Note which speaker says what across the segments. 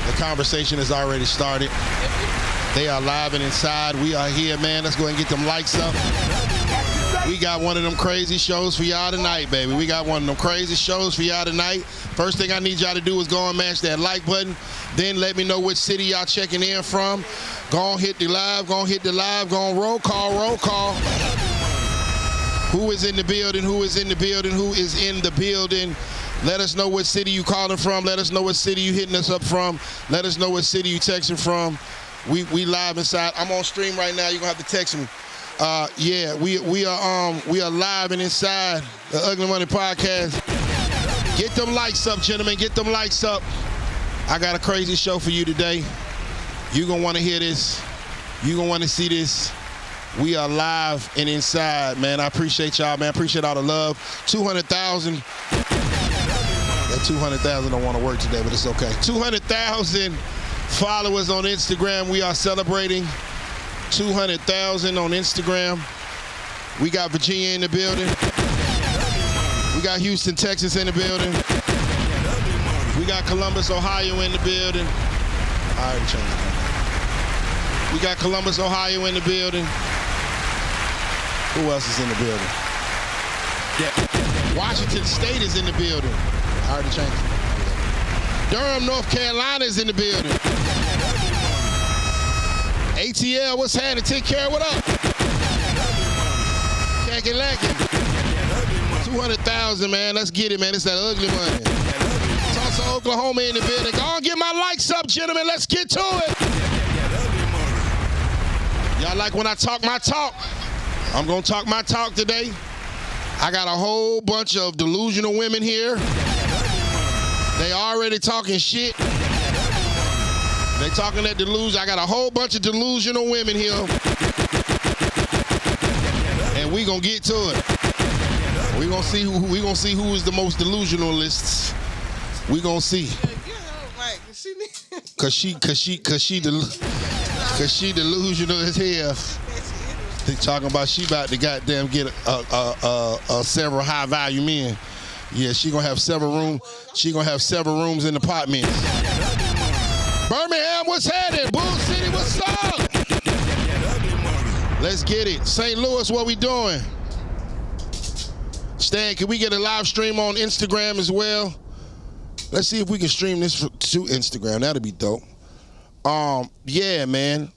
Speaker 1: The conversation has already started. They are live and inside. We are here, man. Let's go ahead and get them likes up. We got one of them crazy shows for y'all tonight, baby. We got one of them crazy shows for y'all tonight. First thing I need y'all to do is go and mash that like button. Then let me know which city y'all checking in from. Go on, hit the live. Go on, hit the live. Go on, roll call, roll call. Who is in the building? Who is in the building? Who is in the building? Let us know what city you calling from. Let us know what city you hitting us up from. Let us know what city you texting from. We live inside. I'm on stream right now. You're gonna have to text me. Yeah, we are live and inside the Ugly Money Podcast. Get them likes up, gentlemen. Get them likes up. I got a crazy show for you today. You're gonna want to hear this. You're gonna want to see this. We are live and inside, man. I appreciate y'all, man. I appreciate all the love. 200,000. That 200,000 don't want to work today, but it's okay. 200,000 followers on Instagram. We are celebrating 200,000 on Instagram. We got Virginia in the building. We got Houston, Texas in the building. We got Columbus, Ohio in the building. I already changed it. We got Columbus, Ohio in the building. Who else is in the building? Yeah. Washington State is in the building. I already changed it. Durham, North Carolina is in the building. ATL, what's happening? Take care, what up? Kakalaki. 200,000, man. Let's get it, man. It's that ugly money. Tulsa, Oklahoma in the building. Go on, get my likes up, gentlemen. Let's get to it. Y'all like when I talk my talk? I'm going to talk my talk today. I got a whole bunch of delusional women here. They already talking shit. They talking that delusion. I got a whole bunch of delusional women here. And we gonna get to it. We gonna see who is the most delusionalists. We gonna see. Cause she delusional as hell. They talking about she about to goddamn get several high value men. Yeah, she gonna have several rooms. She gonna have several rooms in the apartments. Birmingham, what's happening? Bull City, what's up? Let's get it. St. Louis, what we doing? Stan, can we get a live stream on Instagram as well? Let's see if we can stream this to Instagram. That'd be dope. Yeah, man.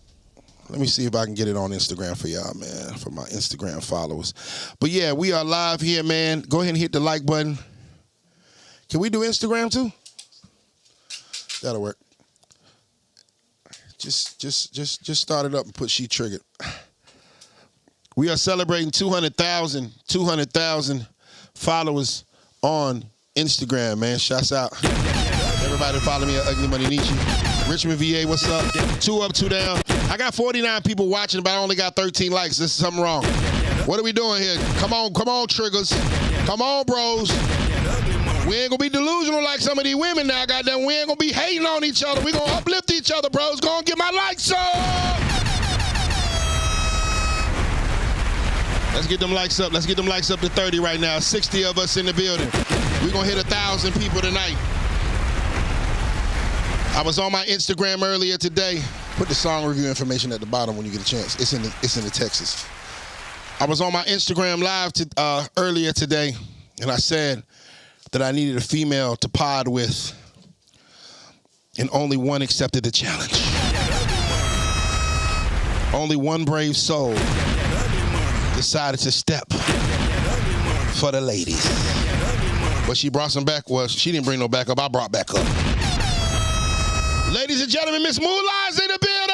Speaker 1: Let me see if I can get it on Instagram for y'all, man, for my Instagram followers. But yeah, we are live here, man. Go ahead and hit the like button. Can we do Instagram too? That'll work. Just start it up and put she triggered. We are celebrating 200,000 followers on Instagram, man. Shouts out. Everybody follow me at Ugly Money Nietzsche. Richmond, VA, what's up? 2 up, 2 down. I got 49 people watching, but I only got 13 likes. This is something wrong. What are we doing here? Come on, triggers. Come on, bros. We ain't gonna be delusional like some of these women now, goddamn. We ain't gonna be hating on each other. We gonna uplift each other, bros. Go on, get my likes up. Let's get them likes up. Let's get them likes up to 30 right now. 60 of us in the building. We gonna hit 1,000 people tonight. I was on my Instagram earlier today. Put the song review information at the bottom when you get a chance. It's in the Texas. I was on my Instagram live earlier today, and I said that I needed a female to pod with, and only one accepted the challenge. Only one brave soul decided to step for the ladies. But she brought some back. Well, she didn't bring no backup. I brought back up. Ladies and gentlemen, Miss Moola is in the building.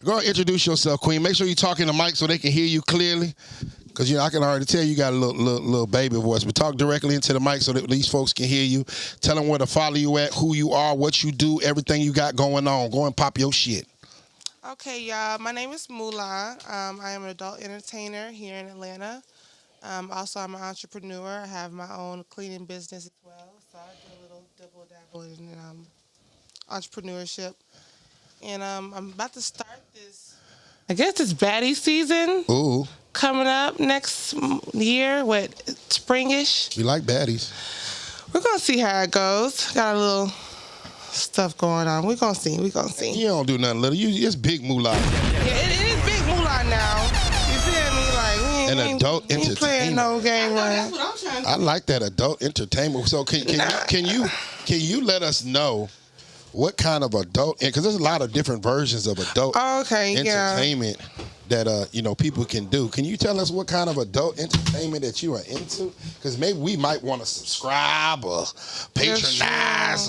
Speaker 1: Go and introduce yourself, Queen. Make sure you talk in the mic so they can hear you clearly. Because, I can already tell you got a little baby voice. But talk directly into the mic so that these folks can hear you. Tell them where to follow you at, who you are, what you do, everything you got going on. Go and pop your shit.
Speaker 2: Okay, y'all. My name is Moola. I am an adult entertainer here in Atlanta. Also, I'm an entrepreneur. I have my own cleaning business as well. So I do a little dabble in entrepreneurship. And I'm about to start this, I guess it's baddie season.
Speaker 1: Ooh.
Speaker 2: Coming up next year, springish.
Speaker 1: We like baddies.
Speaker 2: We're gonna see how it goes. Got a little stuff going on. We're gonna see.
Speaker 1: You don't do nothing little. It's big moolah.
Speaker 2: Yeah, it is big moolah now. You feel me? Like we ain't
Speaker 1: adult entertainment.
Speaker 2: Playing no game.
Speaker 3: That's what I'm trying to do.
Speaker 1: I like that adult entertainment. So can you let us know what kind of adult? Because there's a lot of different versions of adult entertainment that people can do. Can you tell us what kind of adult entertainment that you are into? Because maybe we might want to subscribe or patronize.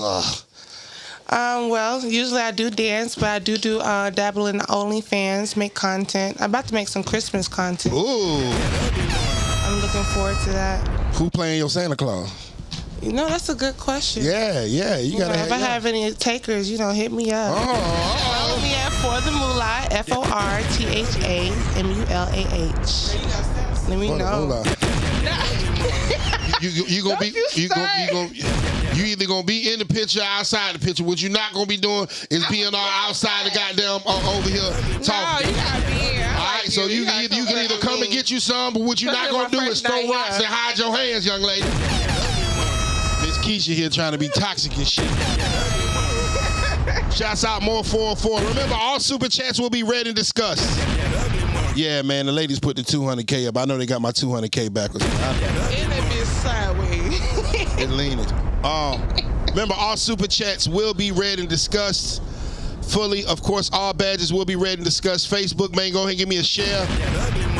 Speaker 2: Well, usually I do dance, but I do dabble in the OnlyFans, make content. I'm about to make some Christmas content.
Speaker 1: Ooh.
Speaker 2: I'm looking forward to that.
Speaker 1: Who playing your Santa Claus?
Speaker 2: That's a good question.
Speaker 1: Yeah. You gotta.
Speaker 2: If I have any takers, hit me up. Follow me at For the Moolah, FORTHAMULAH. Let me know.
Speaker 1: You either gonna be in the picture or outside the picture. What you're not gonna be doing is being all outside the goddamn over here talking.
Speaker 2: No, you gotta be here.
Speaker 1: All right, so you can either come and get you some, but what you're not gonna do is throw rocks and hide your hands, young lady. Miss Keisha here trying to be toxic and shit. Shouts out more 404. Remember, all super chats will be read and discussed. Yeah, man, the ladies put the 200K up. I know they got my 200K backwards.
Speaker 2: And it be sideways.
Speaker 1: It leaning. Remember, all super chats will be read and discussed fully. Of course, all badges will be read and discussed. Facebook, man, go ahead and give me a share.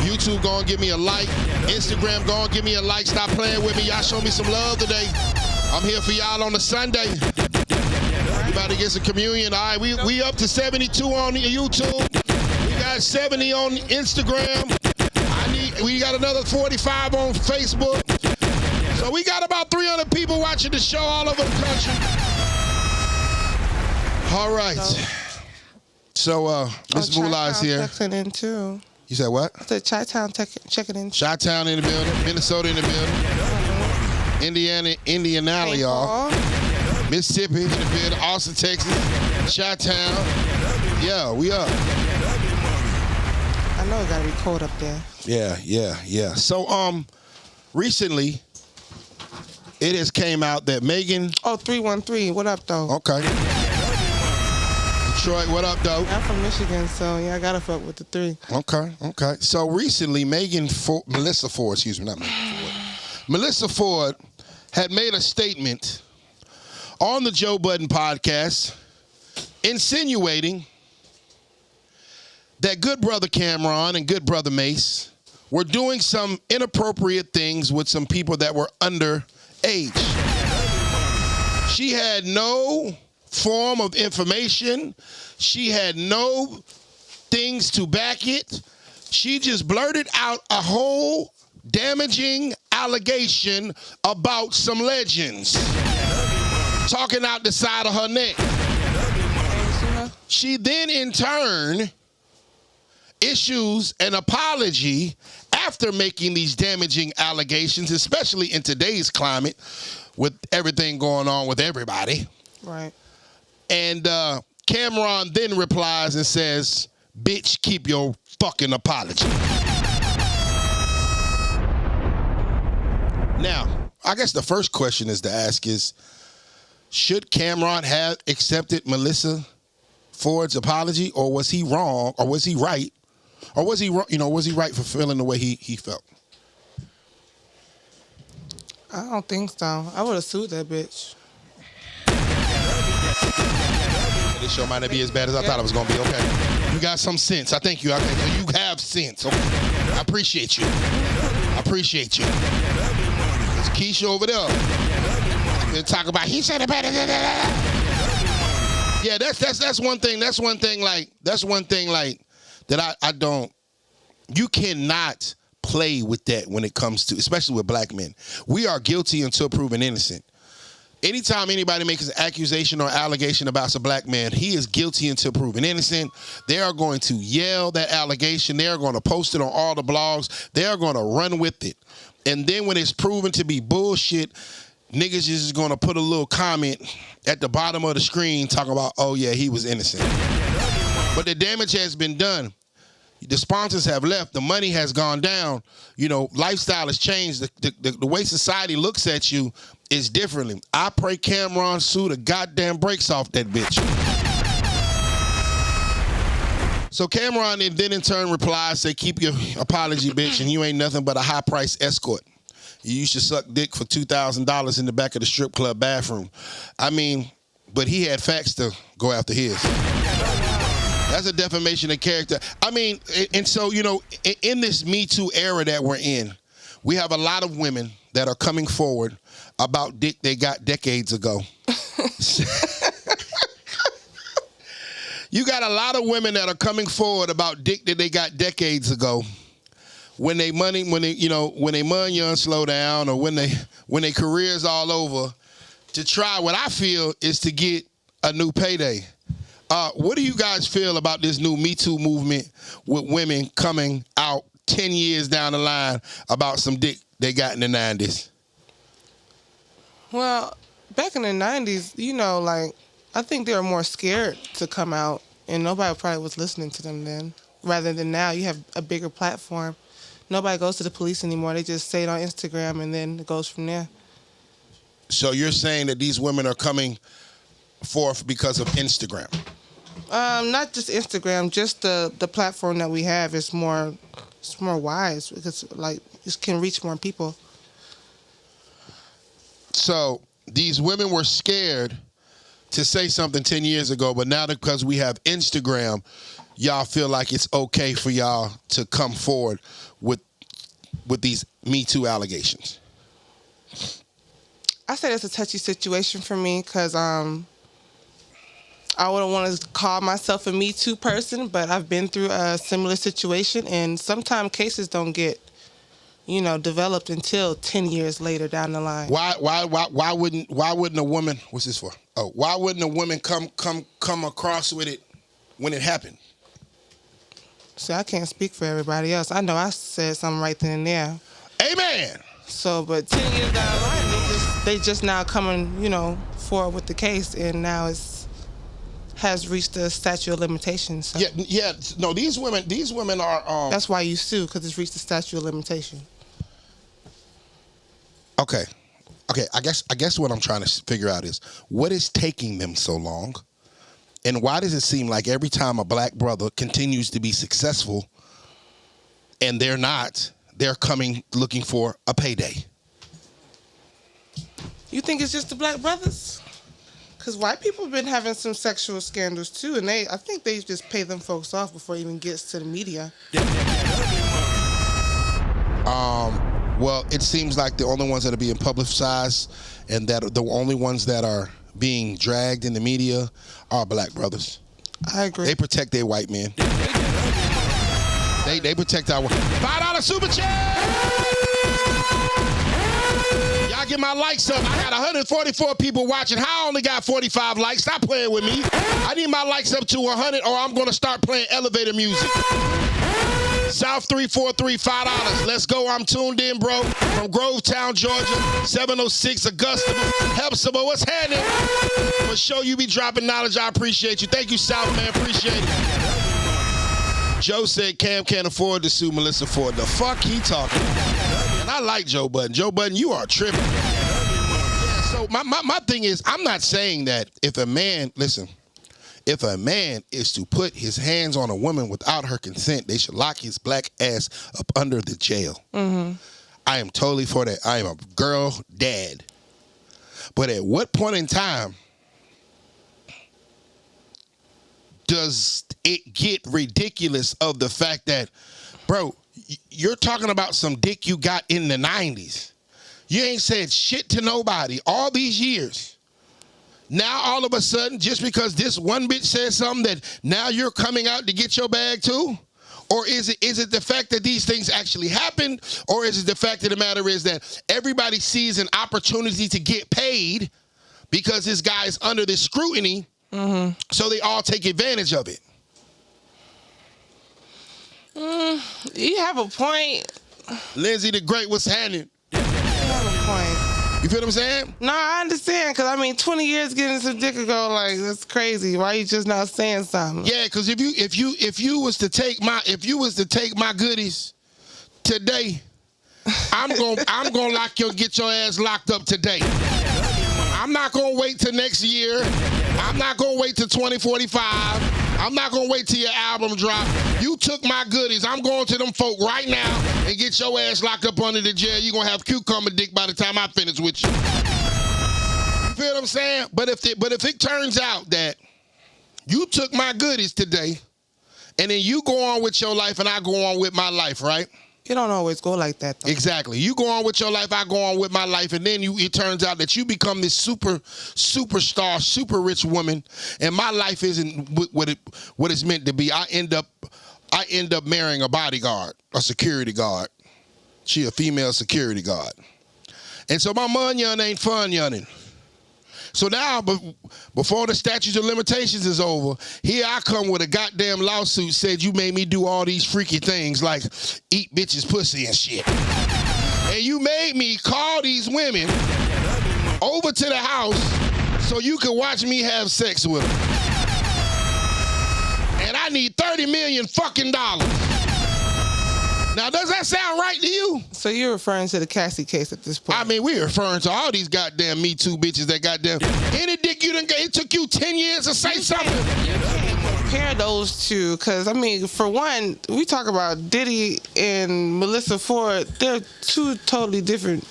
Speaker 1: YouTube, go and give me a like. Instagram, go and give me a like. Stop playing with me. Y'all show me some love today. I'm here for y'all on a Sunday. We about to get some communion. All right, we up to 72 on YouTube. We got 70 on Instagram. We got another 45 on Facebook. So we got about 300 people watching the show all over the country. All right. So Miss Moolah is here.
Speaker 2: Checking in too.
Speaker 1: You said what?
Speaker 2: I said Chi-Town checking in.
Speaker 1: Chi-Town in the building. Minnesota in the building. Indiana, y'all. Mississippi in the building. Austin, Texas. Chi-Town. Yeah, we up.
Speaker 2: I know it gotta be cold up there.
Speaker 1: Yeah. So recently it has came out that Megan.
Speaker 2: 313. What up though?
Speaker 1: Okay. Detroit, what up though?
Speaker 2: I'm from Michigan, so yeah, I gotta fuck with the 3.
Speaker 1: Okay. So recently Melyssa Ford, excuse me, not Megan Ford. Melyssa Ford had made a statement on the Joe Budden podcast insinuating that good brother Cameron and good brother Mace were doing some inappropriate things with some people that were underage. She had no form of information. She had no things to back it. She just blurted out a whole damaging allegation about some legends. Talking out the side of her neck. She then in turn issues an apology after making these damaging allegations, especially in today's climate with everything going on with everybody.
Speaker 2: Right. And
Speaker 1: Cameron then replies and says, "Bitch, keep your fucking apology." Now, I guess the first question is to ask is, should Cameron have accepted Melyssa Ford's apology, or was he wrong, or was he right? Or was he right for feeling the way he felt?
Speaker 2: I don't think so. I would have sued that bitch.
Speaker 1: This show might not be as bad as I thought it was going to be. Okay. You got some sense. I thank you. You have sense. Okay. I appreciate you. It's Keisha over there. They talk about, he said it better. Yeah, that's one thing. That's one thing like that I don't. You cannot play with that when it comes to, especially with black men. We are guilty until proven innocent. Anytime anybody makes an accusation or allegation about a black man, he is guilty until proven innocent. They are going to yell that allegation. They are going to post it on all the blogs. They are going to run with it. And then when it's proven to be bullshit, niggas is just going to put a little comment at the bottom of the screen talking about, oh yeah, he was innocent. But the damage has been done. The sponsors have left. The money has gone down. You know, lifestyle has changed. The way society looks at you is differently. I pray Cameron sue the goddamn brakes off that bitch. So Cameron then in turn replies, say, keep your apology, bitch, and you ain't nothing but a high-priced escort. You used to suck dick for $2,000 in the back of the strip club bathroom. I mean, but he had facts to go after his. That's a defamation of character. I mean, and so, you know, in this Me Too era that we're in, we have a lot of women that are coming forward about dick they got decades ago. You got a lot of women that are coming forward about dick that they got decades ago. When they money young slow down, or when their career's all over, to try what I feel is to get a new payday. What do you guys feel about this new Me Too movement with women coming out 10 years down the line about some dick they got in the 90s?
Speaker 2: Well, back in the 90s, you know, like, I think they were more scared to come out, and nobody probably was listening to them then. Rather than now, you have a bigger platform. Nobody goes to the police anymore. They just say it on Instagram, and then it goes from there.
Speaker 1: So you're saying that these women are coming forth because of Instagram?
Speaker 2: Not just Instagram, just the platform that we have is more wise, because like it can reach more people. So
Speaker 1: these women were scared to say something 10 years ago, but now because we have Instagram, y'all feel like it's okay for y'all to come forward with these Me Too allegations?
Speaker 2: I say that's a touchy situation for me, because I wouldn't want to call myself a Me Too person, but I've been through a similar situation, and sometimes cases don't get, you know, developed until 10 years later down the line.
Speaker 1: Why wouldn't a woman? What's this for? Oh, why wouldn't a woman come across with it when it happened?
Speaker 2: See, I can't speak for everybody else. I know I said something right then and there.
Speaker 1: Amen.
Speaker 2: So, but 10 years down the line, they just now coming, you know, forward with the case, and now has reached the statute of limitations. So.
Speaker 1: Yeah. No, these women are.
Speaker 2: That's why you sue, because it's reached the statute of limitation.
Speaker 1: Okay. I guess what I'm trying to figure out is what is taking them so long, and why does it seem like every time a black brother continues to be successful, and they're not, they're coming looking for a payday?
Speaker 2: You think it's just the black brothers? Because white people have been having some sexual scandals too, and I think they just pay them folks off before it even gets to the media.
Speaker 1: Well, it seems like the only ones that are being publicized and that the only ones that are being dragged in the media are black brothers.
Speaker 2: I agree.
Speaker 1: They protect their white men. They protect our $5 super chat. Y'all get my likes up. I got 144 people watching. How I only got 45 likes? Stop playing with me. I need my likes up to 100, or I'm gonna start playing elevator music. South 343, $5. Let's go. I'm tuned in, bro. From Grovetown, Georgia. 706 Augusta. Hepzibah, what's happening? For sure, you be dropping knowledge. I appreciate you. Thank you, South, man. Appreciate it. Joe said Cam can't afford to sue Melyssa for the fuck he talking about. And I like Joe Budden. Joe Budden, you are tripping. Yeah, so my thing is, I'm not saying that if a man is to put his hands on a woman without her consent, they should lock his black ass up under the jail. Mm-hmm. I am totally for that. I am a girl dad. But at what point in time does it get ridiculous of the fact that, bro, you're talking about some dick you got in the 90s. You ain't said shit to nobody all these years. Now, all of a sudden, just because this one bitch said something, that now you're coming out to get your bag too? Or is it the fact that these things actually happened? Or is it the fact of the matter is that everybody sees an opportunity to get paid because this guy is under this scrutiny, so they all take advantage of it?
Speaker 2: You have a point.
Speaker 1: Lindsay the Great, what's happening?
Speaker 2: You have a point.
Speaker 1: You feel what I'm saying?
Speaker 2: No, I understand. Because, I mean, 20 years getting some dick ago, like, that's crazy. Why you just not saying something?
Speaker 1: Yeah, because if you was to take my goodies today, I'm gonna get your ass locked up today. I'm not gonna wait till next year. I'm not gonna wait till 2045. I'm not gonna wait till your album drop. You took my goodies. I'm going to them folk right now and get your ass locked up under the jail. You gonna have cucumber dick by the time I finish with you. You feel what I'm saying? But if it turns out that you took my goodies today, and then you go on with your life and I go on with my life, right?
Speaker 2: You don't always go like that, though.
Speaker 1: Exactly. You go on with your life, I go on with my life, and then it turns out that you become this superstar, super rich woman, and my life isn't what it's meant to be. I end up marrying a bodyguard, a security guard. She a female security guard. And so my money ain't fun yawning. So now, before the statute of limitations is over, here I come with a goddamn lawsuit said you made me do all these freaky things like eat bitches' pussy and shit. And you made me call these women over to the house so you could watch me have sex with them. And I need $30 million fucking dollars. Now, does that sound right to you?
Speaker 2: So you're referring to the Cassie case at this point?
Speaker 1: I mean, we're referring to all these goddamn Me Too bitches that goddamn... Any dick you done get, it took you 10 years to say something.
Speaker 2: You can't compare those two, because, I mean, for one, we talk about Diddy and Melyssa Ford. They're two totally different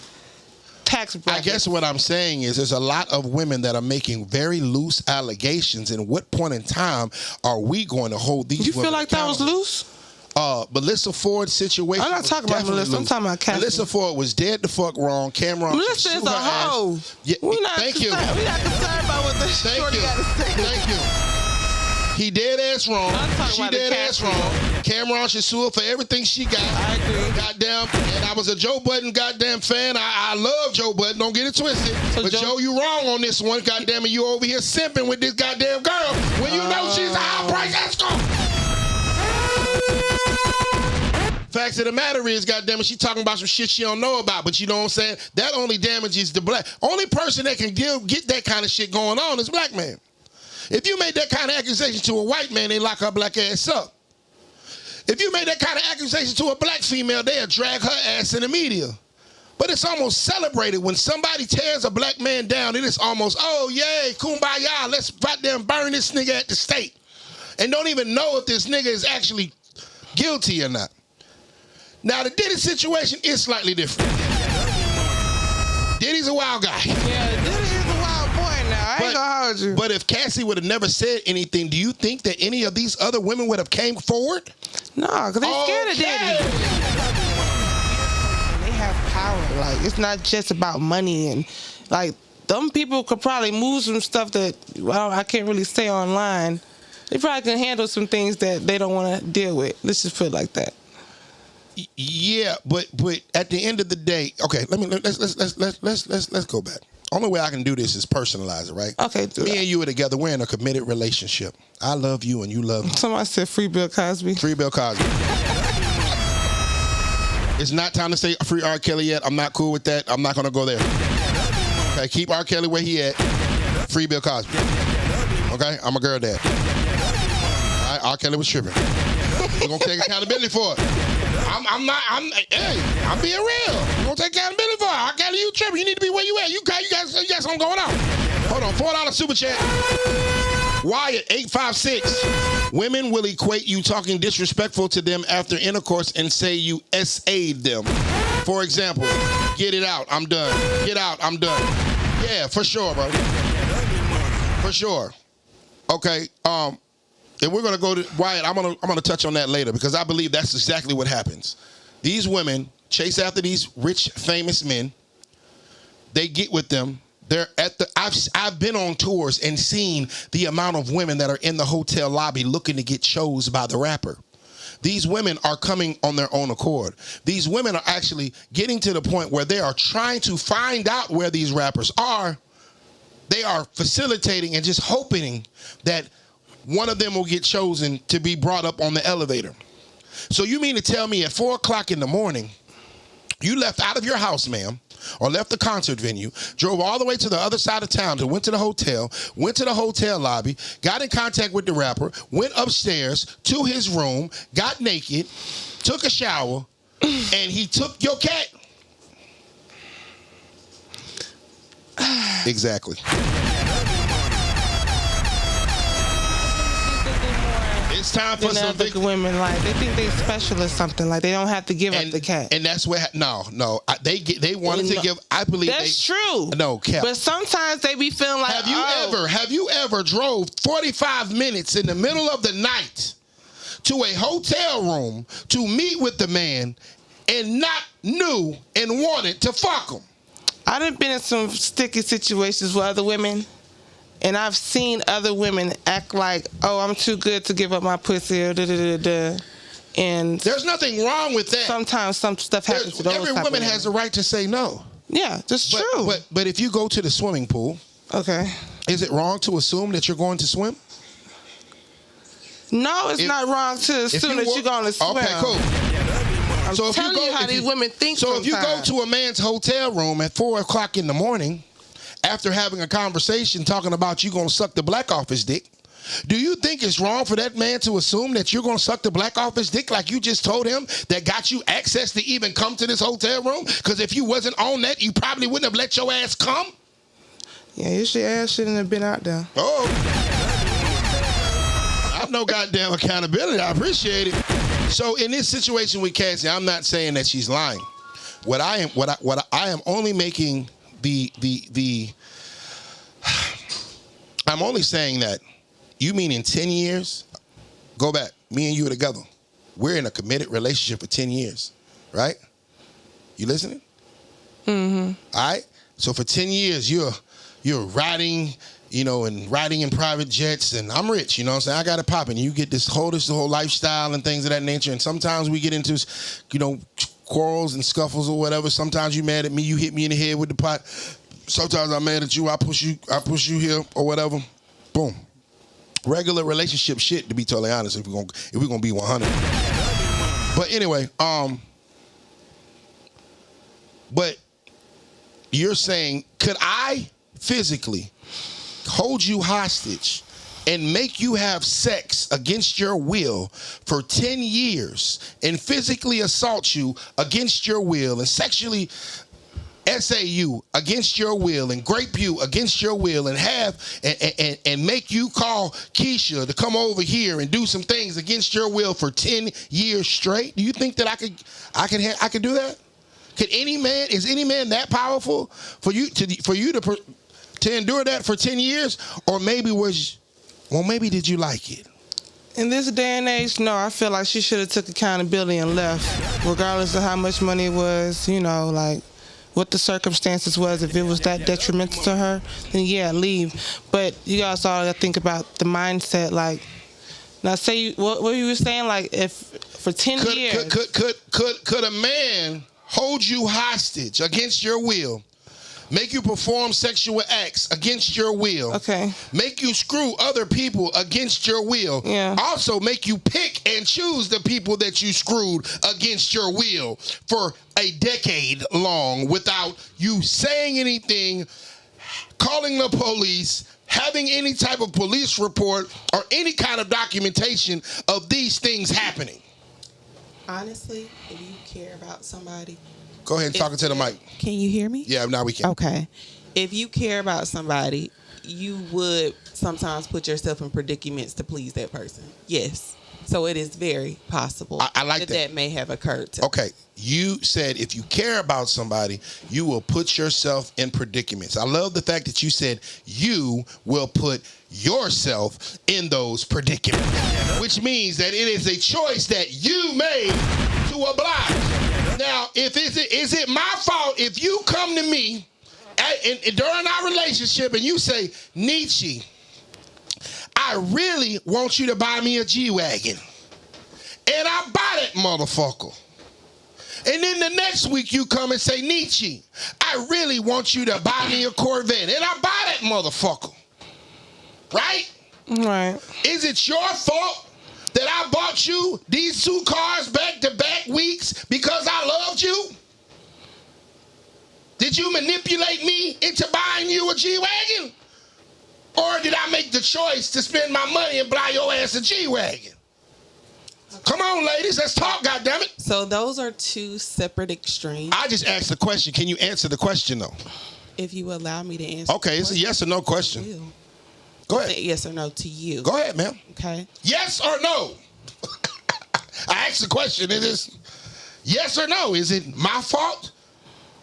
Speaker 2: tax brackets.
Speaker 1: I guess what I'm saying is there's a lot of women that are making very loose allegations, and what point in time are we going to hold these women
Speaker 2: You feel like
Speaker 1: accountable?
Speaker 2: that was loose?
Speaker 1: Melyssa Ford's situation.
Speaker 2: I'm not talking about Melyssa. I'm talking about Cassie.
Speaker 1: Melyssa Ford was dead the fuck wrong. Cameron.
Speaker 2: Melyssa is a hoe.
Speaker 1: Yeah,
Speaker 2: We're not
Speaker 1: thank you.
Speaker 2: We're not concerned about what the shorty got to say.
Speaker 1: Thank you. He dead ass wrong. She dead ass wrong. Cameron should sue her for everything she got.
Speaker 2: I agree.
Speaker 1: Goddamn. And I was a Joe Budden goddamn fan. I love Joe Budden. Don't get it twisted.
Speaker 2: So
Speaker 1: but Joe, you wrong on this one. Goddamn it, you over here simping with this goddamn girl when you know she's a high price escort. Facts of the matter is, goddammit, she talking about some shit she don't know about, but you know what I'm saying? That only damages the black. Only person that can get that kind of shit going on is black man. If you made that kind of accusation to a white man, they lock her black ass up. If you made that kind of accusation to a black female, they'll drag her ass in the media. But it's almost celebrated when somebody tears a black man down. It is almost, oh, yay, kumbaya, let's goddamn burn this nigga at the stake. And don't even know if this nigga is actually guilty or not. Now, the Diddy situation is slightly different. Diddy's a wild guy.
Speaker 2: Yeah, Diddy is a wild boy now. I ain't gonna hold you.
Speaker 1: But if Cassie would have never said anything, do you think that any of these other women would have came forward?
Speaker 2: No, because they're scared of Diddy. They have power. Like, it's not just about money. And, like, them people could probably move some stuff that, well, I can't really say online. They probably can handle some things that they don't want to deal with. Let's just put it like that.
Speaker 1: Yeah, but at the end of the day, okay, let's go back. Only way I can do this is personalize it, right?
Speaker 2: Okay,
Speaker 1: Me and you are together. We're in a committed relationship. I love you and you love me.
Speaker 2: Somebody said free Bill Cosby.
Speaker 1: Free Bill Cosby. It's not time to say free R. Kelly yet. I'm not cool with that. I'm not gonna go there. Okay, keep R. Kelly where he at. Free Bill Cosby. Okay, I'm a girl dad. All right, R. Kelly was tripping. We're gonna take accountability for it. I'm being real. We're gonna take accountability for it. R. Kelly, you tripping. You need to be where you at. You got something going on. Hold on, $4 super chat. Wyatt, 856. Women will equate you talking disrespectful to them after intercourse and say you SA'd them. For example, get it out, I'm done. Get out, I'm done. Yeah, for sure, bro. For sure. Okay, and we're gonna go to Wyatt. I'm gonna touch on that later because I believe that's exactly what happens. These women chase after these rich, famous men. They get with them. They're at the. I've been on tours and seen the amount of women that are in the hotel lobby looking to get chose by the rapper. These women are coming on their own accord. These women are actually getting to the point where they are trying to find out where these rappers are. They are facilitating and just hoping that one of them will get chosen to be brought up on the elevator. So you mean to tell me at 4 o'clock in the morning, You left out of your house, ma'am, or left the concert venue, drove all the way to the other side of town, went to the hotel, went to the hotel lobby, got in contact with the rapper, went upstairs to his room, got naked, took a shower, and he took your cat. Exactly. It's time for some big
Speaker 2: women. Like they think they special or something. Like they don't have to give up the cat.
Speaker 1: And that's where they wanted to give. I believe
Speaker 2: that's true.
Speaker 1: No, Cap.
Speaker 2: But sometimes they be feeling like.
Speaker 1: Have you ever drove 45 minutes in the middle of the night to a hotel room to meet with the man and not knew and wanted to fuck him?
Speaker 2: I done been in some sticky situations with other women. And I've seen other women act like, oh, I'm too good to give up my pussy, or da-da-da-da. And
Speaker 1: there's nothing wrong with that.
Speaker 2: Sometimes some stuff happens to those
Speaker 1: every woman has the right to say no.
Speaker 2: Yeah, that's true.
Speaker 1: But if you go to the swimming pool,
Speaker 2: okay,
Speaker 1: is it wrong to assume that you're going to swim?
Speaker 2: No, it's not wrong to assume that you're going to swim.
Speaker 1: Okay, cool.
Speaker 2: I'm telling you how these women think.
Speaker 1: So if you go to a man's hotel room at 4 o'clock in the morning, after having a conversation talking about you going to suck the black off his dick, do you think it's wrong for that man to assume that you're going to suck the black off his dick like you just told him that got you access to even come to this hotel room? Because if you wasn't on that, you probably wouldn't have let your ass come?
Speaker 2: Yeah, your ass shouldn't have been out there.
Speaker 1: Oh. I have no goddamn accountability. I appreciate it. So in this situation with Cassie, I'm not saying that she's lying. What I am only making I'm only saying that you mean in 10 years, go back, me and you are together. We're in a committed relationship for 10 years, right? You listening?
Speaker 2: Mm-hmm.
Speaker 1: All right? So for 10 years, you're riding, and riding in private jets, and I'm rich, you know what I'm saying? I got it popping. You get this whole lifestyle and things of that nature, and sometimes we get into, quarrels and scuffles or whatever. Sometimes you mad at me, you hit me in the head with the pot. Sometimes I'm mad at you, I push you here or whatever. Boom. Regular relationship shit, to be totally honest, if we're gonna be 100. But anyway, but you're saying, could I physically hold you hostage and make you have sex against your will for 10 years and physically assault you against your will and sexually SAU against your will and grape you against your will and have and make you call Keisha to come over here and do some things against your will for 10 years straight? Do you think that I could do that? Is any man that powerful for you to endure that for 10 years? Or maybe did you like it?
Speaker 2: In this day and age, no, I feel like she should have took accountability and left, regardless of how much money it was, like what the circumstances was. If it was that detrimental to her, then yeah, leave. But you guys all got to think about the mindset. Like, now say what you were saying, like if for 10 years.
Speaker 1: Could a man hold you hostage against your will? Make you perform sexual acts against your will.
Speaker 2: Okay.
Speaker 1: Make you screw other people against your will.
Speaker 2: Yeah.
Speaker 1: Also make you pick and choose the people that you screwed against your will for a decade long without you saying anything, calling the police, having any type of police report or any kind of documentation of these things happening.
Speaker 3: Honestly, if you care about somebody,
Speaker 1: go ahead, talking to the mic.
Speaker 3: Can you hear me?
Speaker 1: Yeah, now we can.
Speaker 3: Okay. If you care about somebody, you would sometimes put yourself in predicaments to please that person. Yes. So it is very possible
Speaker 1: I like
Speaker 3: that may have occurred.
Speaker 1: Okay. You said if you care about somebody, you will put yourself in predicaments. I love the fact that you said you will put yourself in those predicaments, which means that it is a choice that you made to oblige. Now, is it my fault if you come to me during our relationship and you say, Nietzsche, I really want you to buy me a G-Wagon. And I buy that motherfucker. And then the next week you come and say, Nietzsche, I really want you to buy me a Corvette. And I buy that motherfucker. Right?
Speaker 2: Right.
Speaker 1: Is it your fault that I bought you these two cars back-to-back weeks because I loved you? did you manipulate me into buying you a G-Wagon? Or did I make the choice to spend my money and buy your ass a G-Wagon? Come on, ladies, let's talk, goddammit.
Speaker 3: So those are two separate extremes.
Speaker 1: I just asked the question. Can you answer the question, though?
Speaker 3: If you allow me to answer.
Speaker 1: Okay, it's a yes or no question. Go ahead.
Speaker 3: Yes or no to you.
Speaker 1: Go ahead, ma'am.
Speaker 3: Okay.
Speaker 1: Yes or no? I asked the question. It is yes or no. Is it my fault?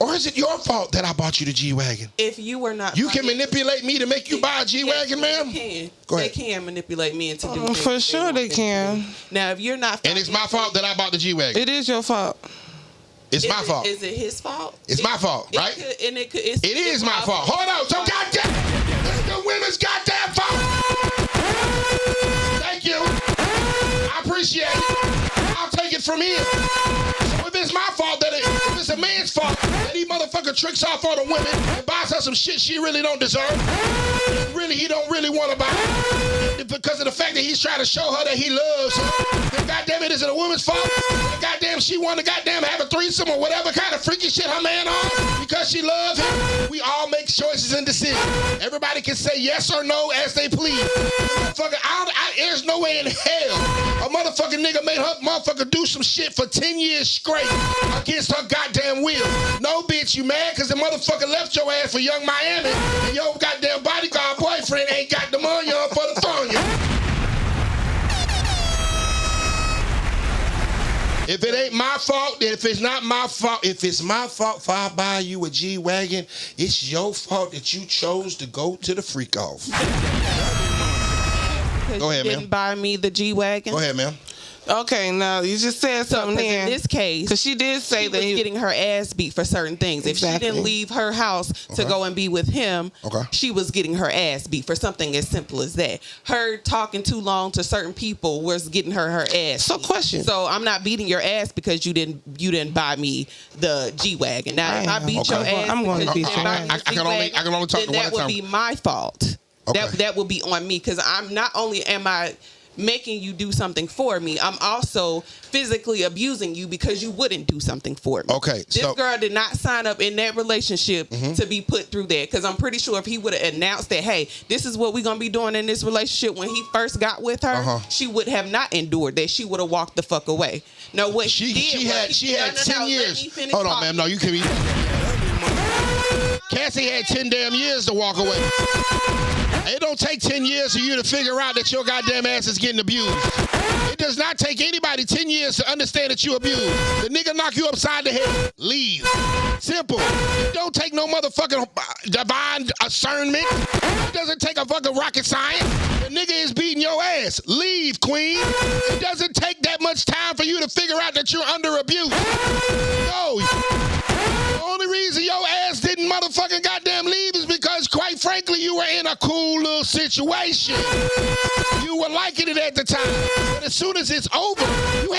Speaker 1: Or is it your fault that I bought you the G-Wagon?
Speaker 3: If you were not...
Speaker 1: You can manipulate me to make you buy a G-Wagon, ma'am?
Speaker 3: They can.
Speaker 1: Go ahead.
Speaker 3: They can manipulate me into doing things
Speaker 2: For sure they can.
Speaker 3: Now, if you're not...
Speaker 1: And it's my fault that I bought the G-Wagon.
Speaker 2: It is your fault.
Speaker 1: It's my fault.
Speaker 3: Is it his fault?
Speaker 1: It's my fault, right?
Speaker 3: It
Speaker 1: is my fault. Hold on. So goddamn, it's the women's goddamn fault. Thank you. I appreciate it. I'll take it from here. So if it's my fault, if it's a man's fault that he motherfucker tricks off on a woman and buys her some shit she really don't deserve, and he don't really want to buy, because of the fact that he's trying to show her that he loves her, then goddamn it, is it a woman's fault? Goddamn, she want to goddamn have a threesome or whatever kind of freaky shit her man on because she loves him. We all make choices and decisions. Everybody can say yes or no as they please. There's no way in hell a motherfucking nigga made her motherfucker do some shit for 10 years straight against her goddamn will. No, bitch, you mad because the motherfucker left your ass for Young Miami and your goddamn bodyguard boyfriend ain't got the money on for the phone. If it ain't my fault, then if it's not my fault, if it's my fault if I buy you a G-Wagon, it's your fault that you chose to go to the freak off. Go ahead,
Speaker 3: you
Speaker 1: ma'am.
Speaker 3: didn't buy me the G-Wagon.
Speaker 1: Go ahead, ma'am.
Speaker 2: Okay, now you just said something there.
Speaker 3: In this case,
Speaker 2: because she did say
Speaker 3: she
Speaker 2: that
Speaker 3: was getting her ass beat for certain things.
Speaker 2: Exactly.
Speaker 3: If she didn't leave her house to go and be with him, she was getting her ass beat for something as simple as that. Her talking too long to certain people was getting her ass.
Speaker 2: So, question.
Speaker 3: So I'm not beating your ass because you didn't buy me the G-Wagon. Now, if I beat your ass,
Speaker 2: I'm going to beat your ass.
Speaker 1: I can only talk to one at a
Speaker 3: that would
Speaker 1: time.
Speaker 3: be my fault.
Speaker 1: Okay.
Speaker 3: That would be on me because I'm not only am I making you do something for me, I'm also physically abusing you because you wouldn't do something for me.
Speaker 1: Okay,
Speaker 3: this girl did not sign up in that relationship to be put through that, because I'm pretty sure if he would have announced that, hey, this is what we're gonna be doing in this relationship when he first got with her, she would have not endured that. She would have walked the fuck away. No, what she
Speaker 1: had 10 years. Hold on, ma'am. No, you can be. Cassie had 10 damn years to walk away. It don't take 10 years for you to figure out that your goddamn ass is getting abused. It does not take anybody 10 years to understand that you abused. The nigga knock you upside the head, leave. Simple. It don't take no motherfucking divine discernment. It doesn't take a fucking rocket science. The nigga is beating your ass. Leave, queen. It doesn't take that much time for you to figure out that you're under abuse. No. The only reason your ass didn't motherfucking goddamn leave is because, quite frankly, you were in a cool little situation. You were liking it at the time. But as soon as it's over, you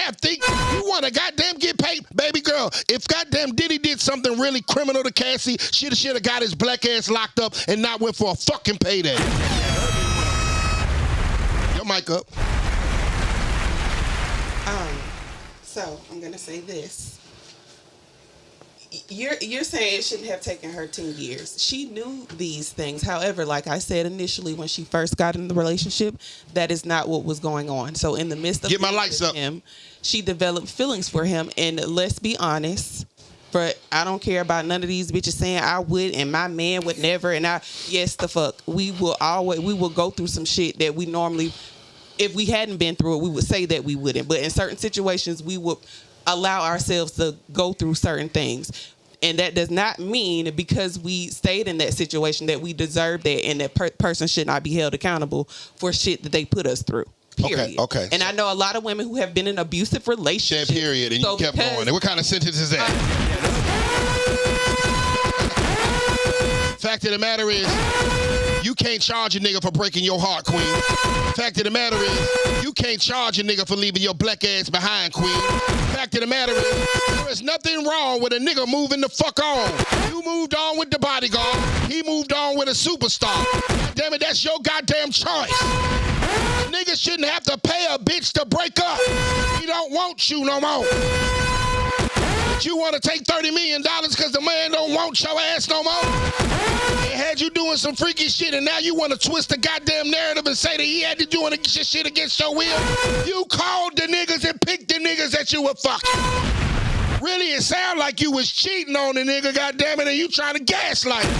Speaker 1: want to goddamn get paid. Baby girl, if goddamn Diddy did something really criminal to Cassie, should have got his black ass locked up and not went for a fucking payday. Your mic up.
Speaker 3: So I'm gonna say this. You're saying it shouldn't have taken her 10 years. She knew these things. However, like I said initially when she first got in the relationship, that is not what was going on. So in the midst of him, she developed feelings for him. And let's be honest, but I don't care about none of these bitches saying I would and my man would never. And yes, the fuck. We will go through some shit that we normally, if we hadn't been through it, we would say that we wouldn't. But in certain situations, we would allow ourselves to go through certain things. And that does not mean because we stayed in that situation that we deserve that, and that person should not be held accountable for shit that they put us through. Period. Okay. And I know a lot of women who have been in abusive relationships.
Speaker 1: Yeah, period. And you kept going. And what kind of sentence is that? Fact of the matter is, you can't charge a nigga for breaking your heart, queen. Fact of the matter is, you can't charge a nigga for leaving your black ass behind, queen. Fact of the matter is, there is nothing wrong with a nigga moving the fuck on. You moved on with the bodyguard. He moved on with a superstar. God damn it, that's your goddamn choice. A nigga shouldn't have to pay a bitch to break up. He don't want you no more. You want to take $30 million because the man don't want your ass no more? It had you doing some freaky shit, and now you want to twist the goddamn narrative and say that he had to do shit against your will? You called the niggas and picked the niggas that you were fucking. Really, it sound like you was cheating on the nigga, goddamn it, and you trying to gaslight him.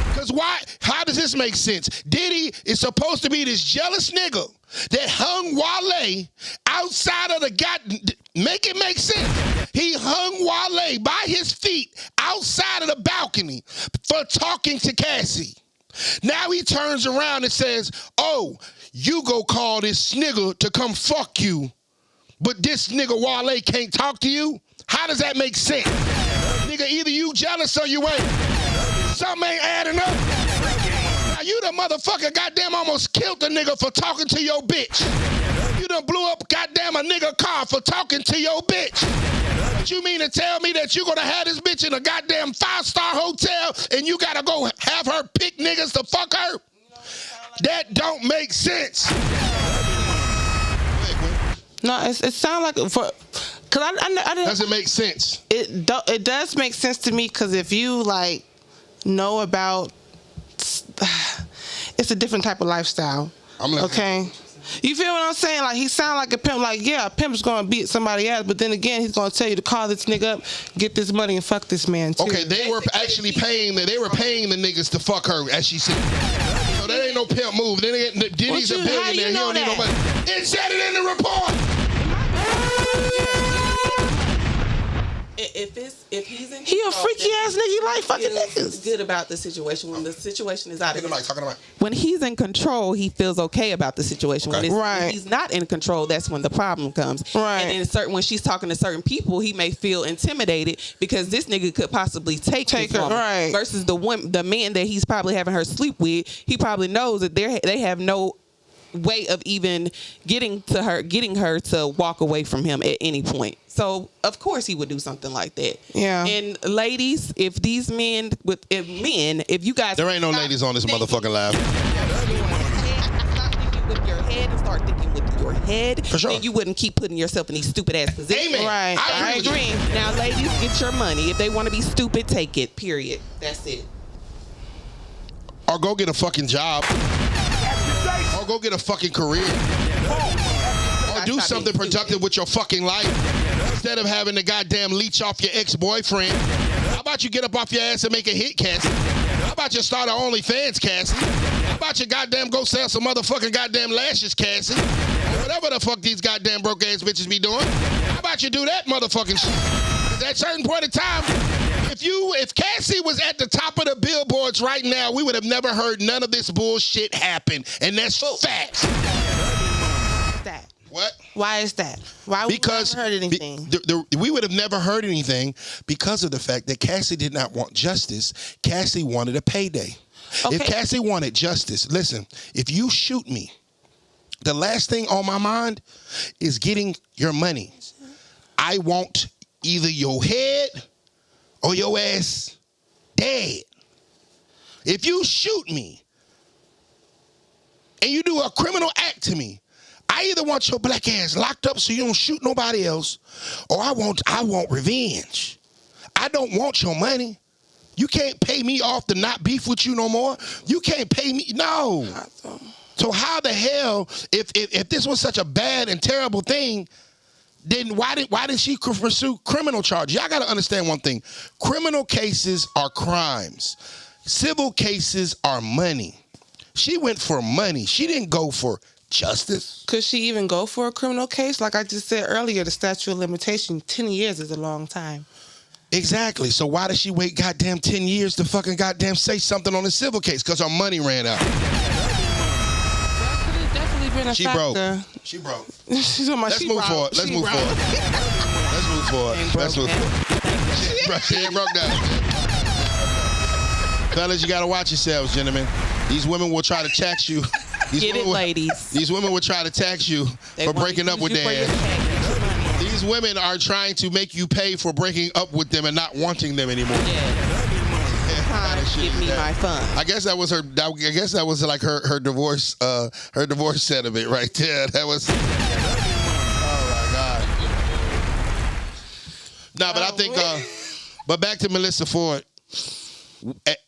Speaker 1: Because why? How does this make sense? Diddy is supposed to be this jealous nigga that hung Wale outside of the make it make sense. He hung Wale by his feet outside of the balcony for talking to Cassie. Now he turns around and says, oh, you go call this nigga to come fuck you, but this nigga Wale can't talk to you? How does that make sense? Nigga, either you jealous or you ain't. Something ain't adding up. Now you the motherfucker goddamn almost killed the nigga for talking to your bitch. You done blew up goddamn a nigga car for talking to your bitch. What you mean to tell me that you gonna have this bitch in a goddamn 5-star hotel and you gotta go have her pick niggas to fuck her? That don't make sense.
Speaker 2: No, it sounds like cause I didn't.
Speaker 1: Does it make sense?
Speaker 2: It does make sense to me because if you like know about, it's a different type of lifestyle. Okay. You feel what I'm saying? Like he sound like a pimp. Like yeah, a pimp's gonna beat somebody else, but then again, he's gonna tell you to call this nigga up, get this money, and fuck this man too.
Speaker 1: Okay, they were actually paying the niggas to fuck her, as she said. So that ain't no pimp move. Diddy's a billionaire. He don't need no money. It said it in the report.
Speaker 3: If he's in control,
Speaker 2: he a freaky ass nigga. He like fucking niggas.
Speaker 3: Good about the situation when the situation is out of
Speaker 1: control.
Speaker 3: When he's in control, he feels okay about the situation.
Speaker 1: Okay.
Speaker 3: When he's not in control, that's when the problem comes.
Speaker 2: Right.
Speaker 3: And then when she's talking to certain people, he may feel intimidated because this nigga could possibly take her.
Speaker 2: Right.
Speaker 3: Versus the man that he's probably having her sleep with, he probably knows that they have no way of even getting her to walk away from him at any point. So of course he would do something like that.
Speaker 2: Yeah.
Speaker 3: And ladies, if you guys,
Speaker 1: there ain't no ladies on this motherfucking live.
Speaker 3: Stop thinking with your head and start thinking with your head.
Speaker 1: For sure.
Speaker 3: Then you wouldn't keep putting yourself in these stupid ass positions.
Speaker 1: Amen.
Speaker 2: Right.
Speaker 1: I agree.
Speaker 3: Now, ladies, get your money. If they want to be stupid, take it. Period. That's it.
Speaker 1: Or go get a fucking job. Or go get a fucking career. Or do something productive with your fucking life. Instead of having to goddamn leech off your ex-boyfriend. How about you get up off your ass and make a hit, Cassie? How about you start an OnlyFans, Cassie? How about you goddamn go sell some motherfucking goddamn lashes, Cassie? Or whatever the fuck these goddamn broke ass bitches be doing. How about you do that motherfucking shit? Because at a certain point in time, if Cassie was at the top of the billboards right now, we would have never heard none of this bullshit happen. And that's facts.
Speaker 2: That.
Speaker 1: What?
Speaker 2: Why is that? Why would we never heard anything?
Speaker 1: We would have never heard anything because of the fact that Cassie did not want justice. Cassie wanted a payday. Okay. If Cassie wanted justice, listen, if you shoot me, the last thing on my mind is getting your money. I want either your head or your ass dead. If you shoot me and you do a criminal act to me, I either want your black ass locked up so you don't shoot nobody else, or I want revenge. I don't want your money. You can't pay me off to not beef with you no more. You can't pay me. No. So how the hell, if this was such a bad and terrible thing, then why did she pursue criminal charges? Y'all got to understand one thing. Criminal cases are crimes. Civil cases are money. She went for money. She didn't go for justice.
Speaker 2: Could she even go for a criminal case? Like I just said earlier, the statute of limitation, 10 years is a long time.
Speaker 1: Exactly. So why did she wait goddamn 10 years to fucking goddamn say something on a civil case? Because her money ran out.
Speaker 2: That could have definitely been a factor.
Speaker 1: She broke.
Speaker 2: Let's
Speaker 1: move forward. Let's move forward. She ain't broke down. Fellas, you got to watch yourselves, gentlemen. These women will try to tax you.
Speaker 3: Ladies.
Speaker 1: These women will try to tax you for breaking up with their ass. These women are trying to make you pay for breaking up with them and not wanting them anymore.
Speaker 3: Give me my fun.
Speaker 1: I guess that was her. I guess that was like her divorce. Her divorce sentiment right there. That was. Oh my God. but I think, but back to Melyssa Ford.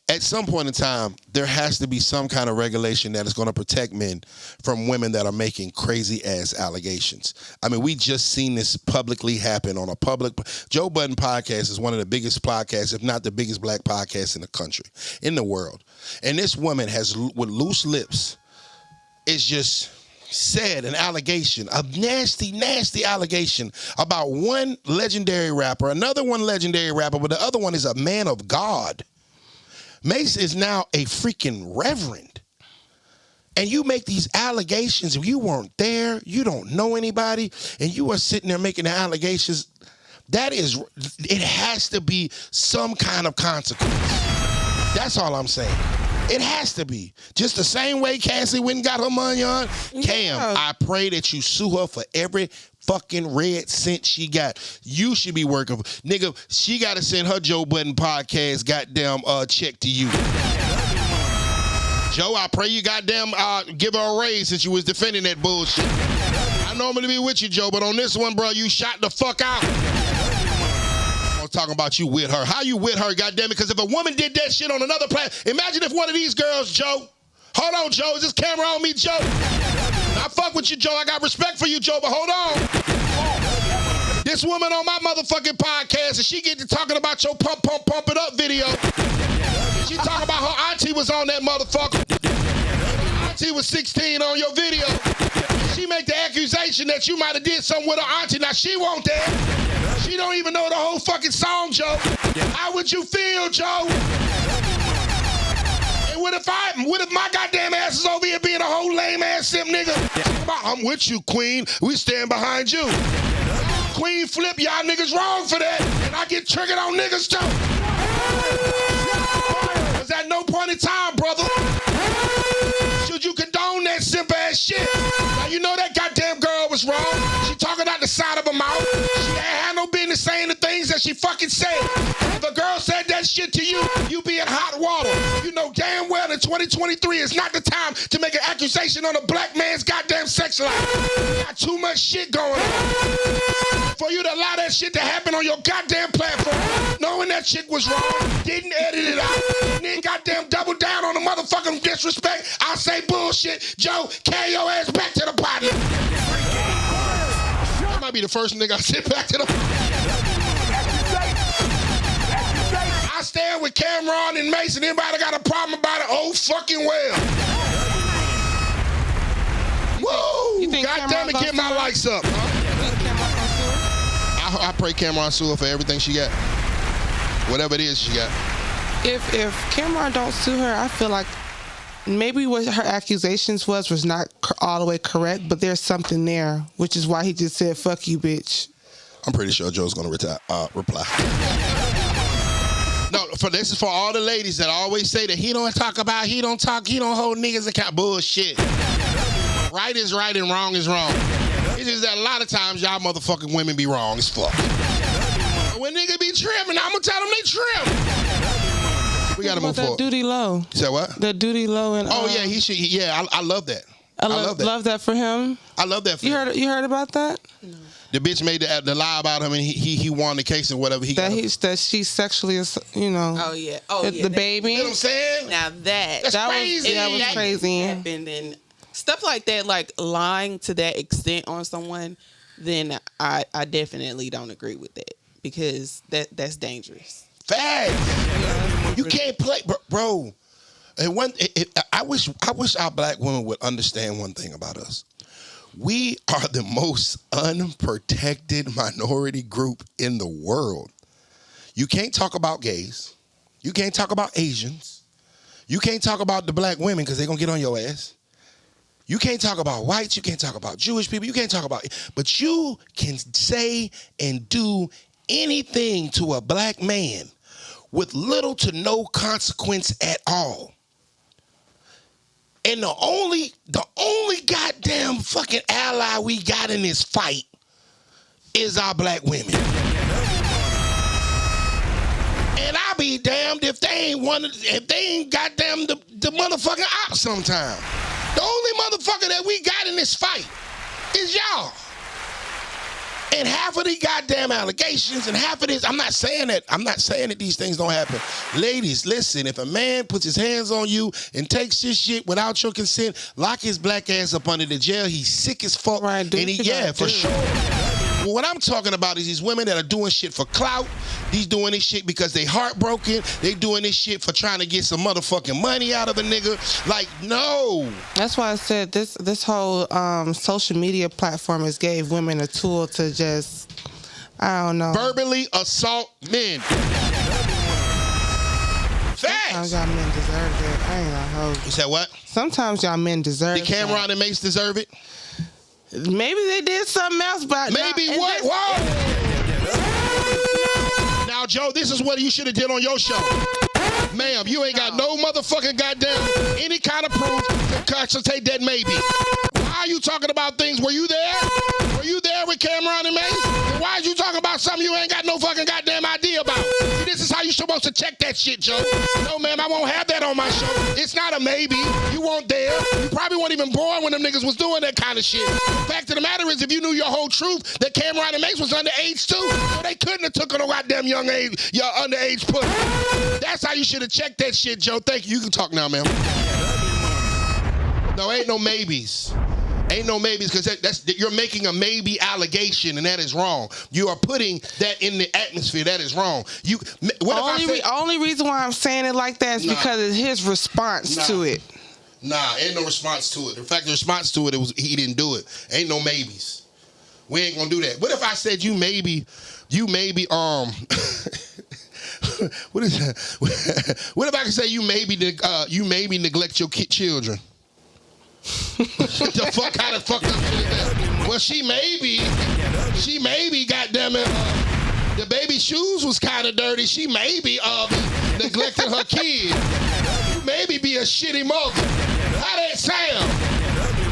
Speaker 1: At some point in time, there has to be some kind of regulation that is going to protect men from women that are making crazy-ass allegations. I mean, we just seen this publicly happen on a public... Joe Budden podcast is one of the biggest podcasts, if not the biggest black podcast in the country, in the world. And this woman has, with loose lips, is just... said an allegation, a nasty, nasty allegation about one legendary rapper, another one legendary rapper, but the other one is a man of God. Mace is now a freaking reverend. And you make these allegations, if you weren't there, you don't know anybody, and you are sitting there making the allegations, it has to be some kind of consequence. That's all I'm saying. It has to be. Just the same way Cassie went and got her money on. Cam, I pray that you sue her for every fucking red cent she got. You should be working. Nigga, she got to send her Joe Budden podcast goddamn check to you. Joe, I pray you goddamn give her a raise since you was defending that bullshit. I normally be with you, Joe, but on this one, bro, you shot the fuck out. Talking about you with her. How you with her, goddammit? Because if a woman did that shit on another platform, imagine if one of these girls, Joe. Hold on, Joe. Is this camera on me, Joe? I fuck with you, Joe. I got respect for you, Joe, but hold on. This woman on my motherfucking podcast, and she get to talking about your pump it up video. She talking about her auntie was on that motherfucker. Her auntie was 16 on your video. She make the accusation that you might have did something with her auntie. Now she won't there. She don't even know the whole fucking song, Joe. How would you feel, Joe? And what if my goddamn ass is over here being a whole lame ass simp nigga? I'm with you, Queen. We stand behind you. Queen flip, y'all niggas wrong for that. And I get triggered on niggas too. Cause at no point in time, brother, should you condone that simp ass shit. Now you know that goddamn girl was wrong. She talking out the side of her mouth. She ain't had no business saying the things that she fucking said. If a girl said that shit to you, you be in hot water. You know damn well that 2023 is not the time to make an accusation on a black man's goddamn sex life. You got too much shit going on. For you to allow that shit to happen on your goddamn platform, knowing that shit was wrong, didn't edit it out, and then goddamn double down on the motherfucking disrespect. I say bullshit. Joe, carry your ass back to the party. That might be the first nigga I sent back to the party. I stand with Cameron and Mason. Anybody got a problem about it? Oh, fucking well. Woo! God damn it, get my lights up. I pray Cameron sue her for everything she got. Whatever it is she got.
Speaker 2: If Cameron don't sue her, I feel like maybe what her accusations was not all the way correct, but there's something there, which is why he just said, fuck you, bitch.
Speaker 1: I'm pretty sure Joe's going to reply. No, this is for all the ladies that always say that he don't hold niggas account. Bullshit. Right is right and wrong is wrong. It's just that a lot of times y'all motherfucking women be wrong as fuck. When niggas be trimming, I'm going to tell them they trim. We got to move forward.
Speaker 2: That Duty Low.
Speaker 1: You said what?
Speaker 2: The Duty Low. And,
Speaker 1: oh, yeah, he should. I love that. I love that.
Speaker 2: Love that for him.
Speaker 1: I love that for him.
Speaker 2: You heard about that? No.
Speaker 1: The bitch made the lie about him, and he won the case or whatever.
Speaker 2: That she sexually, you know.
Speaker 3: Oh yeah.
Speaker 2: The baby.
Speaker 1: You know what I'm saying?
Speaker 3: Now
Speaker 1: that's crazy.
Speaker 2: That was crazy.
Speaker 3: Happened and stuff like that, like lying to that extent on someone, then I definitely don't agree with that because that's dangerous.
Speaker 1: Facts. Yeah. You can't play, bro. And I wish our black women would understand one thing about us. We are the most unprotected minority group in the world. You can't talk about gays. You can't talk about Asians. You can't talk about the black women because they're going to get on your ass. You can't talk about whites. You can't talk about Jewish people. You can't talk about... But you can say and do anything to a black man with little to no consequence at all. And the only goddamn fucking ally we got in this fight is our black women. And I'll be damned if they ain't goddamn the motherfucking ops sometime. The only motherfucker that we got in this fight is y'all. And half of the goddamn allegations and half of this, I'm not saying that these things don't happen. Ladies, listen, if a man puts his hands on you and takes this shit without your consent, lock his black ass up under the jail. He's sick as fuck.
Speaker 2: Right,
Speaker 1: for sure. What I'm talking about is these women that are doing shit for clout. These doing this shit because they heartbroken. They doing this shit for trying to get some motherfucking money out of a nigga. Like, no.
Speaker 2: That's why I said this whole social media platform has gave women a tool to just, I don't know,
Speaker 1: verbally assault men.
Speaker 2: Sometimes y'all men deserve it. I ain't gonna hold you.
Speaker 1: You said what?
Speaker 2: Sometimes y'all men deserve it.
Speaker 1: Did Cameron and Mace deserve it?
Speaker 2: Maybe they did something else, but
Speaker 1: maybe what? Whoa! Now, Joe, this is what you should have did on your show. Ma'am, you ain't got no motherfucking goddamn any kind of proof to consultate that maybe. Why are you talking about things? Were you there? Were you there with Cameron and Mace? Then why are you talking about something you ain't got no fucking goddamn idea about? See, this is how you're supposed to check that shit, Joe. No, ma'am, I won't have that on my show. It's not a maybe. You weren't there. You probably weren't even born when them niggas was doing that kind of shit. The fact of the matter is, if you knew your whole truth, that Cameron and Mace was underage too, so they couldn't have took no goddamn young age, your underage pussy. That's how you should have checked that shit, Joe. Thank you. You can talk now, ma'am. No, ain't no maybes. Ain't no maybes, because you're making a maybe allegation, and that is wrong. You are putting that in the atmosphere. That is wrong.
Speaker 2: Only reason why I'm saying it like that is because of his response to it.
Speaker 1: Nah, ain't no response to it. In fact, the response to it was he didn't do it. Ain't no maybes. We ain't gonna do that. What if I said you maybe what is that? What if I could say you maybe neglect your children? What the fuck? How the fuck up shit is that? Well, she maybe, goddamn it, the baby shoes was kind of dirty. She maybe neglected her kid. You maybe be a shitty mother. How that sound?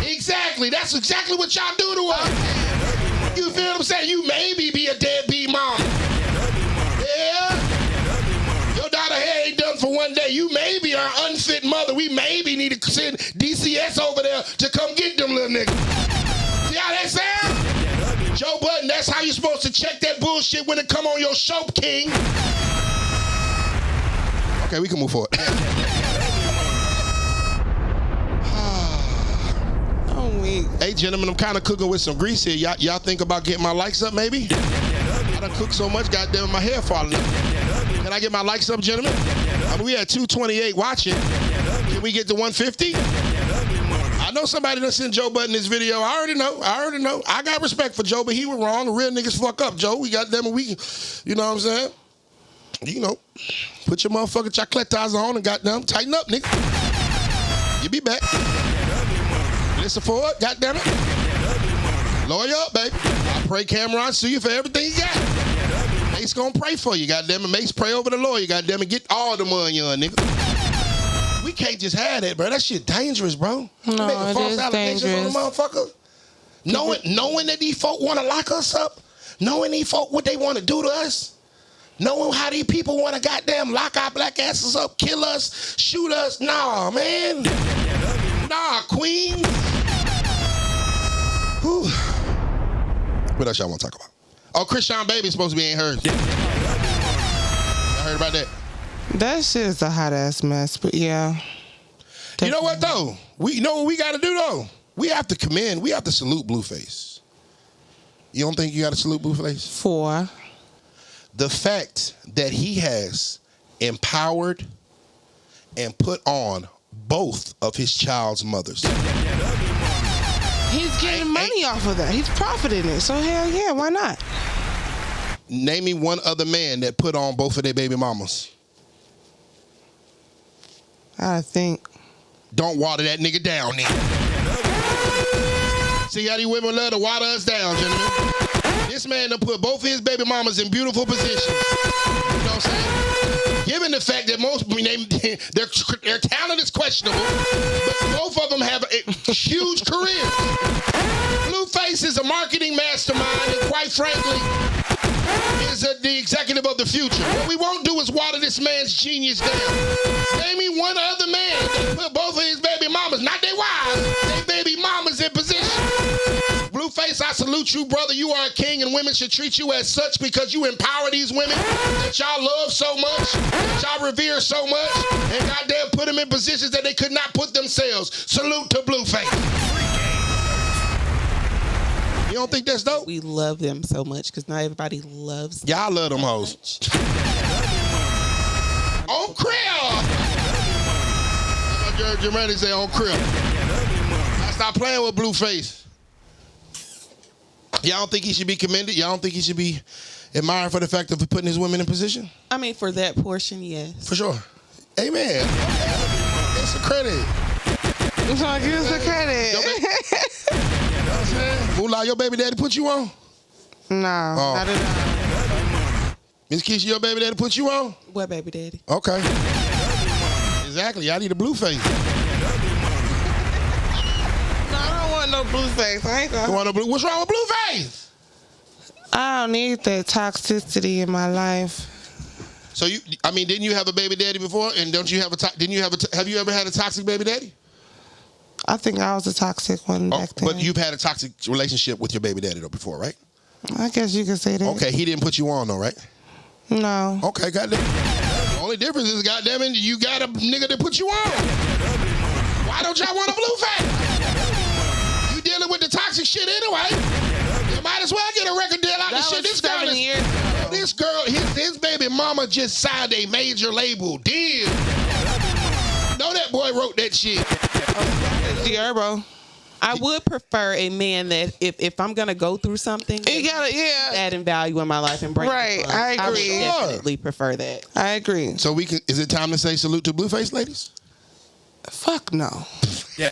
Speaker 1: Exactly. That's exactly what y'all do to us. You feel what I'm saying? You maybe be a deadbeat mom. Yeah. Your daughter hair ain't done for one day. You maybe are an unfit mother. We maybe need to send DCS over there to come get them little niggas. See how that sound? Joe Budden, that's how you're supposed to check that bullshit when it come on your show, King. Okay, we can move forward. Hey, gentlemen, I'm kind of cooking with some grease here. Y'all think about getting my likes up, maybe? I done cooked so much, goddamn, my hair falling out. Can I get my likes up, gentlemen? I mean, we had 228 watching. Can we get to 150? I know somebody done sent Joe Budden this video. I already know. I got respect for Joe, but he was wrong. The real niggas fuck up, Joe. We got them and we, you know what I'm saying? You know, put your motherfucking chocolates on and goddamn tighten up, nigga. You be back. Listen for it, goddamn it. Lawyer up, baby. I pray Cameron sue you for everything you got. Mace gonna pray for you, goddamn it. Mace pray over the lawyer, goddamn it. Get all the money on, nigga. We can't just have that, bro. That shit dangerous, bro.
Speaker 2: No,
Speaker 1: making
Speaker 2: it
Speaker 1: false
Speaker 2: is
Speaker 1: allegations
Speaker 2: dangerous.
Speaker 1: on the motherfucker. Knowing that these folk want to lock us up, knowing these folk what they want to do to us, knowing how these people want to goddamn lock our black asses up, kill us, shoot us. Nah, man. Nah, Queenz. Whew. What else y'all want to talk about? Oh, Christian Baby's supposed to be in hers. Y'all heard about that?
Speaker 2: That shit is a hot ass mess, but yeah.
Speaker 1: You know what though? We know what we got to do though. We have to salute Blueface. You don't think you got to salute Blueface?
Speaker 2: For
Speaker 1: the fact that he has empowered and put on both of his child's mothers.
Speaker 2: He's getting money off of that. He's profiting it. So hell yeah, why not?
Speaker 1: Name me one other man that put on both of their baby mamas.
Speaker 2: I think.
Speaker 1: Don't water that nigga down, nigga. See how these women love to water us down, gentlemen. This man done put both of his baby mamas in beautiful positions. You know what I'm saying? Given the fact that most, their talent is questionable, but both of them have huge careers. Blueface is a marketing mastermind, and quite frankly, is the executive of the future. What we won't do is water this man's genius down. Name me one other man that put both of his baby mamas, not their wives, their baby mamas in position. Blueface, I I salute you, brother. You are a king, and women should treat you as such because you empower these women that y'all love so much, that y'all revere so much, and goddamn put them in positions that they could not put themselves. Salute to Blueface. You don't think that's dope?
Speaker 3: We love them so much because not everybody loves them.
Speaker 1: Y'all love them hoes. On Crib. Jermaine say on Crib. I stop playing with Blueface. Y'all don't think he should be commended? Y'all don't think he should be admired for the fact of putting his women in position?
Speaker 3: I mean, for that portion, yes.
Speaker 1: For sure. Amen. It's a credit.
Speaker 2: It's like it's a credit.
Speaker 1: Moola, your baby daddy put you on?
Speaker 2: No, not at all.
Speaker 1: Miss Keisha, your baby daddy put you on?
Speaker 3: What baby daddy?
Speaker 1: Okay. Exactly. I need a Blueface.
Speaker 2: No, I don't want no Blueface. I ain't gonna.
Speaker 1: You want a blue? What's wrong with Blueface?
Speaker 2: I don't need that toxicity in my life.
Speaker 1: So didn't you have a baby daddy before? And don't you have have you ever had a toxic baby daddy?
Speaker 2: I think I was a toxic one back then.
Speaker 1: But you've had a toxic relationship with your baby daddy though before, right?
Speaker 2: I guess you could say that.
Speaker 1: Okay, he didn't put you on though, right?
Speaker 2: No.
Speaker 1: Okay, goddamn. The only difference is, goddamn it, you got a nigga that put you on. Why don't y'all want a Blueface? You dealing with the toxic shit anyway. You might as well get a record deal out the shit. This girl, his baby mama just signed a major label deal. Know that boy wrote that shit.
Speaker 2: Diurbo.
Speaker 3: I would prefer a man that if I'm gonna go through something,
Speaker 2: you gotta
Speaker 3: add in value in my life and bring
Speaker 2: right. I agree.
Speaker 3: I would definitely prefer that.
Speaker 2: I agree.
Speaker 1: So is it time to say salute to Blueface, ladies?
Speaker 2: Fuck no.
Speaker 1: Yeah.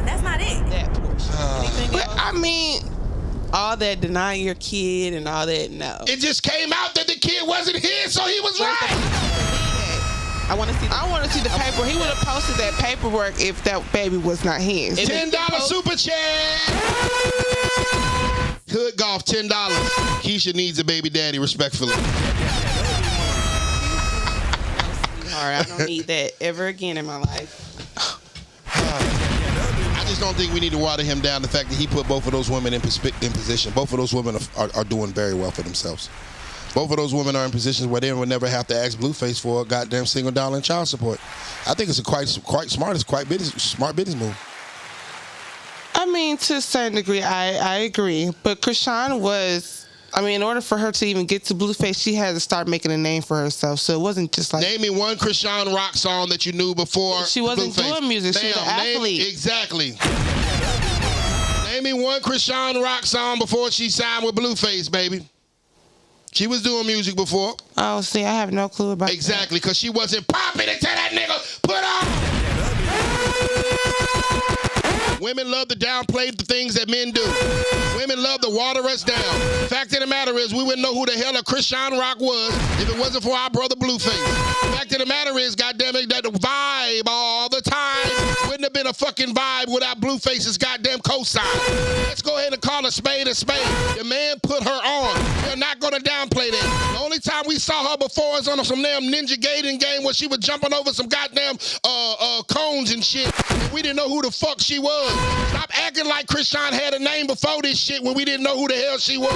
Speaker 4: That's not it.
Speaker 3: That portion. Anything else?
Speaker 2: I mean,
Speaker 3: all that denying your kid and all that, no.
Speaker 1: It just came out that the kid wasn't his, so he was right.
Speaker 3: I want to see
Speaker 2: the paper. He would have posted that paperwork if that baby was not his.
Speaker 1: $10 super chat. Hood Golf, $10. Keisha needs a baby daddy, respectfully.
Speaker 3: I don't need that ever again in my life.
Speaker 1: I just don't think we need to water him down. The fact that he put both of those women in position. Both of those women are doing very well for themselves. Both of those women are in positions where they would never have to ask Blueface for a goddamn single dollar in child support. I think it's a quite smart. It's quite smart business move.
Speaker 2: I mean, to a certain degree, I agree. But Krishan was, in order for her to even get to Blueface, she had to start making a name for herself. So it wasn't just like...
Speaker 1: Name me one Krishan rock song that you knew before
Speaker 2: she wasn't
Speaker 1: Blueface.
Speaker 2: doing music. She was an athlete.
Speaker 1: Exactly. Name me one Krishan rock song before she signed with Blueface, baby. She was doing music before.
Speaker 2: Oh, see, I have no clue about
Speaker 1: Exactly, because she wasn't popping until that nigga put on. Women love to downplay the things that men do. Women love to water us down. Fact of the matter is, we wouldn't know who the hell a Krishan Rock was if it wasn't for our brother Blueface. Fact of the matter is, goddammit, that the vibe all the time wouldn't have been a fucking vibe without Blueface's goddamn cosign. Let's go ahead and call a spade a spade. The man put her on. We're not going to downplay that. The only time we saw her before is on some damn Ninja Gaiden game where she was jumping over some goddamn cones and shit. And we didn't know who the fuck she was. Stop acting like Krishan had a name before this shit when we didn't know who the hell she was.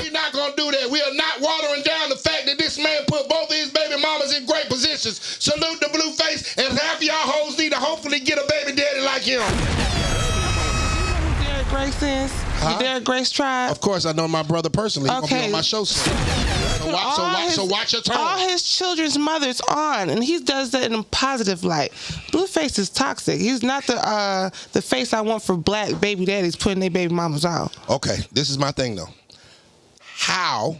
Speaker 1: We're not gonna do that. We are not watering down the fact that this man put both of his baby mamas in great positions. Salute the Blueface, and half of y'all hoes need to hopefully get a baby daddy like him.
Speaker 2: Derek Grace is? Huh? Derek Grace tribe?
Speaker 1: Of course, I know my brother personally. He's gonna be on my show soon. So watch your turn.
Speaker 2: All his children's mothers on, and he does that in a positive light. Blueface is toxic. He's not the face I want for black baby daddies putting their baby mamas on.
Speaker 1: Okay, this is my thing though. How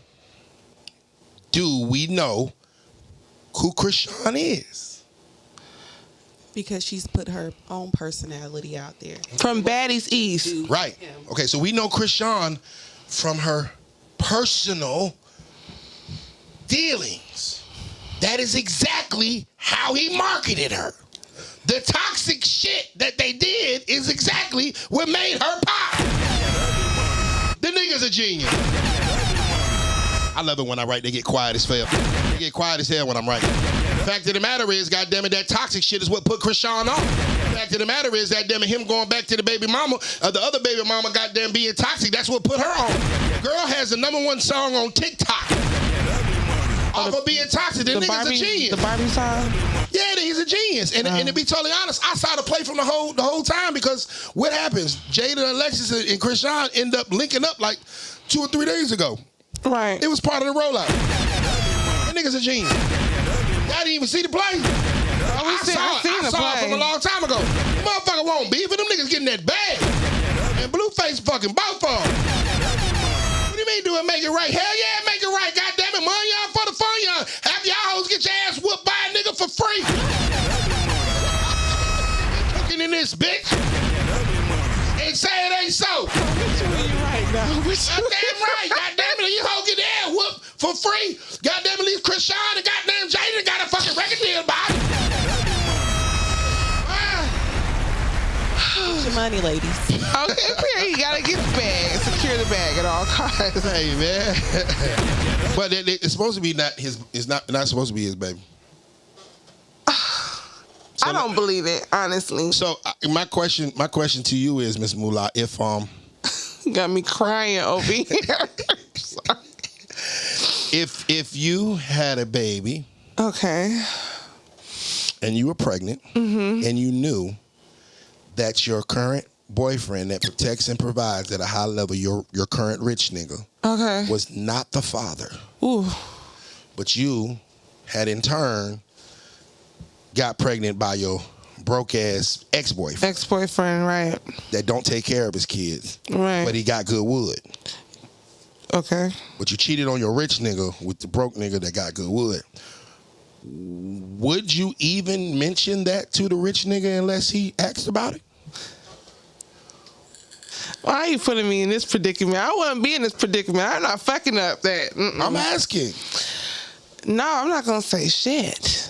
Speaker 1: do we know who Krishan is?
Speaker 3: Because she's put her own personality out there.
Speaker 2: From Baddies East.
Speaker 1: Right. Okay, so we know Krishan from her personal dealings. That is exactly how he marketed her. The toxic shit that they did is exactly what made her pop. The nigga's a genius. I love it when I write, they get quiet as hell. They get quiet as hell when I'm writing. The fact of the matter is, goddammit, that toxic shit is what put Krishan on. fact of the matter is that damn him going back to the baby mama, the other baby mama goddamn being toxic, that's what put her on. The girl has the #1 song on TikTok. Off of being toxic. The nigga's a genius.
Speaker 2: The Barbie song?
Speaker 1: Yeah, he's a genius. And to be totally honest, I saw the play from the whole time because what happens? Jada, Alexis, and Krishan end up linking up like 2 or 3 days ago.
Speaker 2: Right.
Speaker 1: It was part of the rollout. That nigga's a genius. Y'all didn't even see the play? I saw it from a long time ago. The motherfucker won't beef, and them niggas getting that bag. And Blueface fucking both of them. What do you mean do it make it right? Hell yeah, make it right. Goddamn it, money y'all for the fun y'all. Have y'all hoes get your ass whooped by a nigga for free. Cooking in this bitch. And say it ain't so.
Speaker 2: Which one you right now?
Speaker 1: Goddamn right. Goddamn it, you hoes get their ass whooped for free. Goddamn it, at least Krishan and goddamn Jada got a fucking record deal about it.
Speaker 3: Get your money, ladies.
Speaker 2: Okay, you gotta get the bag. Secure the bag at all costs.
Speaker 1: Hey, man. But it's supposed to be not his. It's not supposed to be his baby.
Speaker 2: I don't believe it, honestly.
Speaker 1: So my question to you is, Miss Moola, if
Speaker 2: got me crying over here. Sorry.
Speaker 1: If you had a baby,
Speaker 2: okay,
Speaker 1: and you were pregnant, and you knew that your current boyfriend that protects and provides at a high level, your current rich nigga,
Speaker 2: okay,
Speaker 1: was not the father,
Speaker 2: ooh,
Speaker 1: but you had in turn got pregnant by your broke ass ex-boyfriend,
Speaker 2: right,
Speaker 1: that don't take care of his kids,
Speaker 2: right,
Speaker 1: but he got good wood.
Speaker 2: Okay.
Speaker 1: But you cheated on your rich nigga with the broke nigga that got good wood. Would you even mention that to the rich nigga unless he asked about it?
Speaker 2: Why are you putting me in this predicament? I wouldn't be in this predicament. I'm not fucking up that. Mm-mm.
Speaker 1: I'm asking.
Speaker 2: No, I'm not going to say shit.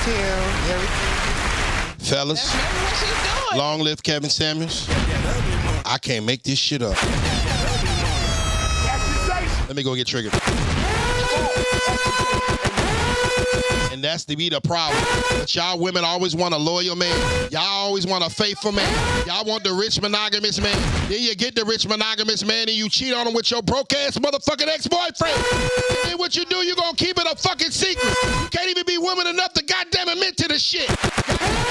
Speaker 2: Down everything.
Speaker 1: Fellas, long live Kevin Samuels. I can't make this shit up. Let me go get triggered. And that's to be the problem. But y'all women always want a loyal man. Y'all always want a faithful man. Y'all want the rich monogamous man. Then you get the rich monogamous man and you cheat on him with your broke ass motherfucking ex-boyfriend. And then what you do, you gonna keep it a fucking secret. You can't even be woman enough to goddamn admit to the shit.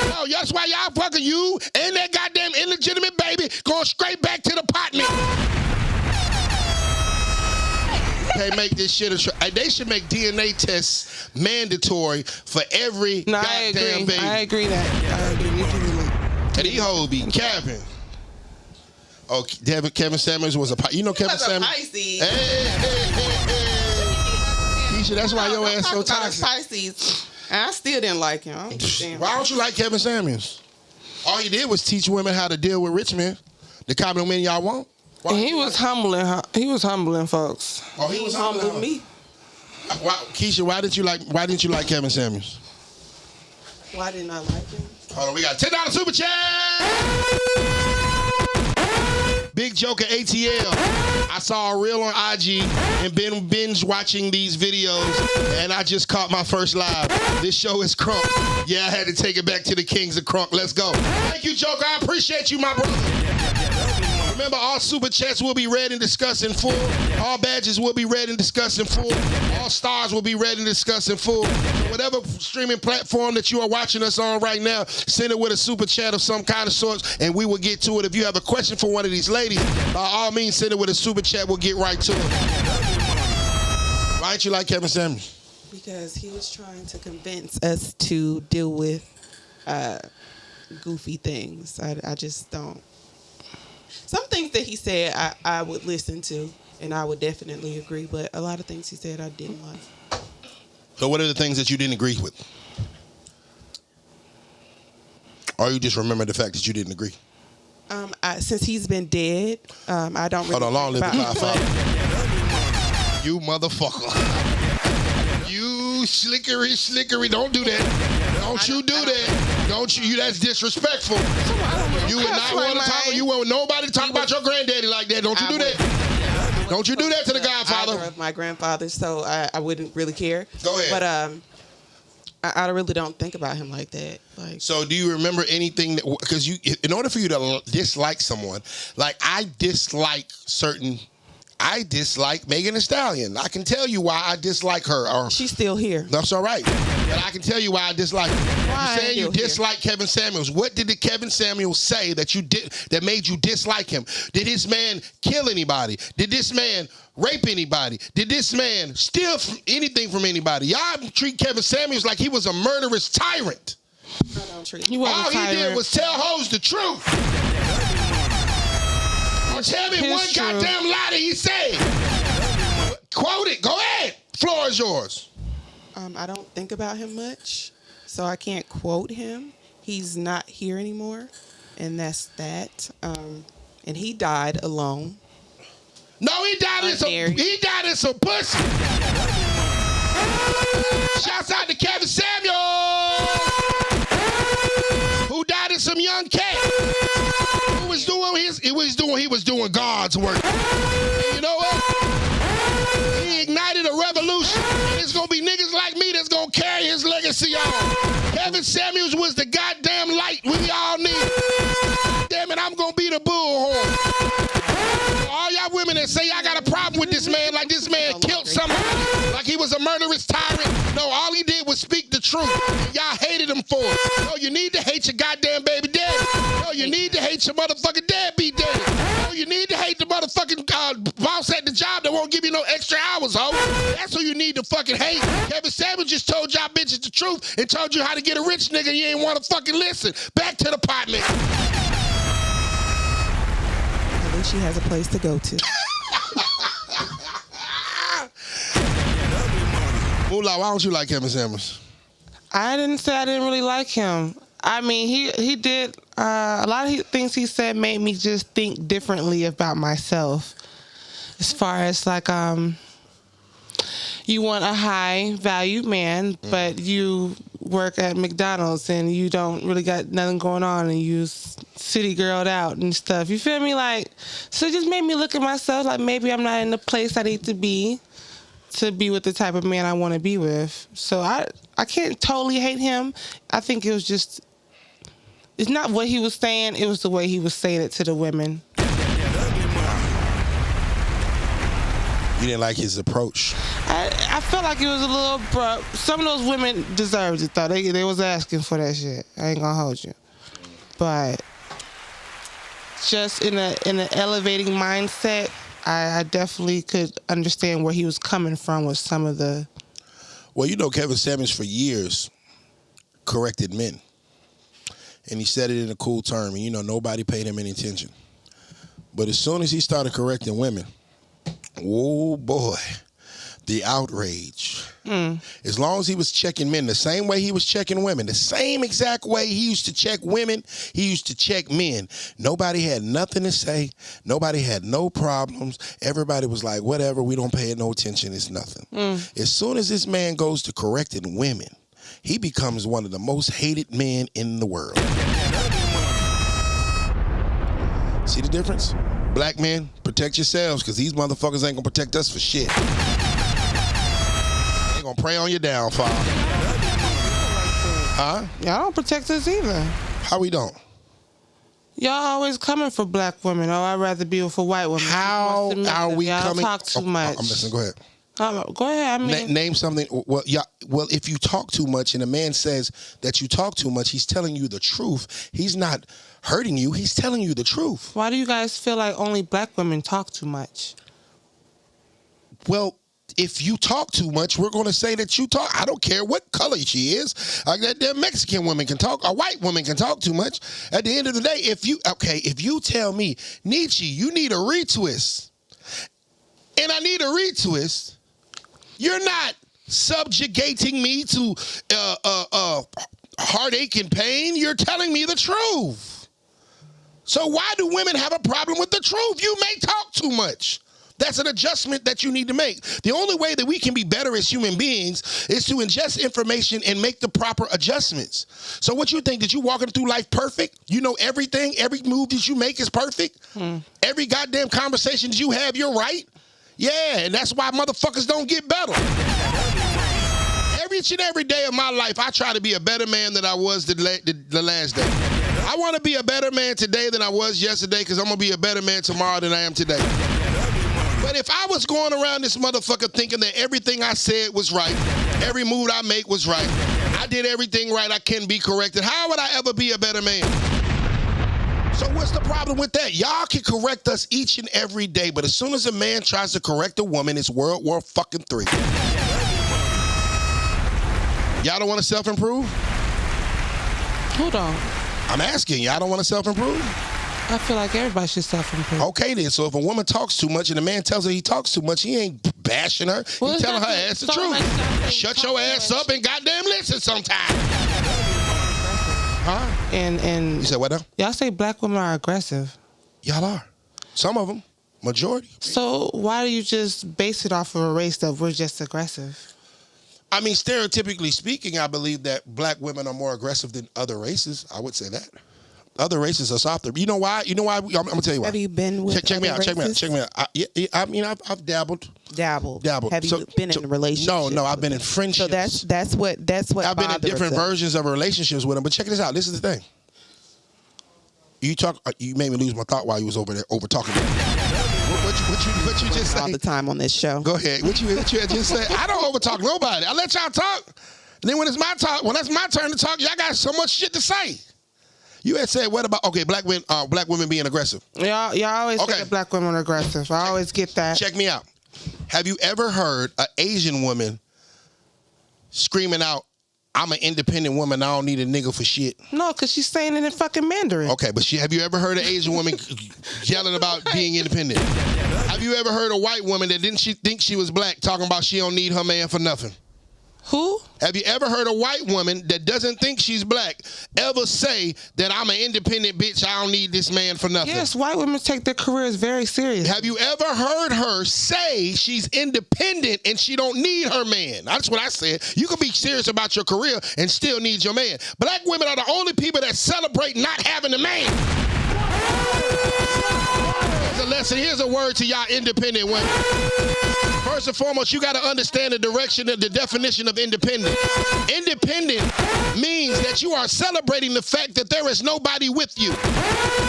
Speaker 1: No, that's why y'all fucking you and that goddamn illegitimate baby going straight back to the pot man. They make this shit they should make DNA tests mandatory for every goddamn baby.
Speaker 2: I agree that.
Speaker 1: And these hoes be capping. Oh, Kevin Samuels was a Kevin Samuels.
Speaker 3: Pisces.
Speaker 1: Hey. Keisha, that's why your ass so toxic.
Speaker 3: Pisces. And I still didn't like him.
Speaker 1: Why don't you like Kevin Samuels? All he did was teach women how to deal with rich men, the kind of men y'all want.
Speaker 2: He was humbling folks.
Speaker 1: Oh, he was humbling
Speaker 3: me.
Speaker 1: Keisha, why didn't you like Kevin Samuels?
Speaker 3: Why didn't I like him?
Speaker 1: Hold on, we got $10 super chat. Big Joker ATL. I saw a reel on IG and been binge watching these videos, and I just caught my first live. This show is crunk. Yeah, I had to take it back to the kings of crunk. Let's go. Thank you, Joker. I appreciate you, my brother. Remember, all super chats will be read and discussed in full. All badges will be read and discussed in full. All stars will be read and discussed in full. So whatever streaming platform that you are watching us on right now, send it with a super chat of some kind of sorts, and we will get to it. If you have a question for one of these ladies, by all means, send it with a super chat. We'll get right to it. Why didn't you like Kevin Samuels?
Speaker 3: Because he was trying to convince us to deal with goofy things. I just don't. Some things that he said I would listen to, and I would definitely agree, but a lot of things he said I didn't like.
Speaker 1: So what are the things that you didn't agree with? Or you just remember the fact that you didn't agree?
Speaker 3: Since he's been dead, I don't really.
Speaker 1: Hold on, long live the Godfather. You motherfucker. You slickery. Don't do that. Don't you do that. Don't you? That's disrespectful. You would not want to talk. You want nobody to talk about your granddaddy like that. Don't you do that. Don't you do that to the Godfather.
Speaker 3: Either of my grandfathers, so I wouldn't really care.
Speaker 1: Go ahead.
Speaker 3: But I really don't think about him like that. Like,
Speaker 1: so do you remember anything that, because in order for you to dislike someone, like I dislike Megan Thee Stallion. I can tell you why I dislike her. Or
Speaker 3: she's still here.
Speaker 1: That's all right. But I can tell you why I dislike her.
Speaker 3: Why
Speaker 1: You're saying you dislike Kevin Samuels. What did Kevin Samuels say that you did that made you dislike him? Did this man kill anybody? Did this man rape anybody? Did this man steal anything from anybody? Y'all treat Kevin Samuels like he was a murderous tyrant.
Speaker 3: I don't treat
Speaker 2: He wasn't
Speaker 1: All
Speaker 2: a tyrant.
Speaker 1: he did was tell hoes the truth. Tell me one goddamn lie that he said. Quote it. Go ahead. Floor is yours.
Speaker 3: I don't think about him much, so I can't quote him. He's not here anymore, and that's that. And he died alone.
Speaker 1: No, he died in some pussy. Shouts out to Kevin Samuels, who died in some young cat. He was doing God's work. And you know what? He ignited a revolution. And it's gonna be niggas like me that's gonna carry his legacy on. Kevin Samuels was the goddamn light we all need. Damn it, I'm gonna be the bullhorn. All y'all women that say y'all got a problem with this man, like this man killed somebody, like he was a murderous tyrant. No, all he did was speak the truth. Y'all hated him for it. No, you need to hate your goddamn baby daddy. No, you need to hate your motherfucking deadbeat daddy. No, you need to hate the motherfucking boss at the job that won't give you no extra hours, ho. That's who you need to fucking hate. Kevin Samuels just told y'all bitches the truth and told you how to get a rich nigga and you ain't want to fucking listen. Back to the pot, nigga.
Speaker 3: At least she has a place to go to.
Speaker 1: Moola, why don't you like Kevin Samuels?
Speaker 2: I didn't say I didn't really like him. I mean, he did a lot of things he said made me just think differently about myself. As far as like, you want a high value man, but you work at McDonald's and you don't really got nothing going on and you city girled out and stuff. You feel me? Like, so it just made me look at myself like maybe I'm not in the place I need to be with the type of man I want to be with. So I can't totally hate him. I think it was just, it's not what he was saying, it was the way he was saying it to the women.
Speaker 1: You didn't like his approach?
Speaker 2: I felt like it was a little abrupt. Some of those women deserved it, though. They was asking for that shit. I ain't gonna hold you. But just in an elevating mindset, I definitely could understand where he was coming from with some of the...
Speaker 1: Well, you know, Kevin Samuels for years corrected men. And he said it in a cool term. And, you know, nobody paid him any attention. But as soon as he started correcting women, oh, boy, the outrage. As long as he was checking men the same way he was checking women, the same exact way he used to check women, he used to check men. Nobody had nothing to say. Nobody had no problems. Everybody was like, whatever, we don't pay it no attention. It's nothing. As soon as this man goes to correcting women, he becomes one of the most hated men in the world. See the difference? Black men, protect yourselves, because these motherfuckers ain't gonna protect us for shit. They gonna prey on your downfall. Huh?
Speaker 2: Y'all don't protect us either.
Speaker 1: How we don't?
Speaker 2: Y'all always coming for black women. Oh, I'd rather be with a white woman.
Speaker 1: How are we
Speaker 2: y'all
Speaker 1: coming?
Speaker 2: Talk too much.
Speaker 1: I'm listening. Go ahead.
Speaker 2: Go ahead. I mean,
Speaker 1: name something. Well, yeah. Well, if you talk too much and a man says that you talk too much, he's telling you the truth. He's not hurting you. He's telling you the truth.
Speaker 2: Why do you guys feel like only black women talk too much?
Speaker 1: Well, if you talk too much, we're going to say that you talk. I don't care what color she is. Like that Mexican woman can talk. A white woman can talk too much. At the end of the day, if you tell me, Nietzsche, you need a retwist, and I need a retwist, you're not subjugating me to heartache and pain. You're telling me the truth. So why do women have a problem with the truth? You may talk too much. That's an adjustment that you need to make. The only way that we can be better as human beings is to ingest information and make the proper adjustments. So what you think, that you walking through life perfect? You know everything, every move that you make is perfect? Every goddamn conversation that you have, you're right? Yeah, and that's why motherfuckers don't get better. Each and every day of my life, I try to be a better man than I was the last day. I want to be a better man today than I was yesterday because I'm going to be a better man tomorrow than I am today. But if I was going around this motherfucker thinking that everything I said was right, every move I make was right, I did everything right, I can be corrected, how would I ever be a better man? So what's the problem with that? Y'all can correct us each and every day, but as soon as a man tries to correct a woman, it's World War fucking III. Y'all don't want to self-improve?
Speaker 2: Hold on.
Speaker 1: I'm asking, y'all don't want to self-improve?
Speaker 2: I feel like everybody should self-improve.
Speaker 1: Okay then, so if a woman talks too much and a man tells her he talks too much, he ain't bashing her. He's telling her ass the truth. Shut your ass up and goddamn listen sometime. Huh?
Speaker 2: And
Speaker 1: you said what now?
Speaker 2: Y'all say black women are aggressive.
Speaker 1: Y'all are. Some of them. Majority.
Speaker 2: So why do you just base it off of a race that we're just aggressive?
Speaker 1: I mean, stereotypically speaking, I believe that black women are more aggressive than other races. I would say that. Other races are softer. You know why? I'm going to tell you why.
Speaker 3: Have you been with
Speaker 1: Check me out.
Speaker 3: races?
Speaker 1: I mean, I've dabbled.
Speaker 3: Dabbled. Have you been in relationships?
Speaker 1: No, I've been in friendships.
Speaker 3: So that's what
Speaker 1: I've been in different versions of relationships with them. But check this out. This is the thing. You made me lose my thought while you was over there over talking. What you just say?
Speaker 3: All the time on this show.
Speaker 1: Go ahead. What you just say? I don't over talk nobody. I let y'all talk. And then when it's my talk, when that's my turn to talk, y'all got so much shit to say. You had said, what about, black women being aggressive?
Speaker 2: Y'all always say that black women are aggressive. I always get that.
Speaker 1: Check me out. Have you ever heard an Asian woman screaming out, I'm an independent woman, I don't need a nigga for shit?
Speaker 2: No, because she's saying it in fucking Mandarin.
Speaker 1: Okay, but have you ever heard an Asian woman yelling about being independent? Have you ever heard a white woman that didn't she think she was black talking about she don't need her man for nothing?
Speaker 2: Who?
Speaker 1: Have you ever heard a white woman that doesn't think she's black ever say that I'm an independent bitch, I don't need this man for nothing?
Speaker 2: Yes, white women take their careers very serious.
Speaker 1: Have you ever heard her say she's independent and she don't need her man? That's what I said. You can be serious about your career and still need your man. Black women are the only people that celebrate not having a man. Here's a lesson. Here's a word to y'all independent women. First and foremost, you got to understand the definition of independent. Independent means that you are celebrating the fact that there is nobody with you.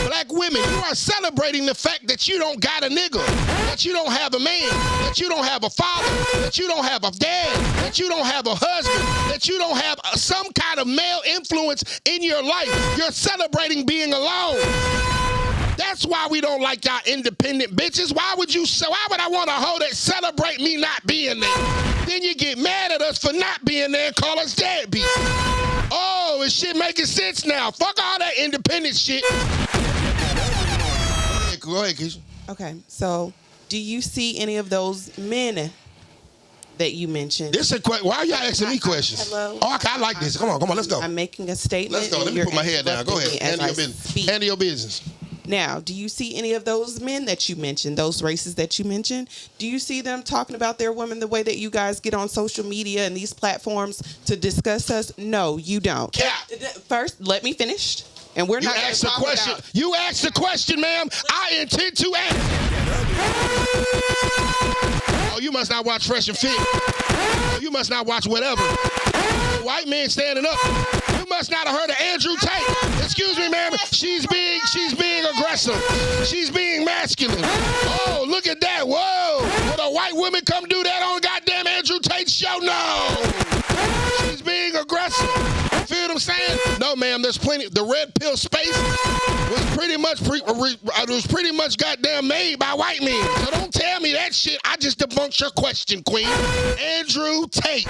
Speaker 1: Black women, you are celebrating the fact that you don't got a nigga, that you don't have a man, that you don't have a father, that you don't have a dad, that you don't have a husband, that you don't have some kind of male influence in your life. You're celebrating being alone. That's why we don't like y'all independent bitches. Why would I want a hoe that celebrate me not being there? Then you get mad at us for not being there and call us deadbeat. Oh, is shit making sense now? Fuck all that independent shit. Go ahead, Keisha.
Speaker 3: Okay, so do you see any of those men that you mentioned?
Speaker 1: This is a question. Why are y'all asking me questions?
Speaker 3: Hello?
Speaker 1: Oh, I like this. Come on, let's go.
Speaker 3: I'm making a statement.
Speaker 1: Let's go. Let me put my head down. Go ahead. Handle your business. Handle your business.
Speaker 3: Now, do you see any of those men that you mentioned, those races that you mentioned? Do you see them talking about their women the way that you guys get on social media and these platforms to discuss us? No, you don't.
Speaker 1: Cap.
Speaker 3: First, let me finish. And we're not
Speaker 1: asked the question. You asked the question, ma'am. I intend to answer. Oh, you must not watch Fresh and Fit. Oh, you must not watch whatever. White man standing up. You must not have heard of Andrew Tate. Excuse me, ma'am. She's being aggressive. She's being masculine. Oh, look at that. Whoa. Would a white woman come do that on goddamn Andrew Tate's show? No. She's being aggressive. You feel what I'm saying? No, ma'am. There's plenty. The red pill space was pretty much goddamn made by white men. So don't tell me that shit. I just debunked your question, Queen. Andrew Tate.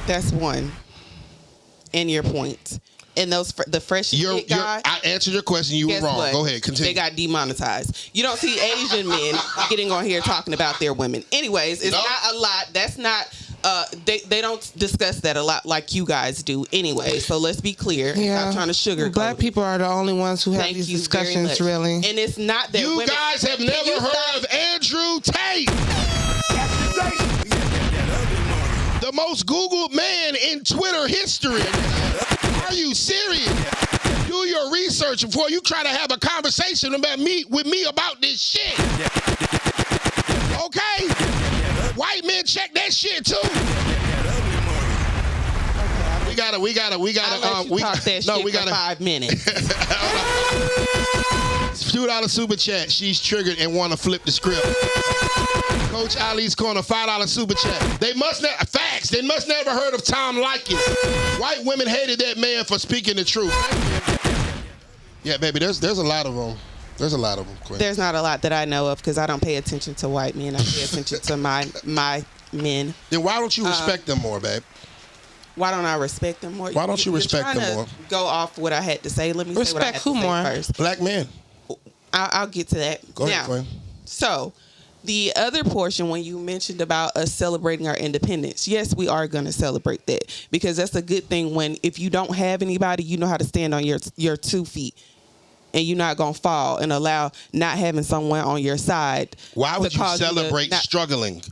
Speaker 3: That's one. And your point. And the fresh guy.
Speaker 1: I answered your question. You were wrong.
Speaker 3: What?
Speaker 1: Go ahead. Continue.
Speaker 3: They got demonetized. You don't see Asian men getting on here talking about their women. Anyways, it's not a lot. That's not. They don't discuss that a lot like you guys do anyway. So let's be clear.
Speaker 2: Yeah.
Speaker 3: Stop trying to sugarcoat.
Speaker 2: Black people are the only ones who have these discussions, really.
Speaker 3: And it's not that
Speaker 1: you guys have never heard of Andrew Tate. The most Googled man in Twitter history. Are you serious? Do Do your research before you try to have a conversation with me about this shit. Okay? White men check that shit too. We gotta.
Speaker 3: I'll let you talk that shit for 5 minutes.
Speaker 1: $2 super chat. She's triggered and want to flip the script. Coach Ali's Corner, $5 super chat. They must never heard of Tom Likens. White women hated that man for speaking the truth. Yeah, baby, there's a lot of them. There's a lot of them, Queen.
Speaker 3: There's not a lot that I know of because I don't pay attention to white men. I pay attention to my men.
Speaker 1: Then why don't you respect them more, babe?
Speaker 3: Why don't I respect them more?
Speaker 1: Why don't you respect them more?
Speaker 3: Go off what I had to say. Let me say what I had to say first.
Speaker 1: Black men.
Speaker 3: I'll get to that.
Speaker 1: Go ahead, Queen.
Speaker 3: So, the other portion when you mentioned about us celebrating our independence, yes, we are going to celebrate that because that's a good thing if you don't have anybody, you know how to stand on your 2 feet and you're not going to fall and allow not having someone on your side.
Speaker 1: Why would you celebrate struggling?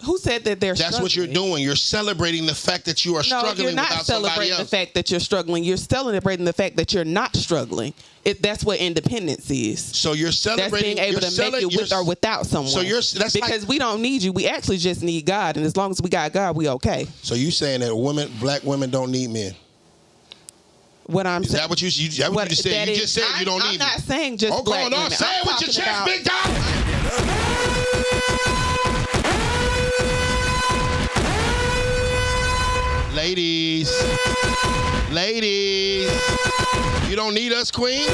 Speaker 3: Who said that they're struggling?
Speaker 1: That's what you're doing. You're celebrating the fact that you are struggling without somebody else.
Speaker 3: No, you're not celebrating the fact that you're struggling. You're celebrating the fact that you're not struggling. That's what independence is.
Speaker 1: So you're celebrating.
Speaker 3: That's being able to make it with or without someone. So because we don't need you. We actually just need God. And as long as we got God, we okay.
Speaker 1: So you saying that black women don't need men?
Speaker 3: What I'm saying.
Speaker 1: Is that what you just said? You just said you don't need men.
Speaker 3: I'm not saying just black women.
Speaker 1: Say it with your chest, big dog. Ladies, you don't need us, Queen.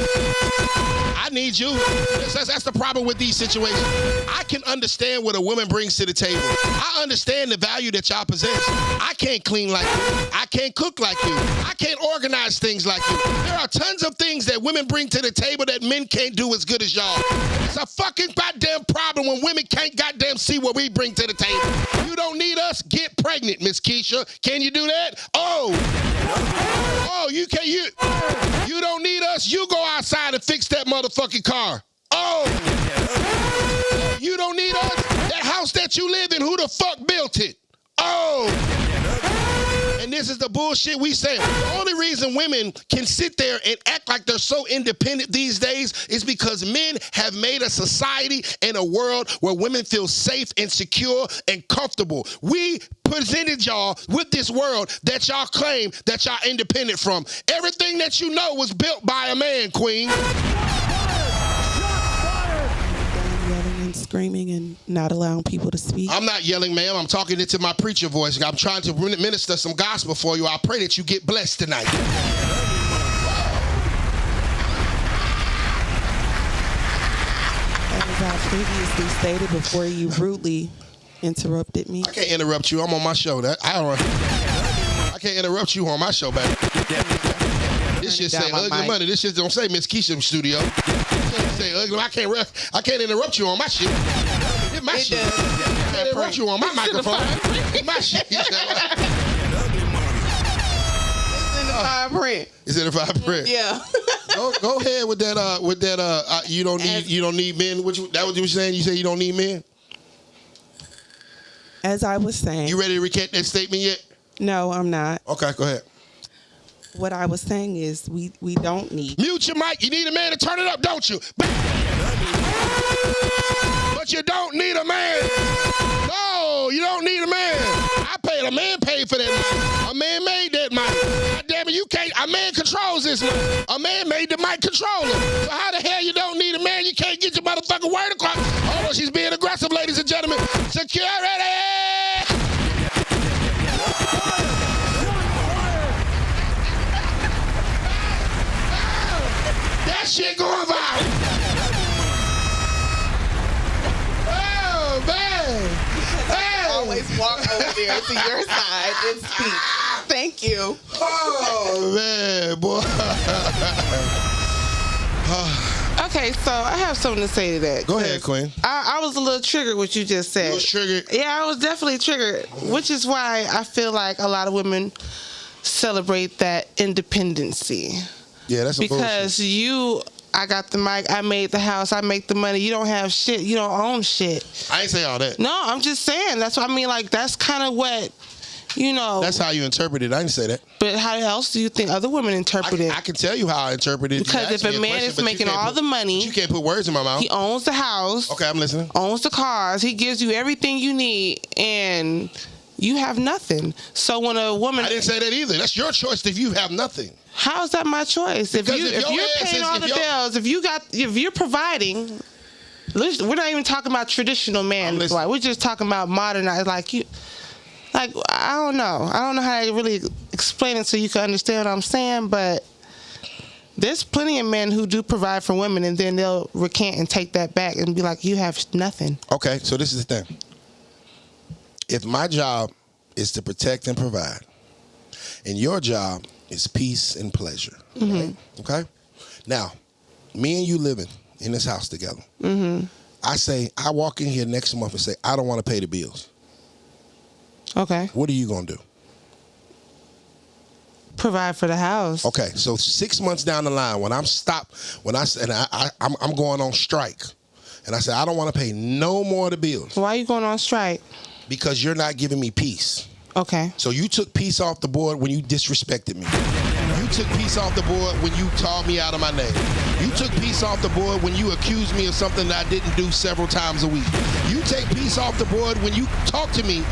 Speaker 1: I need you. That's the problem with these situations. I can understand what a woman brings to the table. I understand the value that y'all possess. I can't clean like you. I can't cook like you. I can't organize things like you. There are tons of things that women bring to the table that men can't do as good as y'all. It's a fucking goddamn problem when women can't goddamn see what we bring to the table. You don't need us? Get pregnant, Miss Keisha. Can you do that? Oh, you can't. You don't need us? You go outside and fix that motherfucking car. Oh, you don't need us? That house that you live in, who the fuck built it? Oh. And this is the bullshit we say. The only reason women can sit there and act like they're so independent these days is because men have made a society and a world where women feel safe and secure and comfortable. We presented y'all with this world that y'all claim that y'all independent from. Everything that you know was built by a man, Queen.
Speaker 3: Screaming and not allowing people to speak.
Speaker 1: I'm not yelling, ma'am. I'm talking into my preacher voice. I'm trying to minister some gospel for you. I pray that you get blessed tonight.
Speaker 3: As I previously stated before you rudely interrupted me.
Speaker 1: I can't interrupt you. I'm on my show. I can't interrupt you on my show, baby. This shit say ugly money. This shit don't say Miss Keisha studio. Say ugly. I can't interrupt you on my shit. It's my shit. I can't interrupt you on my microphone. It's my shit. It's
Speaker 3: in the fine print.
Speaker 1: It's in the fine print.
Speaker 3: Yeah.
Speaker 1: Go ahead with that. You don't need men. That what you were saying? You said you don't need men.
Speaker 3: As I was saying.
Speaker 1: You ready to recant that statement yet?
Speaker 3: No, I'm not.
Speaker 1: Okay, go ahead.
Speaker 3: What I was saying is we don't need.
Speaker 1: Mute your mic. You need a man to turn it up, don't you? But you don't need a man. No, you don't need a man. A man paid for that mic. A man made that mic. God damn it, you can't. A man controls this mic. A man made the mic controller. So how the hell you don't need a man? You can't get your motherfucking word across. Oh, she's being aggressive, ladies and gentlemen. Security! That shit going viral. Oh, man.
Speaker 3: Hey. Always walk over there to your side and speak. Thank you.
Speaker 1: Oh, man, boy.
Speaker 2: Okay, so I have something to say to that.
Speaker 1: Go ahead, Queen.
Speaker 2: I was a little triggered what you just said.
Speaker 1: You was triggered?
Speaker 2: Yeah, I was definitely triggered, which is why I feel like a lot of women celebrate that independency.
Speaker 1: Yeah, that's a
Speaker 2: because
Speaker 1: bullshit.
Speaker 2: I got the mic, I made the house, I make the money. You don't have shit. You don't own shit.
Speaker 1: I ain't say all that.
Speaker 2: No, I'm just saying. That's what I mean. Like, that's kind of what you know.
Speaker 1: That's how you interpret it. I didn't say that.
Speaker 2: But how else do you think other women interpret it?
Speaker 1: I can tell you how I interpret it.
Speaker 2: Because if a man is making all the money,
Speaker 1: you can't put words in my mouth.
Speaker 2: He owns the house.
Speaker 1: Okay, I'm listening.
Speaker 2: Owns the cars. He gives you everything you need, and you have nothing. So when a woman,
Speaker 1: I didn't say that either. That's your choice if you have nothing.
Speaker 2: How is that my choice? If you're paying all the bills, if you're providing, we're not even talking about traditional man. We're just talking about modernized. I don't know. I don't know how to really explain it so you can understand what I'm saying, but there's plenty of men who do provide for women, and then they'll recant and take that back and be like, you have nothing.
Speaker 1: Okay, so this is the thing. If my job is to protect and provide, and your job is peace and pleasure, right? Okay? Now, me and you living in this house together. I walk in here next month and say, I don't want to pay the bills.
Speaker 2: Okay.
Speaker 1: What are you going to do?
Speaker 2: Provide for the house.
Speaker 1: Okay, so 6 months down the line, when I'm going on strike, and I say, I don't want to pay no more of the bills.
Speaker 2: Why are you going on strike?
Speaker 1: Because you're not giving me peace.
Speaker 2: Okay.
Speaker 1: So you took peace off the board when you disrespected me. You took peace off the board when you called me out of my name. You took peace off the board when you accused me of something that I didn't do several times a week. You take peace off the board when you talk to me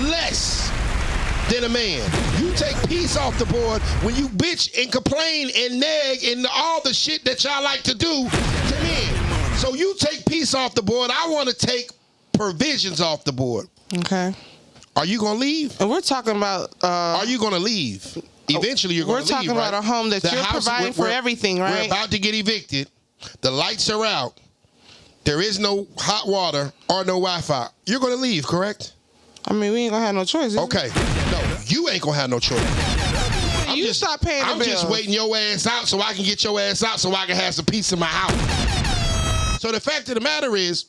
Speaker 1: less than a man. You take peace off the board when you bitch and complain and nag and all the shit that y'all like to do to men. So you take peace off the board. I want to take provisions off the board.
Speaker 2: Okay.
Speaker 1: Are you going to leave?
Speaker 2: And we're talking about...
Speaker 1: Are you going to leave? Eventually you're going to leave,
Speaker 2: We're talking about a home that you're providing for everything, right?
Speaker 1: We're about to get evicted. The lights are out. There is no hot water or no Wi-Fi. You're going to leave, correct?
Speaker 2: I mean, we ain't going to have no choice.
Speaker 1: Okay. No, you ain't going to have no choice.
Speaker 2: Stop paying the bills.
Speaker 1: I'm just waiting your ass out so I can get your ass out so I can have some peace in my house. So the fact of the matter is,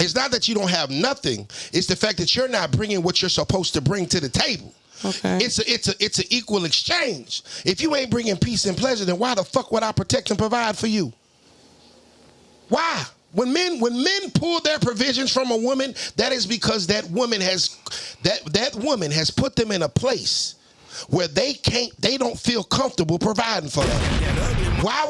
Speaker 1: it's not that you don't have nothing. It's the fact that you're not bringing what you're supposed to bring to the table.
Speaker 2: Okay.
Speaker 1: It's an equal exchange. If you ain't bringing peace and pleasure, then why the fuck would I protect and provide for you? Why? When men pull their provisions from a woman, that is because that woman has put them in a place where they don't feel comfortable providing for them. Why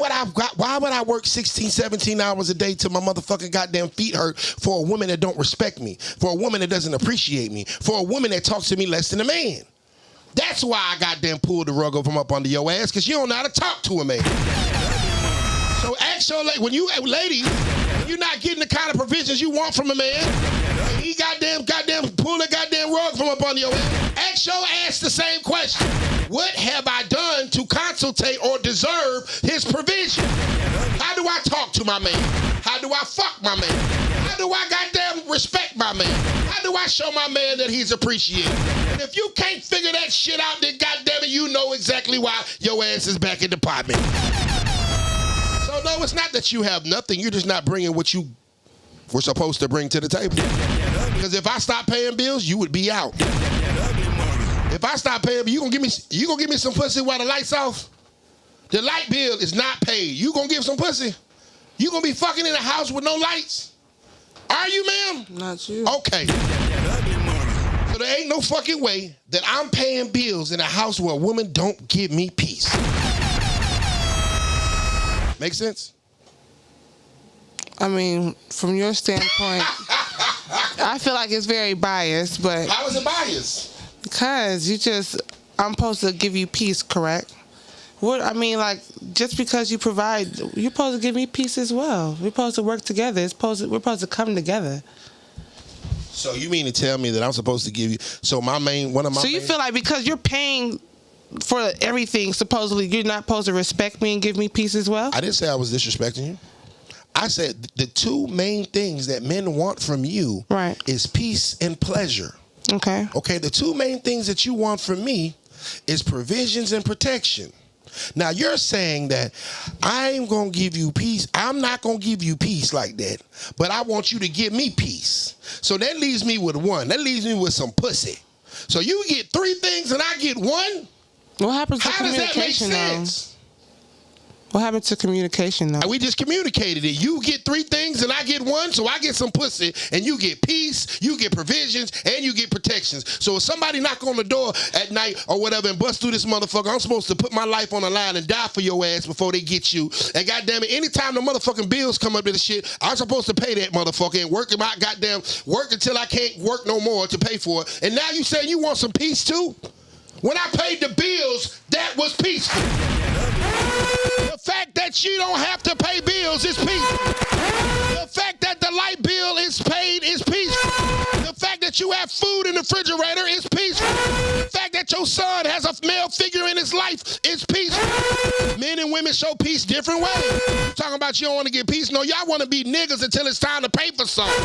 Speaker 1: would I work 16, 17 hours a day till my motherfucking goddamn feet hurt for a woman that don't respect me, for a woman that doesn't appreciate me, for a woman that talks to me less than a man? That's why I goddamn pulled the rug from up under your ass, because you don't know how to talk to a man. So ask your lady, when you're not getting the kind of provisions you want from a man, he goddamn pull the goddamn rug from up under your ass. Ask your ass the same question. What have I done to consultate or deserve his provision? How do I talk to my man? How do I fuck my man? How do I goddamn respect my man? How do I show my man that he's appreciated? And if you can't figure that shit out, then goddamn it, you know exactly why your ass is back in the department. So no, it's not that you have nothing. You're just not bringing what you were supposed to bring to the table. Because if I stop paying bills, you would be out. If I stop paying, you gonna give me some pussy while the lights off? The light bill is not paid. You gonna give some pussy? You gonna be fucking in a house with no lights? Are you, ma'am?
Speaker 2: Not you.
Speaker 1: Okay. So there ain't no fucking way that I'm paying bills in a house where a woman don't give me peace. Make sense?
Speaker 2: I mean, from your standpoint, I feel like it's very biased, but...
Speaker 1: How is it biased?
Speaker 2: Because I'm supposed to give you peace, correct? Just because you provide, you're supposed to give me peace as well. We're supposed to work together. We're supposed to come together.
Speaker 1: So you mean to tell me that I'm supposed to give you... So you
Speaker 2: feel like because you're paying for everything, supposedly, you're not supposed to respect me and give me peace as well?
Speaker 1: I didn't say I was disrespecting you. I said the two main things that men want from you is peace and pleasure.
Speaker 2: Okay.
Speaker 1: Okay, the two main things that you want from me is provisions and protection. Now, you're saying that I'm going to give you peace. I'm not going to give you peace like that, but I want you to give me peace. So that leaves me with one. That leaves me with some pussy. So you get three things and I get one?
Speaker 2: What happens to
Speaker 1: How does that make
Speaker 2: communication,
Speaker 1: sense?
Speaker 2: What happened to communication, though?
Speaker 1: We just communicated it. You get 3 things and I get 1, so I get some pussy, and you get peace, you get provisions, and you get protections. So if somebody knock on the door at night or whatever and bust through this motherfucker, I'm supposed to put my life on the line and die for your ass before they get you. And goddamn it, anytime the motherfucking bills come up to the shit, I'm supposed to pay that motherfucker and work my goddamn work until I can't work no more to pay for it. And now you say you want some peace too? When I paid the bills, that was peaceful. The fact that you don't have to pay bills is peaceful. The fact that the light bill is paid is peaceful. The fact that you have food in the refrigerator is peaceful. The fact that your son has a male figure in his life is peaceful. Men and women show peace different ways. You talking about you don't want to get peace? No, y'all want to be niggas until it's time to pay for something.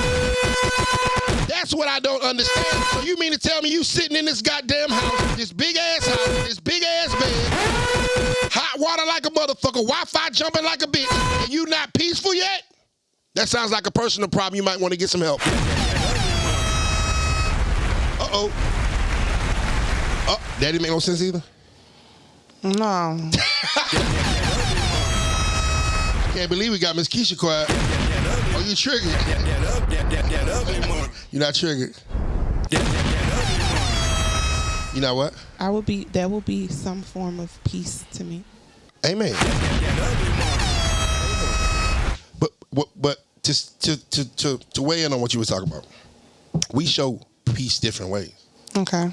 Speaker 1: That's what I don't understand. So you mean to tell me you sitting in this goddamn house, this big ass house, this big ass bed, hot water like a motherfucker, Wi-Fi jumping like a bitch, and you not peaceful yet? That sounds like a personal problem. You might want to get some help. Uh-oh. Oh, that didn't make no sense either?
Speaker 2: No.
Speaker 1: Can't believe we got Miss Keisha quiet. Oh, you triggered. You're not triggered. You know what?
Speaker 3: That will be some form of peace to me.
Speaker 1: Amen. But to weigh in on what you were talking about, we show peace different ways.
Speaker 2: Okay.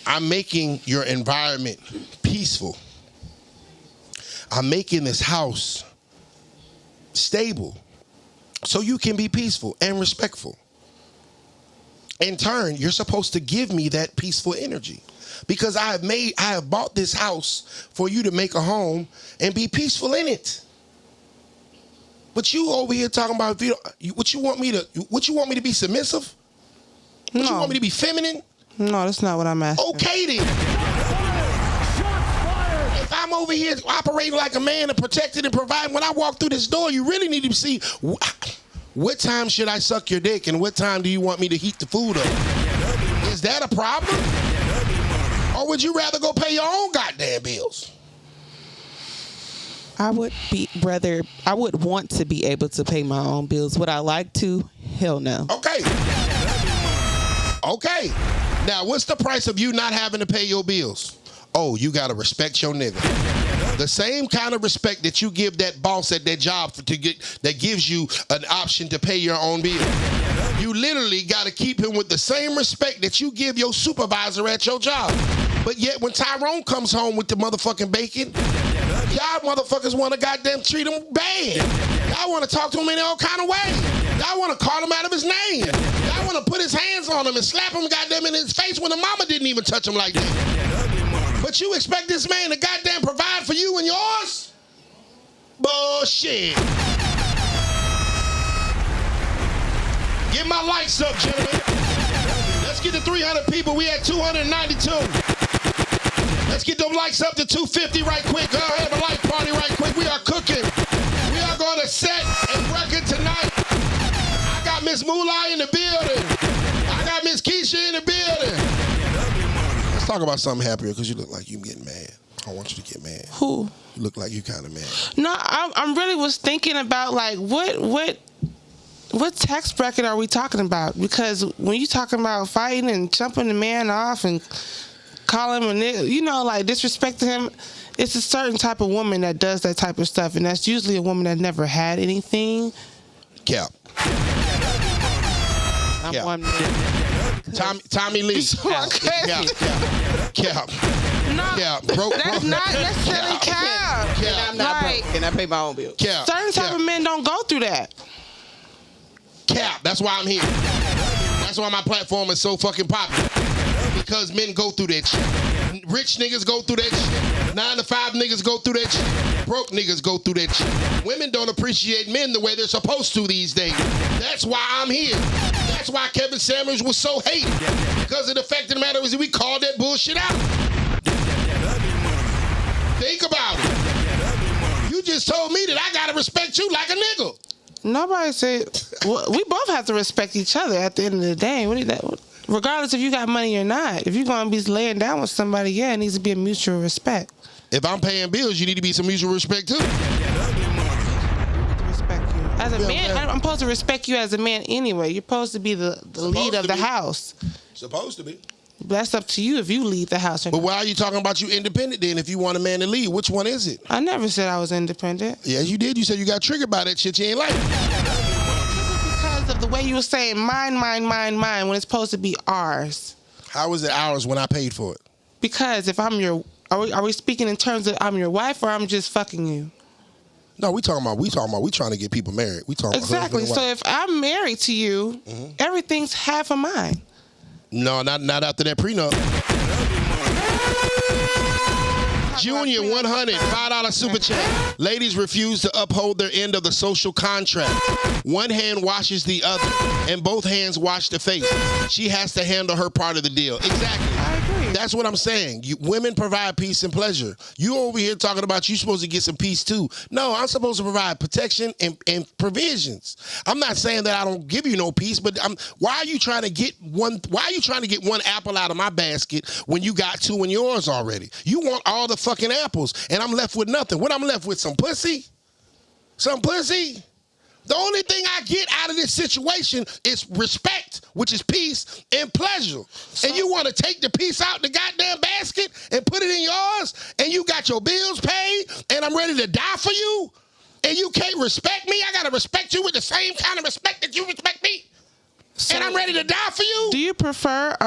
Speaker 1: I'm making your environment peaceful. I'm making this house stable so you can be peaceful and respectful. In turn, you're supposed to give me that peaceful energy because I have bought this house for you to make a home and be peaceful in it. But you over here talking about what you want me to be submissive? What you want me to be feminine?
Speaker 2: No, that's not what I'm asking.
Speaker 1: Okay then. If I'm over here operating like a man and protecting and providing, when I walk through this door, you really need to see what time should I suck your dick and what time do you want me to heat the food up? Is that a problem? Or would you rather go pay your own goddamn bills?
Speaker 3: I would want to be able to pay my own bills. Would I like to? Hell no.
Speaker 1: Okay. Now, what's the price of you not having to pay your bills? Oh, you got to respect your nigga. The same kind of respect that you give that boss at that job that gives you an option to pay your own bill. You literally got to keep him with the same respect that you give your supervisor at your job. But yet when Tyrone comes home with the motherfucking bacon, y'all motherfuckers want to goddamn treat him bad. Y'all want to talk to him in all kind of ways. Y'all want to call him out of his name. Y'all want to put his hands on him and slap him goddamn in his face when the mama didn't even touch him like that. But you expect this man to goddamn provide for you and yours? Bullshit. Get my lights up, gentlemen. Let's get to 300 people. We at 292. Let's get them lights up to 250 right quick. Go ahead, have a light party right quick. We are cooking. We are going to set a record tonight. I got Miss Moola in the building. I got Miss Keisha in the building. Let's talk about something happier because you look like you getting mad. I want you to get mad.
Speaker 2: Who?
Speaker 1: You look like you kind of mad.
Speaker 2: No, I really was thinking about like what tax bracket are we talking about? Because when you talking about fighting and jumping the man off and calling him a nigga, you know, like disrespecting him, it's a certain type of woman that does that type of stuff, and that's usually a woman that never had anything.
Speaker 1: Cap.
Speaker 3: I'm one.
Speaker 1: Tommy Lee. Cap.
Speaker 2: No, that's not necessarily cap.
Speaker 3: And I'm not broke, and I pay my own bills.
Speaker 1: Cap.
Speaker 2: Certain type of men don't go through that.
Speaker 1: Cap. That's why I'm here. That's why my platform is so fucking popular. Because men go through that shit. Rich niggas go through that shit. 9 to 5 niggas go through that shit. Broke niggas go through that shit. Women don't appreciate men the way they're supposed to these days. That's why I'm here. That's why Kevin Samuels was so hated. Because of the fact of the matter is we called that bullshit out. Think about it. You just told me that I gotta respect you like a nigga.
Speaker 2: Nobody said. Well, we both have to respect each other at the end of the day. Regardless if you got money or not. If you're gonna be laying down with somebody, yeah, it needs to be a mutual respect.
Speaker 1: If I'm paying bills, you need to be some mutual respect too.
Speaker 2: As a man, I'm supposed to respect you as a man anyway. You're supposed to be the lead of the house.
Speaker 1: Supposed to be.
Speaker 2: That's up to you if you leave the house.
Speaker 1: But why are you talking about you independent then if you want a man to lead? Which one is it?
Speaker 2: I never said I was independent.
Speaker 1: Yes, you did. You said you got triggered by that shit you ain't like.
Speaker 2: Because of the way you were saying mine, when it's supposed to be ours.
Speaker 1: How is it ours when I paid for it?
Speaker 2: Because if I'm your... Are we speaking in terms of I'm your wife or I'm just fucking you?
Speaker 1: No, we trying to get people married. We talking
Speaker 2: exactly.
Speaker 1: About
Speaker 2: so if I'm married to you, everything's half of mine.
Speaker 1: No, not after that prenup. Junior 100 $5 super chat. Ladies refuse to uphold their end of the social contract. One hand washes the other, and both hands wash the face. She has to handle her part of the deal. Exactly.
Speaker 2: I agree.
Speaker 1: That's what I'm saying. Women provide peace and pleasure. You over here talking about you supposed to get some peace too. No, I'm supposed to provide protection and provisions. I'm not saying that I don't give you no peace, but why are you trying to get one apple out of my basket when you got two in yours already? You want all the fucking apples, and I'm left with nothing. What I'm left with, some pussy? Some pussy? The only thing I get out of this situation is respect, which is peace, and pleasure. And you want to take the piece out the goddamn basket and put it in yours, and you got your bills paid, and I'm ready to die for you, and you can't respect me? I got to respect you with the same kind of respect that you respect me, and I'm ready to die for you?
Speaker 2: Do you prefer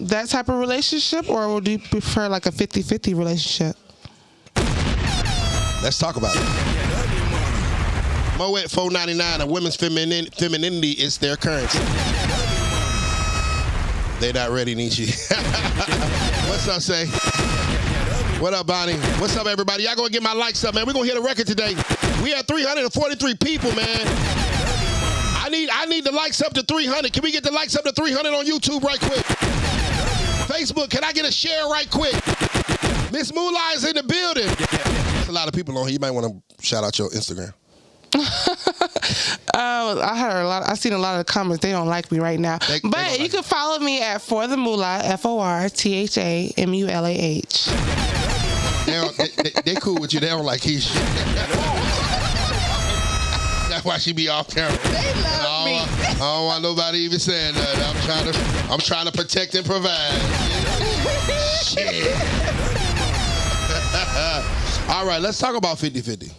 Speaker 2: that type of relationship, or do you prefer like a 50-50 relationship?
Speaker 1: Let's talk about it. Moet $4.99. A women's femininity is their currency. They not ready, Nietzsche. What's up, Say? What up, Bonnie? What's up, everybody? Y'all gonna get my likes up, man. We're gonna hit a record today. We have 343 people, man. I need the likes up to 300. Can we get the likes up to 300 on YouTube right quick? Facebook, can I get a share right quick? Miss Moola is in the building. There's a lot of people on here. You might want to shout out your Instagram.
Speaker 2: I seen a lot of the comments. They don't like me right now. But you can follow me at For the Moolah, FORTHAMULAH.
Speaker 1: They cool with you. They don't like his shit. That's why she be off camera.
Speaker 2: They love me.
Speaker 1: I don't want nobody even saying that. I'm trying to protect and provide. Shit. All right, let's talk about 50-50.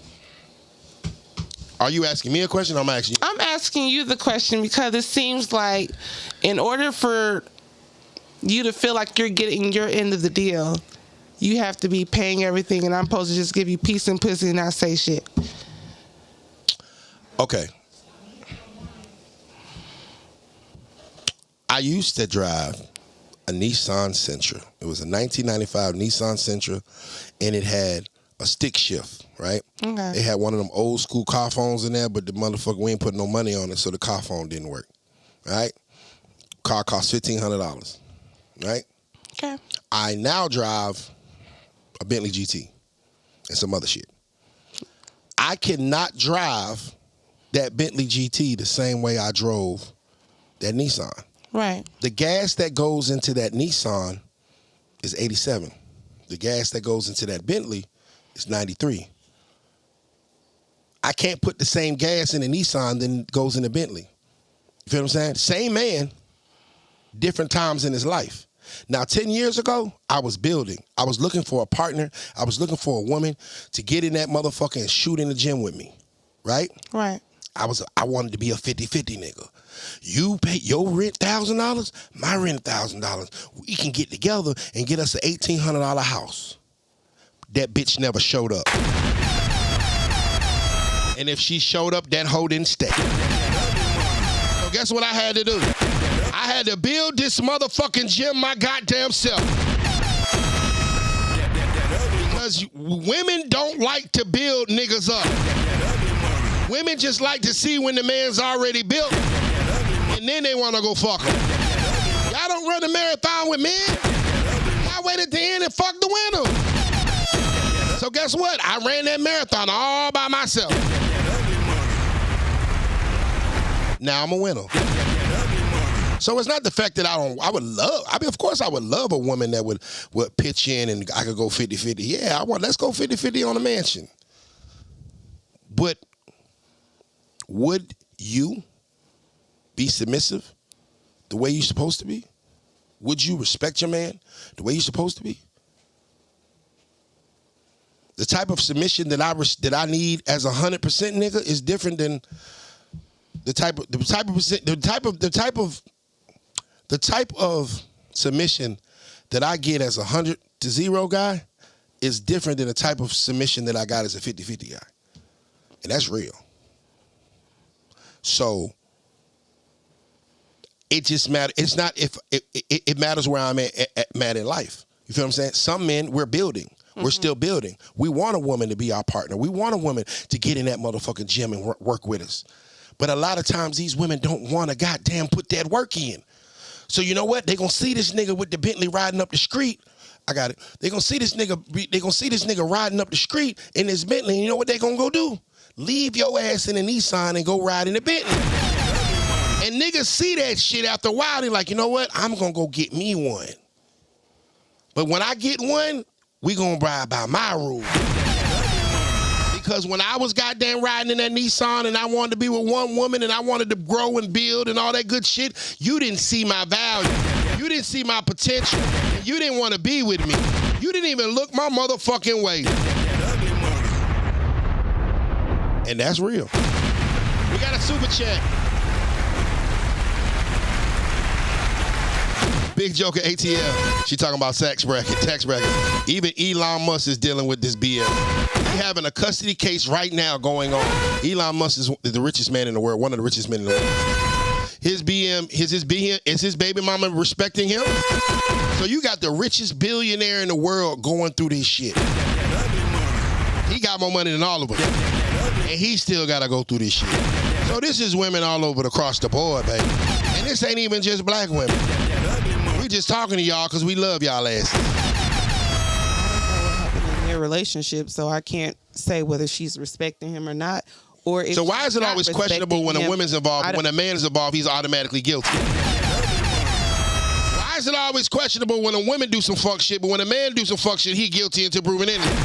Speaker 1: Are you asking me a question or I'm asking you?
Speaker 2: I'm asking you the question because it seems like in order for you to feel like you're getting your end of the deal, you have to be paying everything, and I'm supposed to just give you peace and pussy and not say shit.
Speaker 1: Okay. I used to drive a Nissan Sentra. It was a 1995 Nissan Sentra, and it had a stick shift, right?
Speaker 2: Okay.
Speaker 1: It had one of them old school car phones in there, but the motherfucker, we ain't put no money on it, so the car phone didn't work, right? Car cost $1,500, right?
Speaker 2: Okay.
Speaker 1: I now drive a Bentley GT and some other shit. I cannot drive that Bentley GT the same way I drove that Nissan.
Speaker 2: Right.
Speaker 1: The gas that goes into that Nissan is 87. The gas that goes into that Bentley is 93. I can't put the same gas in a Nissan than goes in a Bentley. You feel what I'm saying? Same man, different times in his life. Now, 10 years ago, I was building. I was looking for a partner. I was looking for a woman to get in that motherfucker and shoot in the gym with me, right?
Speaker 2: Right.
Speaker 1: I wanted to be a 50-50 nigga. You pay your rent $1,000, my rent $1,000. We can get together and get us an $1,800 house. That bitch never showed up. And if she showed up, that hoe didn't stay. So guess what I had to do? I had to build this motherfucking gym my goddamn self. Because women don't like to build niggas up. Women just like to see when the man's already built, and then they want to go fuck him. Y'all don't run the marathon with men. Y'all wait at the end and fuck the winner. So guess what? I ran that marathon all by myself. Now I'm a winner. So it's not the fact that of course I would love a woman that would pitch in and I could go 50-50. Yeah, let's go 50-50 on a mansion. But would you be submissive the way you're supposed to be? Would you respect your man the way you're supposed to be? The type of submission that I need as 100% nigga is different than the type of submission that I get as 100-0 guy is different than the type of submission that I got as a 50-50 guy. And that's real. So it just matters. It's not if it matters where I'm at in life. You feel what I'm saying? Some men, we're building. We're still building. We want a woman to be our partner. We want a woman to get in that motherfucking gym and work with us. But a lot of times these women don't want to goddamn put that work in. So you know what? They gonna see this nigga with the Bentley riding up the street. I got it. They gonna see this nigga riding up the street in this Bentley. And you know what they gonna go do? Leave your ass in a Nissan and go ride in the Bentley. And niggas see that shit after a while. They're like, you know what? I'm gonna go get me one. But when I get one, we gonna ride by my rules. Because when I was goddamn riding in that Nissan and I wanted to be with one woman and I wanted to grow and build and all that good shit, you didn't see my value. You didn't see my potential. You didn't want to be with me. You didn't even look my motherfucking way. And that's real. We got a super chat. Big Joker ATL. She talking about tax bracket. Even Elon Musk is dealing with this BS. We having a custody case right now going on. Elon Musk is the richest man in the world, one of the richest men in the world. Is his baby mama respecting him? So you got the richest billionaire in the world going through this shit. He got more money than all of us. And he still got to go through this shit. So this is women all over across the board, baby. And this ain't even just black women. We just talking to y'all because we love y'all asses.
Speaker 3: I don't know what happened in their relationship, so I can't say whether she's respecting him or not. Or if
Speaker 1: so why is it always questionable when a woman's involved? When a man is involved, he's automatically guilty. Why is it always questionable when a woman do some fuck shit, but when a man do some fuck shit, he guilty until proven innocent?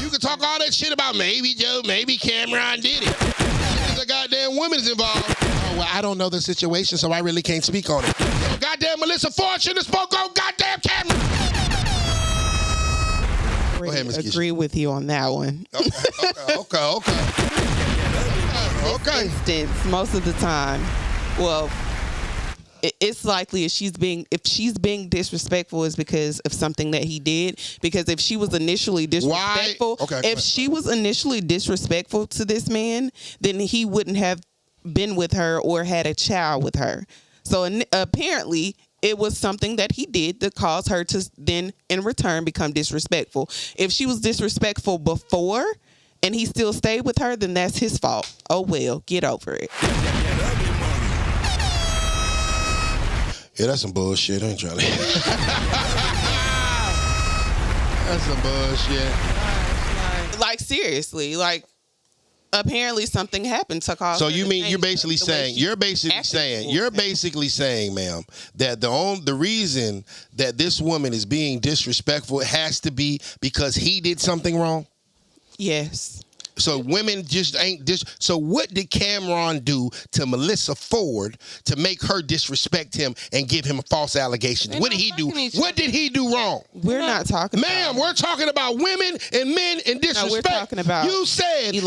Speaker 1: You can talk all that shit about maybe Joe, maybe Cameron did it. There's a goddamn woman's involved. Oh, well, I don't know the situation, so I really can't speak on it. So goddamn Melyssa Ford should have spoke on goddamn camera.
Speaker 3: Go ahead, Ms. Agree with you on that one.
Speaker 1: Okay.
Speaker 3: Instance, most of the time, well, it's likely if she's being disrespectful is because of something that he did. Because if she was initially disrespectful, she was initially disrespectful to this man, then he wouldn't have been with her or had a child with her. So apparently it was something that he did that caused her to then in return become disrespectful. If she was disrespectful before and he still stayed with her, then that's his fault. Oh well, get over it.
Speaker 1: Yeah, that's some bullshit. I ain't trying to. That's some bullshit.
Speaker 3: Like seriously, like apparently something happened to cause. So
Speaker 1: you mean you're basically saying, ma'am, that the reason that this woman is being disrespectful has to be because he did something wrong?
Speaker 3: Yes.
Speaker 1: So women just ain't so what did Cameron do to Melyssa Ford to make her disrespect him and give him a false allegation? What did he do? What did he do wrong?
Speaker 3: We're not talking
Speaker 1: about we're talking about women and men and disrespect.
Speaker 3: No, we're talking about
Speaker 1: you said you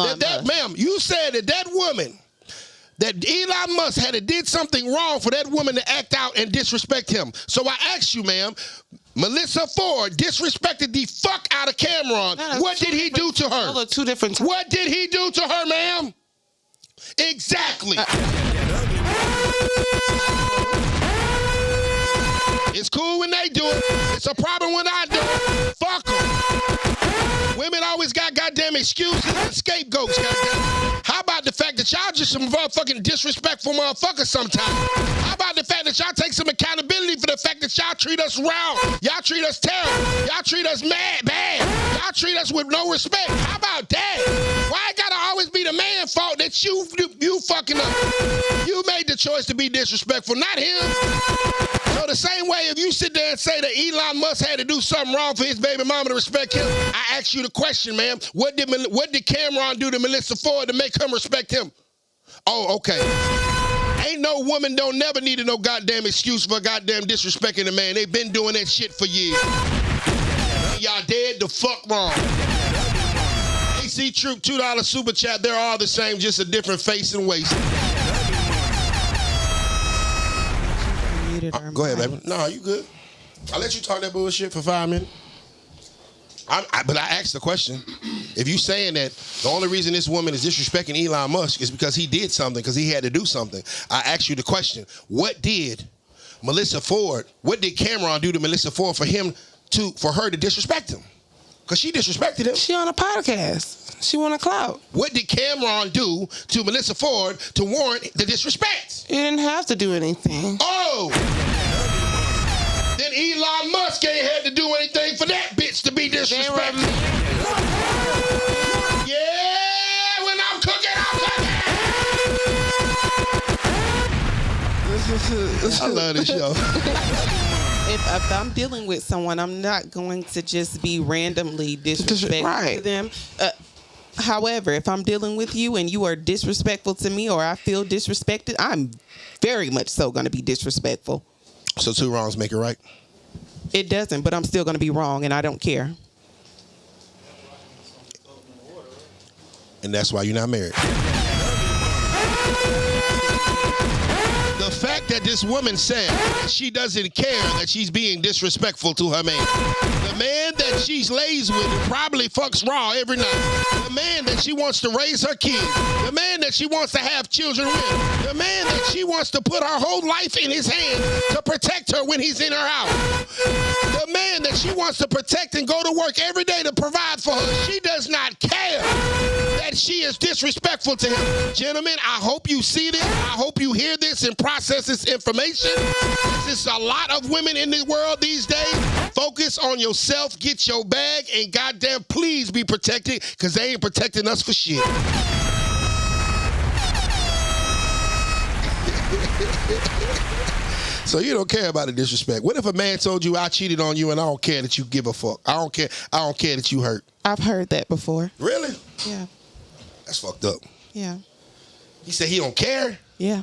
Speaker 1: said that woman, that Elon Musk had did something wrong for that woman to act out and disrespect him. So I asked you, ma'am, Melyssa Ford disrespected the fuck out of Cameron. What did he do to her?
Speaker 2: Two different.
Speaker 1: What did he do to her, ma'am? Exactly. It's cool when they do it. It's a problem when I do it. Fuck them. Women always got goddamn excuses and scapegoats, goddamn. How about the fact that y'all just some motherfucking disrespectful motherfuckers sometimes? How about the fact that y'all take some accountability for the fact that y'all treat us wrong? Y'all treat us terrible. Y'all treat us bad. Y'all treat us with no respect. How about that? Why it gotta always be the man's fault that you you fucking up. You made the choice to be disrespectful, not him. So the same way, if you sit there and say that Elon Musk had to do something wrong for his baby mama to respect him, I ask you the question, ma'am. What did Cameron do to Melyssa Ford to make him respect him? Oh, okay. Ain't no woman don't never need no goddamn excuse for goddamn disrespecting a man. They've been doing that shit for years. Y'all dead the fuck wrong. AC Troop, $2 super chat. They're all the same, just a different face and waist. Go ahead, baby. No, you good. I'll let you talk that bullshit for 5 minutes. But I asked the question. If you saying that the only reason this woman is disrespecting Elon Musk is because he did something, because he had to do something, I asked you the question. What did Melyssa Ford, what did Cameron do to Melyssa Ford for her to disrespect him? Because she disrespected him.
Speaker 2: She on a podcast. She want a clout.
Speaker 1: What did Cameron do to Melyssa Ford to warrant the disrespect?
Speaker 2: He didn't have to do anything.
Speaker 1: Oh! Then Elon Musk ain't had to do anything for that bitch to be disrespected. Yeah, when I'm cooking, I love this show.
Speaker 3: If I'm dealing with someone, I'm not going to just be randomly disrespectful to them. However, if I'm dealing with you and you are disrespectful to me or I feel disrespected, I'm very much so going to be disrespectful.
Speaker 1: So 2 wrongs make it right?
Speaker 3: It doesn't, but I'm still going to be wrong and I don't care.
Speaker 1: And that's why you're not married. The fact that this woman said that she doesn't care that she's being disrespectful to her man. The man that she lays with probably fucks raw every night. The man that she wants to raise her kids. The man that she wants to have children with. The man that she wants to put her whole life in his hands to protect her when he's in her house. The man that she wants to protect and go to work every day to provide for her. She does not care that she is disrespectful to him. Gentlemen, I hope you see this. I hope you hear this and process this information. This is a lot of women in the world these days. Focus on yourself, get your bag, and goddamn please be protected, because they ain't protecting us for shit. So you don't care about the disrespect. What if a man told you I cheated on you and I don't care that you give a fuck? I don't care that you hurt.
Speaker 3: I've heard that before.
Speaker 1: Really?
Speaker 3: Yeah.
Speaker 1: That's fucked up.
Speaker 3: Yeah.
Speaker 1: He said he don't care?
Speaker 3: Yeah.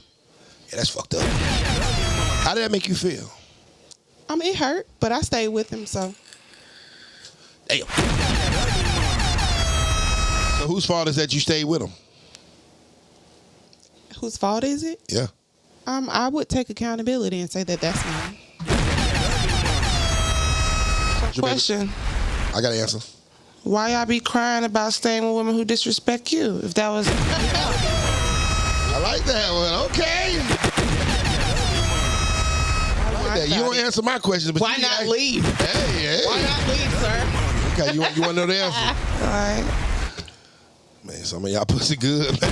Speaker 1: Yeah, that's fucked up. How did that make you feel?
Speaker 3: It hurt, but I stayed with him, so.
Speaker 1: Damn. So whose fault is that you stayed with him?
Speaker 3: Whose fault is it?
Speaker 1: Yeah.
Speaker 3: I would take accountability and say that that's mine.
Speaker 2: Question.
Speaker 1: I got an answer.
Speaker 2: Why y'all be crying about staying with women who disrespect you? If that was...
Speaker 1: I like that one. Okay. I like that. You don't answer my questions, but
Speaker 3: why not leave?
Speaker 1: Hey.
Speaker 3: Why not leave, sir?
Speaker 1: Okay, you want to know the answer?
Speaker 2: All right.
Speaker 1: Man, some of y'all pussy good, man.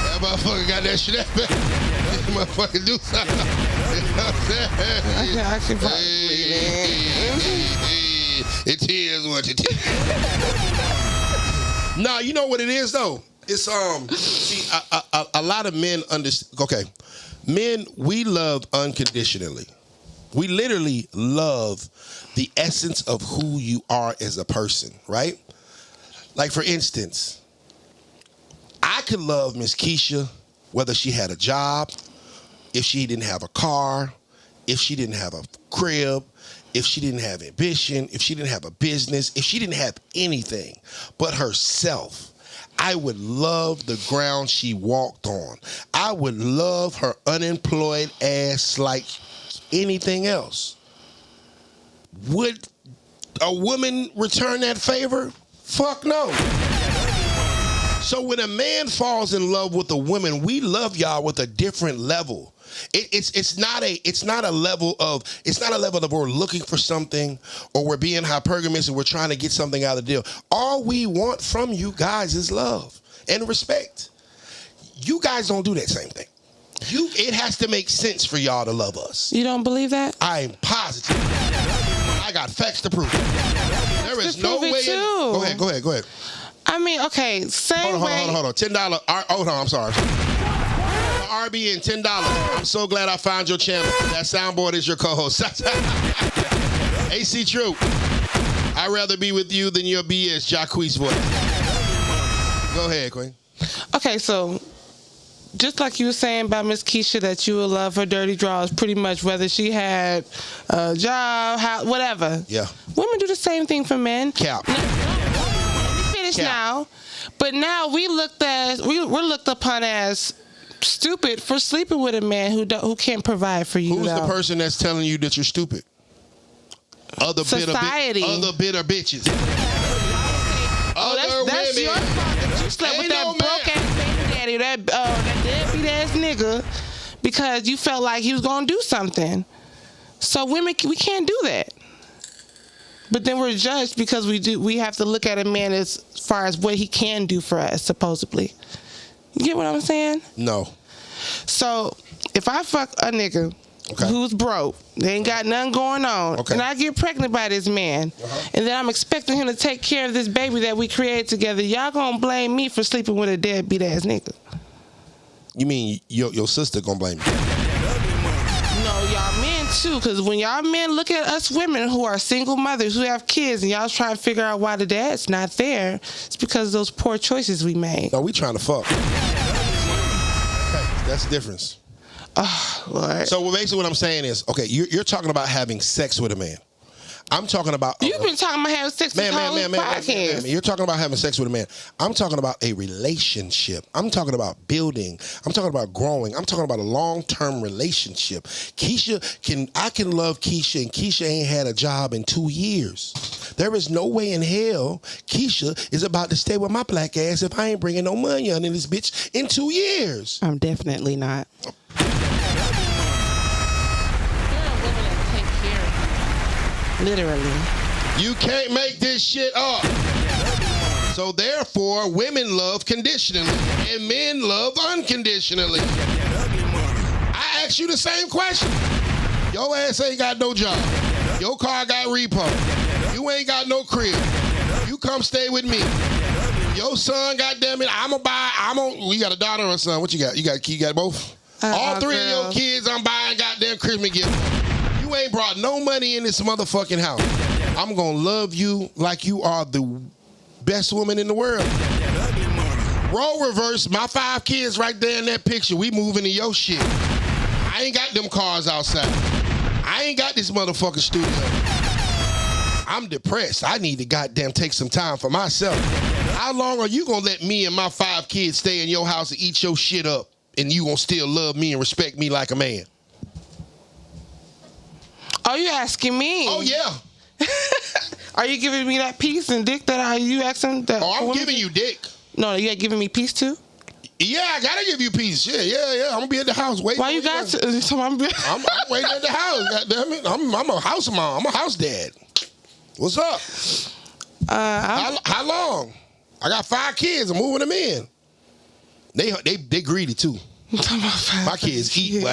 Speaker 1: That motherfucker got that shit up, man. That motherfucker do something. You know what I'm saying?
Speaker 2: I can actually probably
Speaker 1: It is what it is. Nah, you know what it is though? It's see, a lot of men understand. Okay, men, we love unconditionally. We literally love the essence of who you are as a person, right? Like for instance, I could love Miss Keisha whether she had a job, if she didn't have a car, if she didn't have a crib, if she didn't have ambition, if she didn't have a business, if she didn't have anything but herself. I would love the ground she walked on. I would love her unemployed ass like anything else. Would a woman return that favor? Fuck no. So when a man falls in love with a woman, we love y'all with a different level. It's not a level of we're looking for something or we're being hypergamous and we're trying to get something out of the deal. All we want from you guys is love and respect. You guys don't do that same thing. It has to make sense for y'all to love us.
Speaker 2: You don't believe that?
Speaker 1: I'm positive. I got facts to prove it. There is no way. Go ahead.
Speaker 2: I mean, okay, same way.
Speaker 1: Hold on. $10. Hold on, I'm sorry. RBN, $10. I'm so glad I found your channel. That soundboard is your co-host. AC True. I'd rather be with you than your BS, Jacquees voice. Go ahead, Queen.
Speaker 2: Okay, so just like you were saying about Miss Keisha, that you would love her dirty draws pretty much whether she had a job, whatever.
Speaker 1: Yeah.
Speaker 2: Women do the same thing for men.
Speaker 1: Cap.
Speaker 2: Let me finish now. But now we're looked upon as stupid for sleeping with a man who can't provide for you.
Speaker 1: Who's the person that's telling you that you're stupid?
Speaker 2: Society.
Speaker 1: Other bitter bitches.
Speaker 2: That's your fault that you slept with that broke ass baby daddy, that deadbeat ass nigga, because you felt like he was gonna do something. So women, we can't do that. But then we're judged because we have to look at a man as far as what he can do for us, supposedly. You get what I'm saying?
Speaker 1: No.
Speaker 2: So if I fuck a nigga who's broke, they ain't got nothing going on, and I get pregnant by this man, and then I'm expecting him to take care of this baby that we created together, y'all gonna blame me for sleeping with a deadbeat ass nigga.
Speaker 1: You mean your sister gonna blame you?
Speaker 2: No, y'all men too, because when y'all men look at us women who are single mothers who have kids and y'all trying to figure out why the dad's not there, it's because of those poor choices we made.
Speaker 1: No, we trying to fuck. Okay, that's the difference.
Speaker 2: Oh, Lord.
Speaker 1: So basically what I'm saying is, okay, you're talking about having sex with a man. I'm talking about...
Speaker 2: You've been talking about having sex with a man.
Speaker 1: You're talking about having sex with a man. I'm talking about a relationship. I'm talking about building. I'm talking about growing. I'm talking about a long-term relationship. I can love Keisha, and Keisha ain't had a job in 2 years. There is no way in hell Keisha is about to stay with my black ass if I ain't bringing no money under this bitch in 2 years.
Speaker 3: I'm definitely not.
Speaker 2: Literally.
Speaker 1: You can't make this shit up. So therefore, women love conditionally and men love unconditionally. I ask you the same question. Your ass ain't got no job. Your car got repo. You ain't got no crib. You come stay with me. Your son, goddamn it, we got a daughter or a son. What you got? You got both? All three of your kids, I'm buying goddamn Christmas gifts. You ain't brought no money in this motherfucking house. I'm gonna love you like you are the best woman in the world. Role reverse, my 5 kids right there in that picture. We moving to your shit. I ain't got them cars outside. I ain't got this motherfucking studio. I'm depressed. I need to goddamn take some time for myself. How long are you gonna let me and my 5 kids stay in your house and eat your shit up, and you gonna still love me and respect me like a man?
Speaker 2: Oh, you asking me?
Speaker 1: Oh, yeah.
Speaker 2: Are you giving me that piece and dick that you asking?
Speaker 1: I'm giving you dick.
Speaker 2: No, you giving me peace too?
Speaker 1: Yeah, I gotta give you peace. Yeah. I'm gonna be at the house waiting.
Speaker 2: Why you got to? So I'm
Speaker 1: waiting at the house. Goddamn it. I'm a house mom. I'm a house dad. What's up? How long? I got 5 kids. I'm moving them in. They greedy too. My kids eat.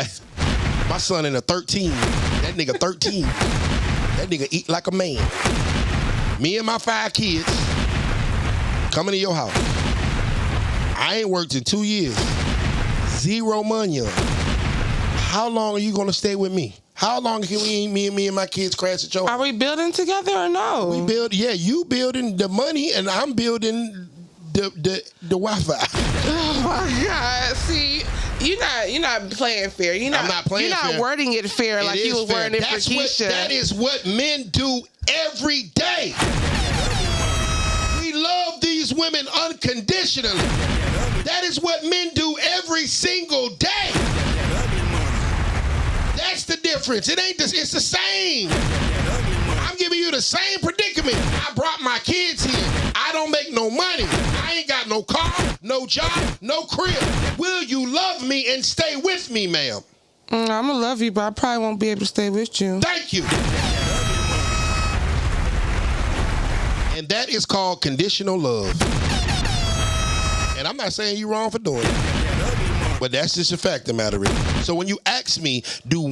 Speaker 1: My son in a 13. That nigga 13. That nigga eat like a man. Me and my 5 kids coming to your house. I ain't worked in 2 years. 0 money. How long are you gonna stay with me? How long can me and my kids crash at your house?
Speaker 2: Are we building together or no?
Speaker 1: We build. Yeah, you building the money and I'm building the Wi-Fi.
Speaker 2: Oh my God! See, you're not playing fair. I'm not playing fair. You're not wording it fair like you was wording it for Keisha.
Speaker 1: That is what men do every day. We love these women unconditionally. That is what men do every single day. That's the difference. It ain't this. It's the same. I'm giving you the same predicament. I brought my kids here. I don't make no money. I ain't got no car, no job, no crib. Will you love me and stay with me, ma'am?
Speaker 2: I'm gonna love you, but I probably won't be able to stay with you.
Speaker 1: Thank you. And that is called conditional love. And I'm not saying you're wrong for doing it. But that's just a fact of the matter. So when you ask me,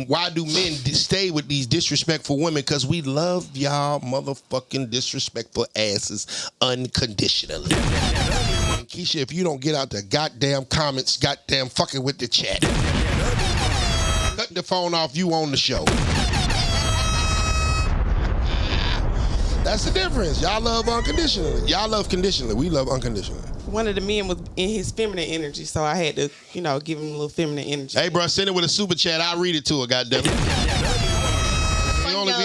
Speaker 1: why do men stay with these disrespectful women? Because we love y'all motherfucking disrespectful asses unconditionally. And Keisha, if you don't get out the goddamn comments, goddamn fucking with the chat. Cut the phone off, you on the show. That's the difference. Y'all love unconditionally. Y'all love conditionally. We love unconditionally.
Speaker 3: One of the men was in his feminine energy, so I had to, give him a little feminine energy.
Speaker 1: Hey, bro, send it with a super chat. I'll read it to her, goddammit.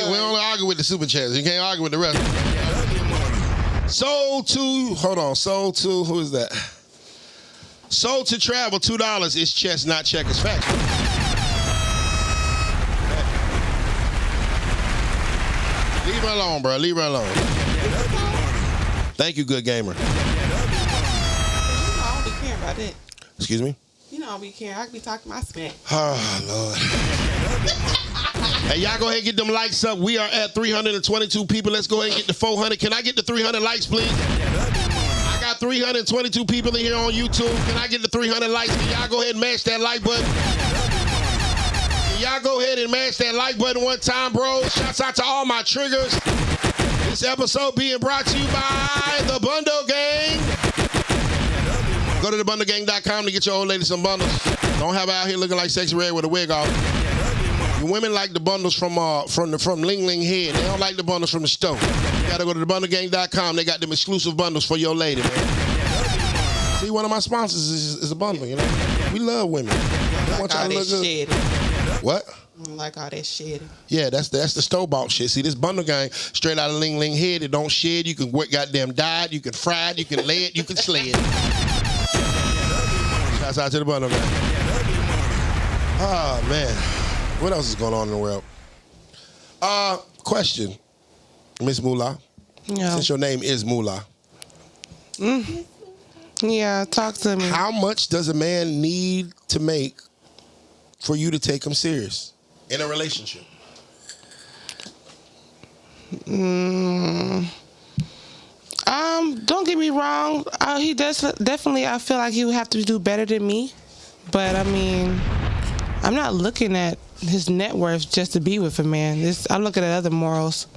Speaker 1: we only argue with the super chats. You can't argue with the rest. Sold to, who is that? Sold to travel, $2 is chess, not checkers. Fact. Leave her alone, bro. Leave her alone. Thank you, good gamer.
Speaker 3: I don't be caring about that.
Speaker 1: Excuse me?
Speaker 3: I don't be caring. I could be talking my smack.
Speaker 1: Oh, Lord. Hey, y'all go ahead and get them likes up. We are at 322 people. Let's go ahead and get to 400. Can I get the 300 likes, please? I got 322 people in here on YouTube. Can I get the 300 likes? Can y'all go ahead and mash that like button? Can y'all go ahead and mash that like button one time, bro? Shouts out to all my triggers. This episode being brought to you by the Bundle Gang. Go to thebundlegang.com to get your old lady some bundles. Don't have her out here looking like Sexy Red with a wig off. Women like the bundles from Ling Ling Head. They don't like the bundles from the store. You gotta go to thebundlegang.com. They got them exclusive bundles for your lady, man. See, one of my sponsors is a bundle, We love women.
Speaker 3: I want y'all to look good.
Speaker 1: What?
Speaker 3: I don't like all that shit.
Speaker 1: Yeah, that's the store-bought shit. See, this Bundle Gang, straight out of Ling Ling Head, it don't shed. You can work goddamn dyed, you can fry it, you can lay it, you can slay it. Shouts out to the Bundle Gang. Oh, man. What else is going on in the world? Question, Miss Moola.
Speaker 2: Yeah.
Speaker 1: Since your name is Moola.
Speaker 2: Yeah, talk to me.
Speaker 1: How much does a man need to make for you to take him serious in a relationship?
Speaker 2: Don't get me wrong. He does definitely. I feel like he would have to do better than me, but I mean, I'm not looking at his net worth just to be with a man. I'm looking at other morals.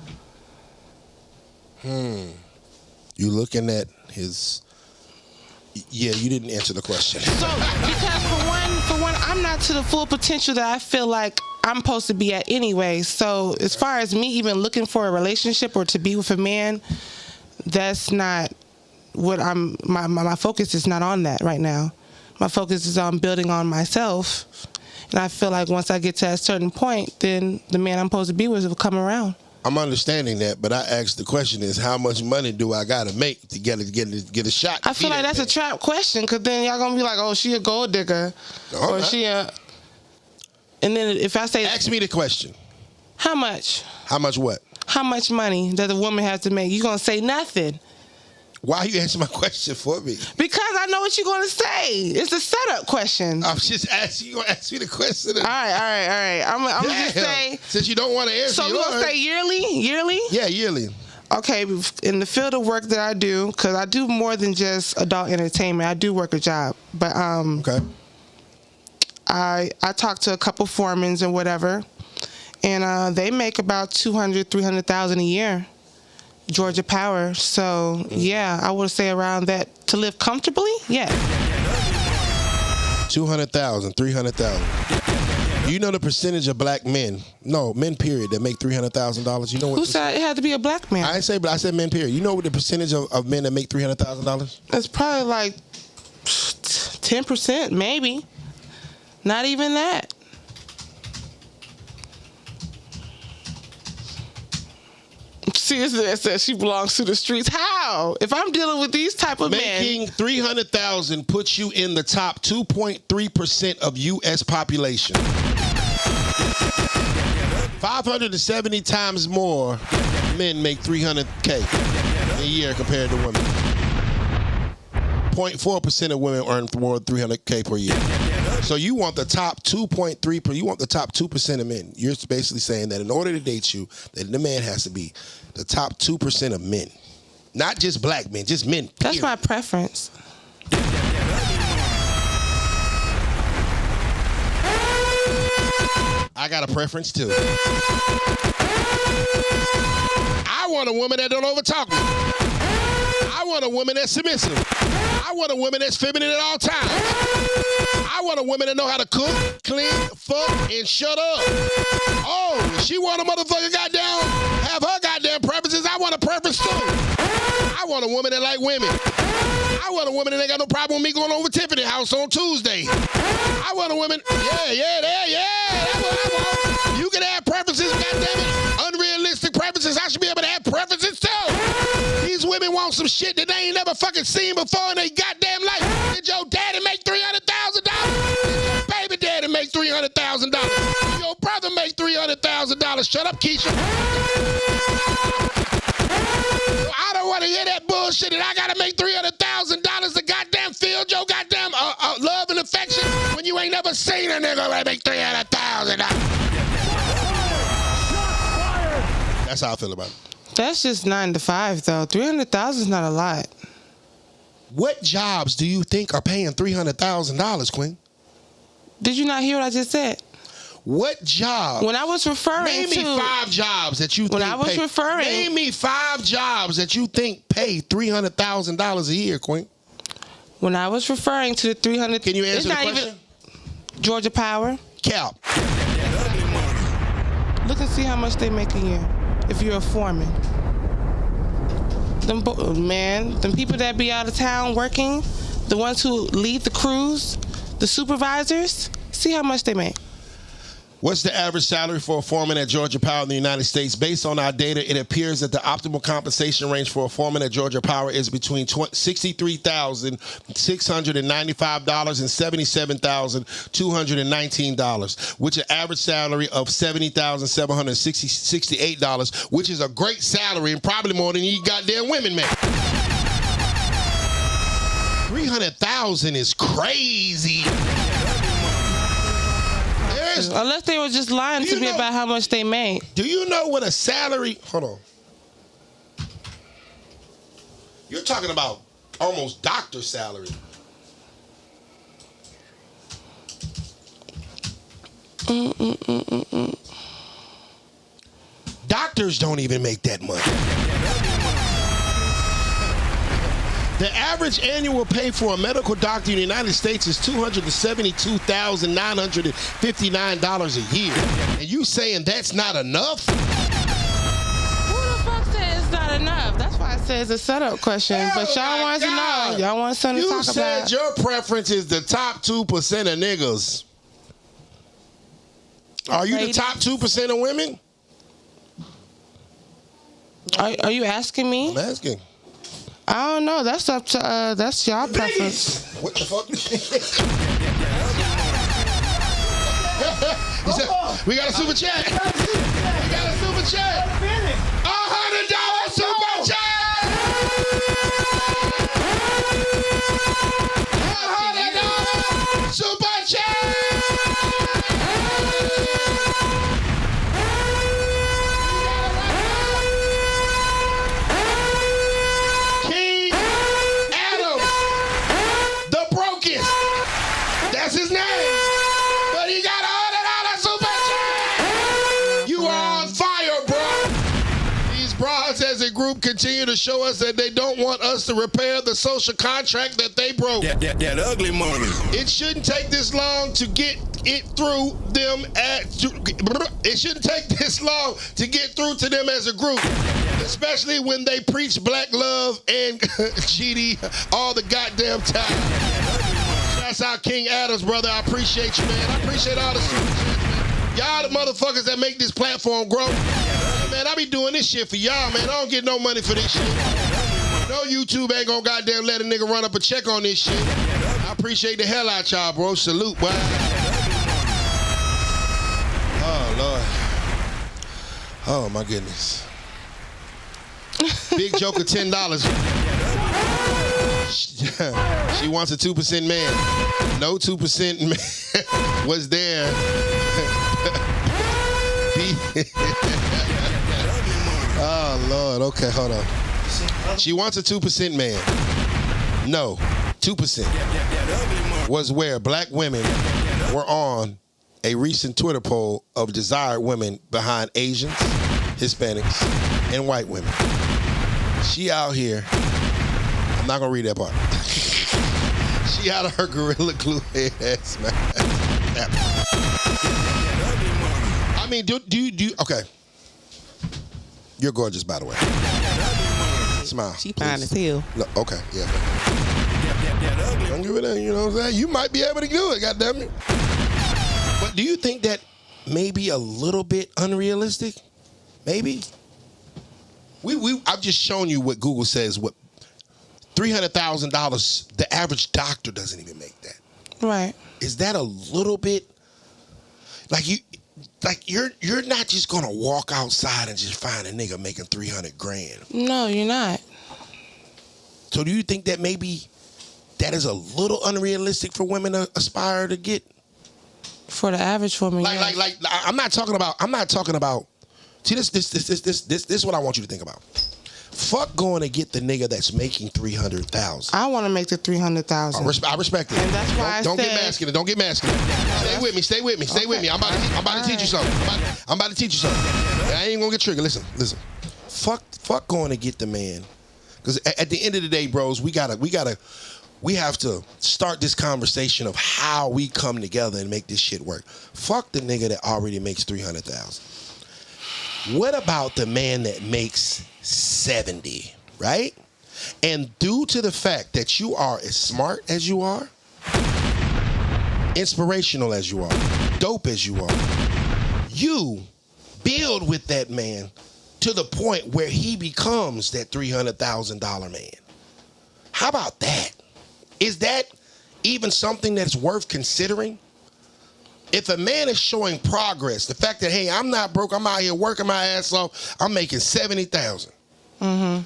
Speaker 1: You looking at his? Yeah, you didn't answer the question.
Speaker 2: So, because for one, I'm not to the full potential that I feel like I'm supposed to be at anyway. So, as far as me even looking for a relationship or to be with a man, that's not what my focus is not on that right now. My focus is on building on myself. And I feel like once I get to a certain point, then the man I'm supposed to be with will come around.
Speaker 1: I'm understanding that, but I asked the question is, how much money do I gotta make to get a shot?
Speaker 2: I feel like that's a trap question, because then y'all gonna be like, oh, she a gold digger, or she a. And then if I say,
Speaker 1: ask me the question.
Speaker 2: How much?
Speaker 1: How much what?
Speaker 2: How much money does a woman have to make? You gonna say nothing.
Speaker 1: Why are you answering my question for me?
Speaker 2: Because I know what you're gonna say. It's a setup question.
Speaker 1: I'm just asking. You gonna ask me the question?
Speaker 2: All right. I'm gonna just say.
Speaker 1: Since you don't want to answer.
Speaker 2: So you gonna say yearly? Yearly?
Speaker 1: Yeah, yearly.
Speaker 2: Okay, in the field of work that I do, because I do more than just adult entertainment. I do work a job, but
Speaker 1: okay.
Speaker 2: I talk to a couple foremans and whatever, and they make about $200,000-$300,000 a year. Georgia Power. So yeah, I would say around that to live comfortably. Yeah.
Speaker 1: 200,000, 300,000. Do you know the percentage of black men? No, men period that make $300,000. You know what?
Speaker 2: Who said it had to be a black man?
Speaker 1: I didn't say, but I said men period. You know what the percentage of men that make $300,000?
Speaker 2: It's probably like 10%, maybe. Not even that. See, it says she belongs to the streets. How? If I'm dealing with these type of men.
Speaker 1: Making $300,000 puts you in the top 2.3% of U.S. population. 570 times more men make $300K a year compared to women. 0.4% of women earn more than $300K per year. So you want the top 2.3%. You want the top 2% of men. You're basically saying that in order to date you, that the man has to be the top 2% of men, not just black men, just men.
Speaker 2: That's my preference.
Speaker 1: I got a preference too. I want a woman that don't overtalk me. I want a woman that's submissive. I want a woman that's feminine at all times. I want a woman that know how to cook, clean, fuck, and shut up. Oh, she want a motherfucker goddamn have her goddamn preferences. I want a preference too. I want a woman that like women. I want a woman that ain't got no problem with me going over to Tiffany's house on Tuesday. I want a woman, yeah. That's what I want. You can have preferences, goddammit. Unrealistic preferences. I should be able to have preferences too. These women want some shit that they ain't never fucking seen before in their goddamn life. Did your daddy make $300,000? Did your baby daddy make $300,000? Did your brother make $300,000? Shut up, Keisha. I don't want to hear that bullshit that I gotta make $300,000 to goddamn feel your goddamn love and affection when you ain't never seen a nigga that make $300,000. That's how I feel about it.
Speaker 2: That's just 9 to 5 though. 300,000 is not a lot.
Speaker 1: What jobs do you think are paying $300,000, Queen?
Speaker 2: Did you not hear what I just said?
Speaker 1: What job?
Speaker 2: When I was referring
Speaker 1: Name me 5 jobs that you think
Speaker 2: when I was referring.
Speaker 1: Name me 5 jobs that you think pay $300,000 a year, Queen.
Speaker 2: When I was referring to the 300.
Speaker 1: Can you answer the question?
Speaker 2: Even Georgia Power.
Speaker 1: Cap.
Speaker 2: Look and see how much they make a year. If you're a foreman. Them people that be out of town working, the ones who lead the crews, the supervisors, see how much they make.
Speaker 1: What's the average salary for a foreman at Georgia Power in the United States? Based on our data, it appears that the optimal compensation range for a foreman at Georgia Power is between $63,695 and $77,219, which is an average salary of $70,768, which is a great salary and probably more than you goddamn women make. $300,000 is crazy.
Speaker 2: Unless they were just lying to me about how much they made.
Speaker 1: Do you know what a salary... Hold on. You're talking about almost doctor salary. Doctors don't even make that much. The average annual pay for a medical doctor in the United States is $272,959 a year. And you saying that's not enough?
Speaker 2: Who the fuck said it's not enough? That's why I said it's a setup question. But y'all want to know. Y'all want something to talk about.
Speaker 1: You said your preference is the top 2% of niggas. Are you the top 2% of women?
Speaker 2: Are you asking me?
Speaker 1: I'm asking.
Speaker 2: I don't know. That's up to that's y'all preference.
Speaker 1: What the fuck? We got a super chat. We got a super chat. $100 super chat. $100 super chat. That's his name. But he got $100 super chat. You are on fire, bro. These broads as a group continue to show us that they don't want us to repair the social contract that they broke.
Speaker 5: That ugly money.
Speaker 1: It shouldn't take this long to get it through them it shouldn't take this long to get through to them as a group. Especially when they preach black love and GD all the goddamn time. Shouts out King Adams, brother. I appreciate you, man. I appreciate all the super chats, man. Y'all the motherfuckers that make this platform grow. Man, I be doing this shit for y'all, man. I don't get no money for this shit. No YouTube ain't gonna goddamn let a nigga run up a check on this shit. I appreciate the hell out y'all, bro. Salute, boy. Oh, Lord. Oh, my goodness. Big Joker, $10. She wants a 2% man. No 2% man was there. Oh, Lord. Okay, hold on. She wants a 2% man. No, 2% was where black women were on a recent Twitter poll of desired women behind Asians, Hispanics, and white women. She out here. I'm not gonna read that part. She out of her Gorilla Glue head ass, man. I mean, do okay. You're gorgeous, by the way. Smile.
Speaker 3: She fine as hell.
Speaker 1: No, okay, yeah. Don't give it a, you know what I'm saying? You might be able to do it, goddammit. But do you think that maybe a little bit unrealistic? Maybe? I've just shown you what Google says, what $300,000, the average doctor doesn't even make that.
Speaker 2: Right.
Speaker 1: Is that a little bit you're not just gonna walk outside and just find a nigga making $300,000?
Speaker 2: No, you're not.
Speaker 1: So do you think that maybe that is a little unrealistic for women to aspire to get?
Speaker 2: For the average woman,
Speaker 1: like I'm not talking about. See, this is what I want you to think about. Fuck going to get the nigga that's making $300,000.
Speaker 2: I want to make the $300,000.
Speaker 1: I respect it.
Speaker 2: And that's why
Speaker 1: don't get masculine. Don't get masculine. Stay with me. I'm about to teach you something. I'm about to teach you something. I ain't gonna get triggered. Listen. Fuck going to get the man. Because at the end of the day, bros, we have to start this conversation of how we come together and make this shit work. Fuck the nigga that already makes $300,000. What about the man that makes 70, right? And due to the fact that you are as smart as you are, inspirational as you are, dope as you are, you build with that man to the point where he becomes that $300,000 man. How about that? Is that even something that's worth considering? If a man is showing progress, the fact that, hey, I'm not broke, I'm out here working my ass off, I'm making $70,000. Mm-hmm.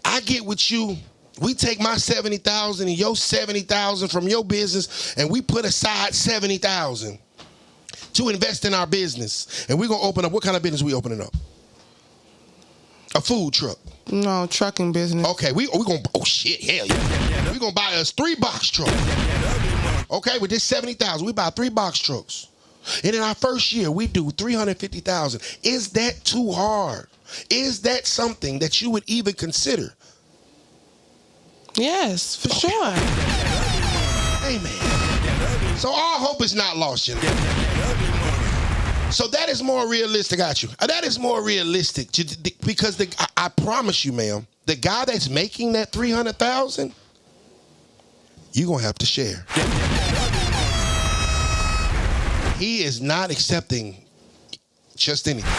Speaker 1: I get with you. We take my $70,000 and your $70,000 from your business, and we put aside $70,000 to invest in our business. And we're gonna open up. What kind of business we opening up? A food truck.
Speaker 2: No, trucking business.
Speaker 1: Okay, we gonna, oh shit, hell yeah. We gonna buy us 3 box trucks. Okay, with this $70,000, we buy 3 box trucks. And in our first year, we do $350,000. Is that too hard? Is that something that you would even consider?
Speaker 2: Yes, for sure.
Speaker 1: Amen. So our hope is not lost, you know. So that is more realistic, got you. That is more realistic because I promise you, ma'am, the guy that's making that $300,000, you're gonna have to share. He is not accepting just anything.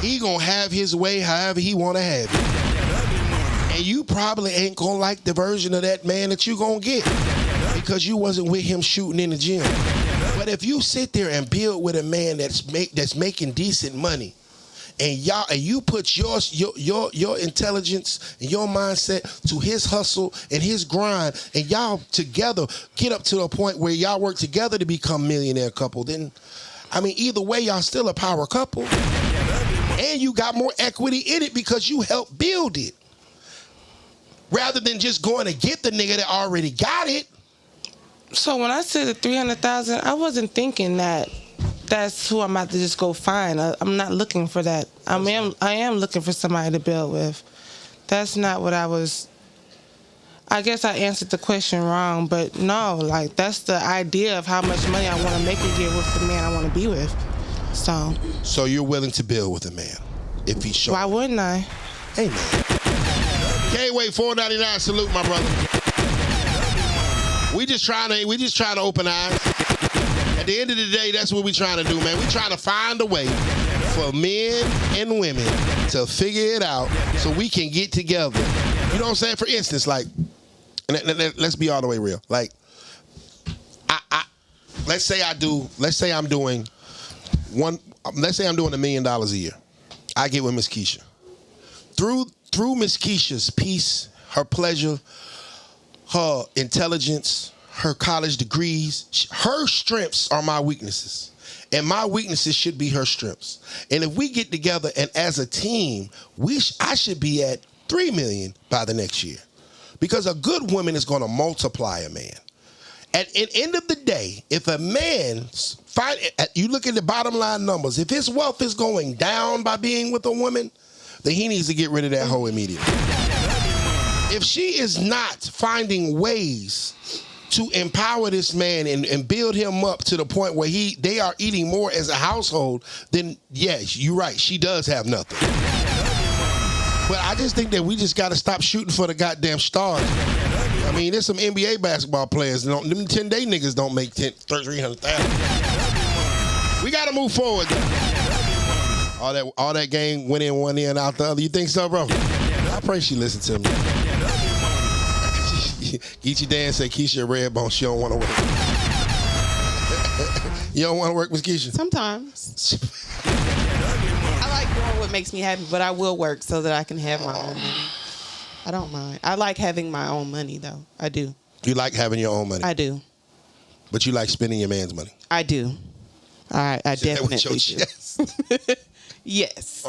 Speaker 1: He gonna have his way however he wanna have it. And you probably ain't gonna like the version of that man that you gonna get because you wasn't with him shooting in the gym. But if you sit there and build with a man that's making decent money, and you put your intelligence and your mindset to his hustle and his grind, and y'all together get up to a point where y'all work together to become millionaire couple, then I mean either way y'all still a power couple. And you got more equity in it because you helped build it. Rather than just going to get the nigga that already got it.
Speaker 2: So when I said the $300,000, I wasn't thinking that that's who I'm about to just go find. I'm not looking for that. I am looking for somebody to build with. That's not what I was. I guess I answered the question wrong, but no, like that's the idea of how much money I want to make a year with the man I want to be with. So
Speaker 1: you're willing to build with a man if he shows.
Speaker 2: Why wouldn't I?
Speaker 1: Hey man. Can't wait, $4.99. Salute, my brother. We just trying to open eyes. At the end of the day, that's what we trying to do, man. We trying to find a way for men and women to figure it out so we can get together. You know what I'm saying? For instance, like, let's be all the way real. Like, let's say I'm doing $1 million a year. I get with Miss Keisha. Through Miss Keisha's peace, her pleasure, her intelligence, her college degrees, her strengths are my weaknesses. And my weaknesses should be her strengths. And if we get together and as a team, I should be at $3 million by the next year. Because a good woman is going to multiply a man.
Speaker 5: At the end of the day, if a man you look at the bottom line numbers, if his wealth is going down by being with a woman, then he needs to get rid of that hoe immediately. If she is not finding ways to empower this man and build him up to the point where they are eating more as a household, then yes, you're right, she does have nothing. But I just think that we just got to stop shooting for the goddamn stars. I mean, there's some NBA basketball players. Them 10-day niggas don't make $300,000. We got to move forward. All that game went in one ear and out the other. You think so, bro? I pray she listened to me. Geechee Dan said Keisha Redbone. She don't want to work. You don't want to work with Keisha?
Speaker 3: Sometimes. I like doing what makes me happy, but I will work so that I can have my own money. I don't mind. I like having my own money, though. I do.
Speaker 5: You like having your own money?
Speaker 3: I do.
Speaker 5: But you like spending your man's money?
Speaker 3: I do. I definitely do. Yes.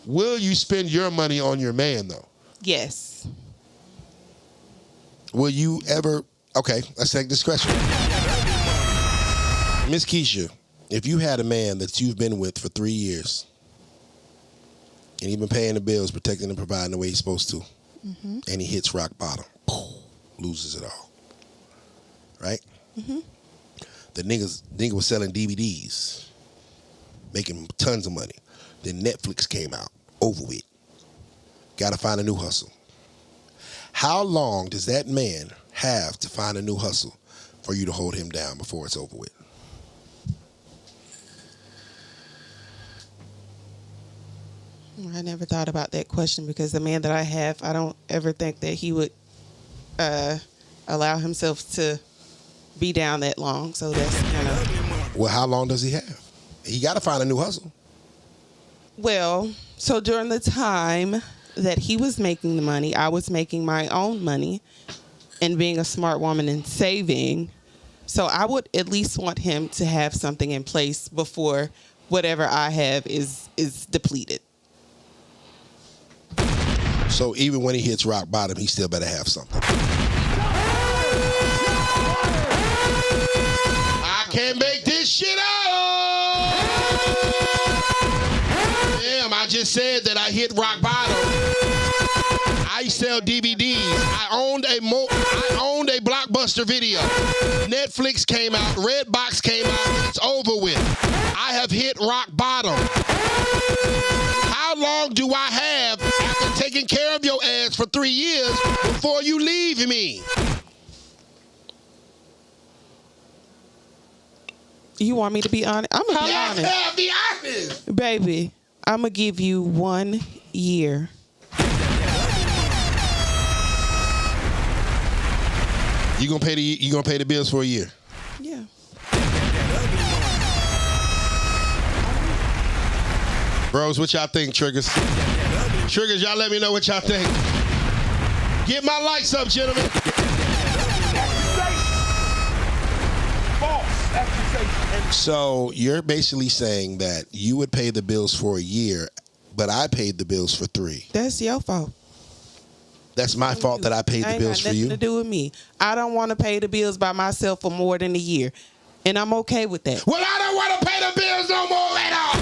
Speaker 5: Will you spend your money on your man, though?
Speaker 3: Yes.
Speaker 5: Will you ever... Okay, let's take this question. Miss Keisha, if you had a man that you've been with for 3 years, and he's been paying the bills, protecting and providing the way he's supposed to, and he hits rock bottom, loses it all, right? The nigga was selling DVDs, making tons of money. Then Netflix came out, over with. Got to find a new hustle. How long does that man have to find a new hustle for you to hold him down before it's over with?
Speaker 3: I never thought about that question because the man that I have, I don't ever think that he would allow himself to be down that long. So that's kind of...
Speaker 5: Well, how long does he have? He got to find a new hustle.
Speaker 3: Well, so during the time that he was making the money, I was making my own money and being a smart woman and saving. So I would at least want him to have something in place before whatever I have is depleted.
Speaker 5: So even when he hits rock bottom, he still better have something. I can't make this shit up. Damn, I just said that I hit rock bottom. I sell DVDs. I owned a Blockbuster video. Netflix came out. Redbox came out. It's over with. I have hit rock bottom. How long do I have after taking care of your ass for 3 years before you leave me?
Speaker 3: You want me to be honest? I'm going to be honest.
Speaker 5: Yeah, be honest.
Speaker 3: Baby, I'm going to give you 1 year.
Speaker 5: You gonna pay the bills for a year?
Speaker 3: Yeah.
Speaker 5: Bros, what y'all think, Triggers? Triggers, y'all let me know what y'all think. Get my likes up, gentlemen.
Speaker 6: False accusation.
Speaker 5: So you're basically saying that you would pay the bills for a year, but I paid the bills for 3.
Speaker 3: That's your fault.
Speaker 5: That's my fault that I paid the bills for you?
Speaker 3: Ain't nothing to do with me. I don't want to pay the bills by myself for more than a year. And I'm okay with that.
Speaker 5: Well, I don't want to pay the bills no more at all.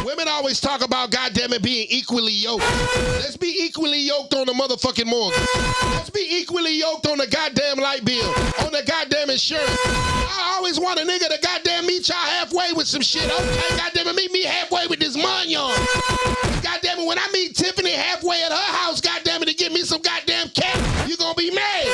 Speaker 5: Women always talk about, goddamn it, being equally yoked. Let's be equally yoked on the motherfucking mortgage. Let's be equally yoked on the goddamn light bill, on the goddamn insurance. I always want a nigga to goddamn meet y'all halfway with some shit. Okay, goddamn it, meet me halfway with this money. Goddamn it, when I meet Tiffany halfway at her house, goddamn it, to give me some goddamn cat, you gonna be mad.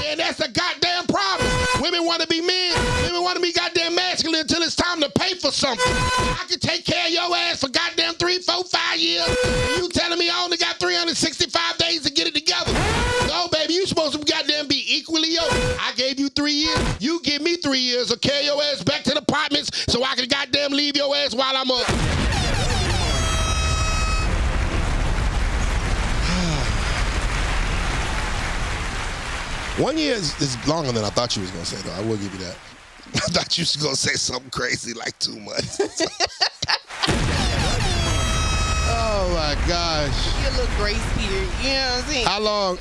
Speaker 5: And that's a goddamn problem. Women want to be men. Women want to be goddamn masculine until it's time to pay for something. I can take care of your ass for goddamn 3, 4, 5 years. And you telling me I only got 365 days to get it together. No, baby, you supposed to goddamn be equally yoked. I gave you 3 years. You give me 3 years or carry your ass back to the apartments so I can goddamn leave your ass while I'm up. 1 year is longer than I thought you was going to say, though. I will give you that. I thought you was going to say something crazy like 2 months. Oh, my God.
Speaker 1: gosh.
Speaker 2: Get a little grace period. You know what I'm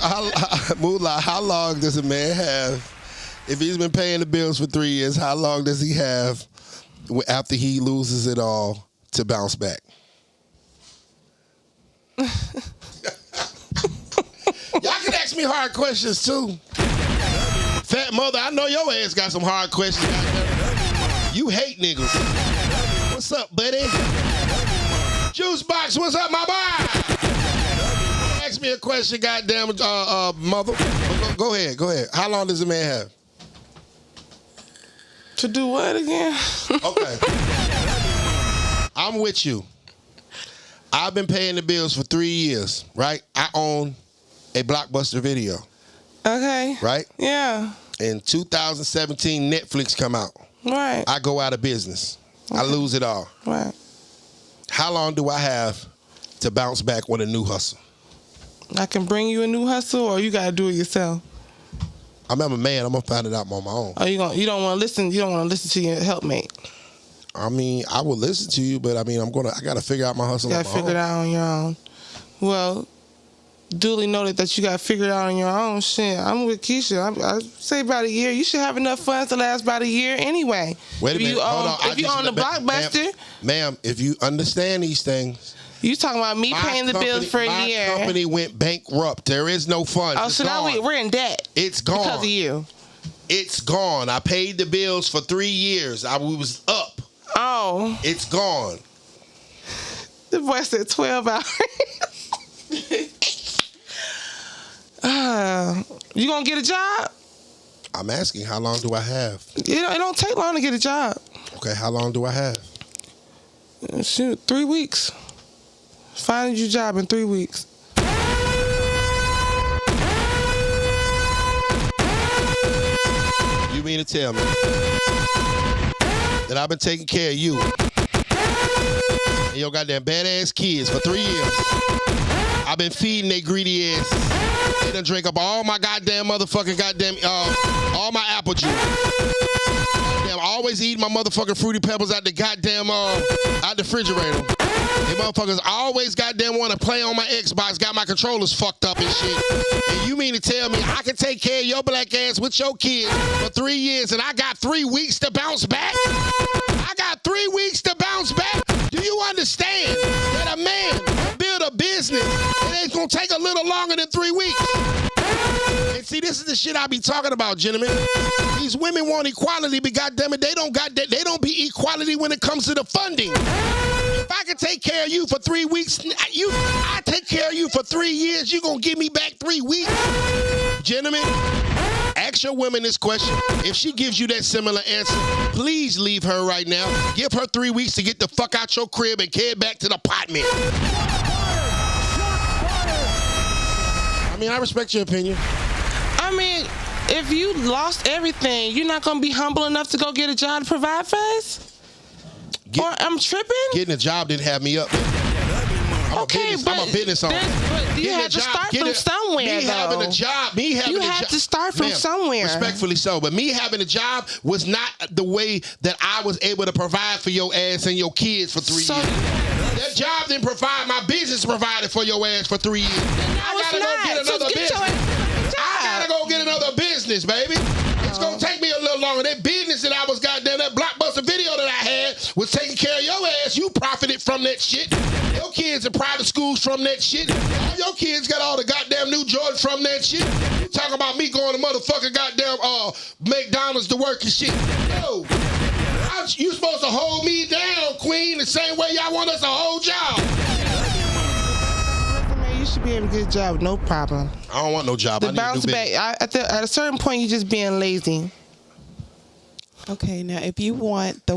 Speaker 2: saying?
Speaker 1: Moola, how long does a man have, if he's been paying the bills for 3 years, how long does he have after he loses it all to bounce back? Y'all can ask me hard questions too. Fat mother, I know your ass got some hard questions. You hate niggas. What's up, buddy? Juice box, what's up, my boy? Ask me a question, goddamn mother. Go ahead. How long does a man have?
Speaker 2: To do what again?
Speaker 1: Okay. I'm with you. I've been paying the bills for 3 years, right? I own a Blockbuster Video.
Speaker 2: Okay.
Speaker 1: Right?
Speaker 2: Yeah.
Speaker 1: In 2017, Netflix come out.
Speaker 2: Right.
Speaker 1: I go out of business. Okay. I lose it all.
Speaker 2: Right.
Speaker 1: How long do I have to bounce back with a new hustle?
Speaker 2: I can bring you a new hustle, or you gotta do it yourself.
Speaker 1: I'm a man. I'm gonna find it out on my own.
Speaker 2: Oh, you don't want to listen. You don't want to listen to your helpmate.
Speaker 1: I mean, I will listen to you, but I mean, I gotta figure out my hustle.
Speaker 2: You gotta figure it out on your own. Well, duly noted that you gotta figure it out on your own. Shit, I'm with Keisha. I say about a year. You should have enough funds to last about a year anyway.
Speaker 1: Wait a minute. Hold on.
Speaker 2: If you own the Blockbuster,
Speaker 1: ma'am, if you understand these things.
Speaker 2: You talking about me paying the bills for a year?
Speaker 1: My company went bankrupt. There is no funds.
Speaker 2: Oh, so now we're in debt.
Speaker 1: It's gone
Speaker 2: because of you.
Speaker 1: It's gone. I paid the bills for 3 years. We was up.
Speaker 2: Oh.
Speaker 1: It's gone.
Speaker 2: The boy said 12 hours. You gonna get a job?
Speaker 1: I'm asking, how long do I have?
Speaker 2: It don't take long to get a job.
Speaker 1: Okay, how long do I have?
Speaker 2: Shoot, 3 weeks. Find you a job in 3 weeks.
Speaker 1: You mean to tell me that I've been taking care of you and your goddamn badass kids for 3 years? I've been feeding they greedy asses. They done drink up all my goddamn motherfucking all my apple juice. Damn, always eating my motherfucking Fruity Pebbles out the goddamn out the refrigerator. They motherfuckers always goddamn want to play on my Xbox, got my controllers fucked up and shit. And you mean to tell me I can take care of your black ass with your kids for 3 years and I got 3 weeks to bounce back? I got 3 weeks to bounce back? Do you understand that a man build a business and it's gonna take a little longer than 3 weeks? And see, this is the shit I be talking about, gentlemen. These women want equality, but goddammit, they don't be equality when it comes to the funding. If I can take care of you for 3 weeks, I take care of you for 3 years, you gonna give me back 3 weeks? Gentlemen, ask your woman this question. If she gives you that similar answer, please leave her right now. Give her 3 weeks to get the fuck out your crib and head back to the apartment. I mean, I respect your opinion.
Speaker 2: I mean, if you lost everything, you're not going to be humble enough to go get a job to provide for us? Or I'm tripping?
Speaker 1: Getting a job didn't have me up. I'm a business owner.
Speaker 2: But you had to start from somewhere,
Speaker 1: Me having a job. You
Speaker 2: had to start from somewhere.
Speaker 1: Respectfully so. But me having a job was not the way that I was able to provide for your ass and your kids for 3 years. That job didn't provide. My business provided for your ass for 3 years. I gotta go get another business. I gotta go get another business, baby. It's gonna take me a little longer. That business that I was goddamn, that Blockbuster Video that I had was taking care of your ass. You profited from that shit. Your kids in private schools from that shit. All your kids got all the goddamn new Jordans from that shit. You talking about me going to motherfucking goddamn McDonald's to work and shit. No. You supposed to hold me down, Queen, the same way y'all want us to hold y'all.
Speaker 2: You should be able to get a job, no problem.
Speaker 1: I don't want no job.
Speaker 2: The bounce back, at a certain point, you're just being lazy.
Speaker 3: Okay, now if you want the...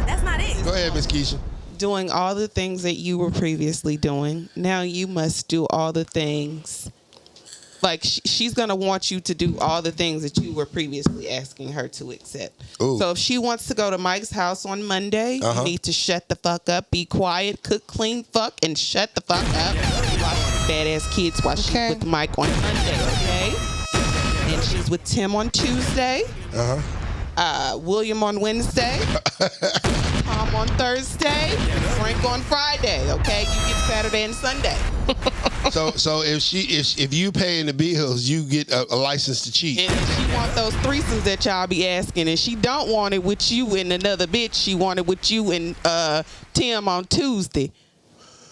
Speaker 4: That's not it.
Speaker 1: Go ahead, Miss Keisha.
Speaker 3: Doing all the things that you were previously doing, now you must do all the things. Like, she's going to want you to do all the things that you were previously asking her to accept.
Speaker 1: Ooh.
Speaker 3: So if she wants to go to Mike's house on Monday, you need to shut the fuck up, be quiet, cook, clean, fuck, and shut the fuck up. Watch badass kids while she's with Mike on Monday, okay? And she's with Tim on Tuesday. William on Wednesday. Tom on Thursday, drink on Friday. Okay, you get Saturday and Sunday.
Speaker 5: So if you paying the bills, you get a license to cheat.
Speaker 3: And if she want those threesomes that y'all be asking, and she don't want it with you and another bitch, she want it with you and Tim on Tuesday.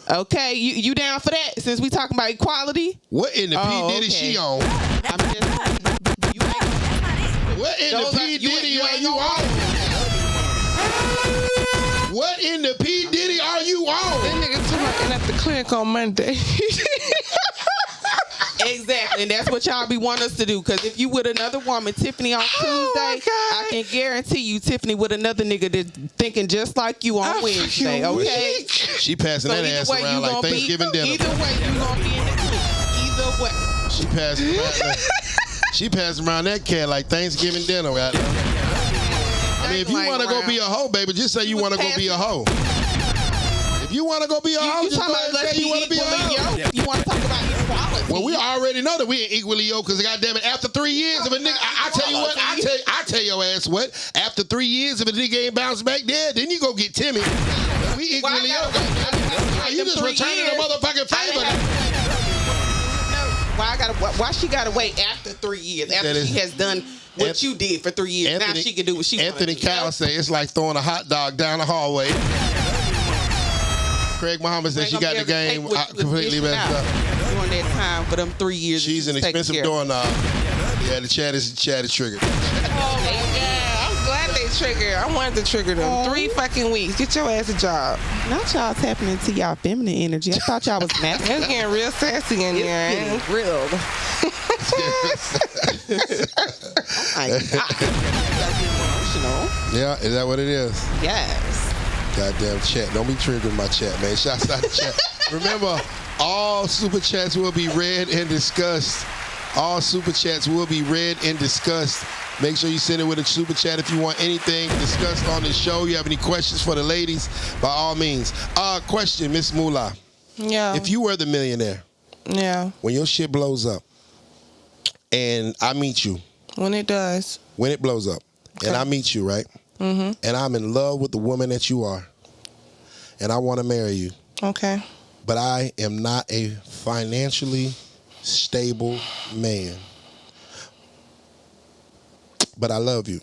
Speaker 3: Okay, you down for that? Since we talking about equality.
Speaker 5: What in the P Diddy she on?
Speaker 3: I'm just. You ain't.
Speaker 5: What in the P Diddy are you on? What in the P Diddy are you on?
Speaker 2: That nigga talking at the clinic on Monday.
Speaker 3: Exactly, and that's what y'all be wanting us to do. Because if you with another woman, Tiffany on Tuesday, I can guarantee you, Tiffany with another nigga that's thinking just like you on Wednesday. Okay,
Speaker 5: she passing that ass around like Thanksgiving dinner.
Speaker 3: Either way, you gonna be in the clinic. Either way,
Speaker 5: she passing around. She passing around that cat like Thanksgiving dinner. Right? I mean, if you want to go be a hoe, baby, just say you want to go be a hoe. If you want to go be a hoe, just go ahead and say you want to be a hoe.
Speaker 3: You want to talk about equality?
Speaker 5: Well, we already know that we ain't equally yoked because, goddamn it, after 3 years of a nigga, I tell you what, I tell your ass what. After 3 years if a nigga ain't bounced back there, then you go get Timmy. We equally yoked. You just returning the motherfucking favor.
Speaker 3: Why she gotta wait after 3 years? After she has done what you did for 3 years, now she can do what she wants to do.
Speaker 5: Anthony Cow say it's like throwing a hot dog down the hallway. Craig Muhammad said she got the game completely messed up.
Speaker 3: During that time for them 3 years.
Speaker 5: She's an expensive doorknob. Yeah, the chat is triggered.
Speaker 2: Oh my God, I'm glad they triggered. I wanted to trigger them. 3 fucking weeks. Get your ass a job.
Speaker 3: Not y'all tapping into y'all feminine energy. I thought y'all was masculine.
Speaker 2: It's getting real sassy in there.
Speaker 3: It's getting real. Oh my God. Emotional.
Speaker 5: Yeah, is that what it is?
Speaker 3: Yes.
Speaker 5: Goddamn chat. Don't be triggering my chat, man. Shouts out to chat. Remember, all super chats will be read and discussed. All super chats will be read and discussed. Make sure you send it with a super chat if you want anything discussed on the show. You have any questions for the ladies, by all means. Question, Miss Moola.
Speaker 2: Yeah.
Speaker 5: If you were the millionaire, when your shit blows up, and I meet you.
Speaker 2: When it does.
Speaker 5: When it blows up. Okay. And I meet you, right? Mm-hmm. And I'm in love with the woman that you are. And I want to marry you.
Speaker 2: Okay.
Speaker 5: But I am not a financially stable man. But I love you.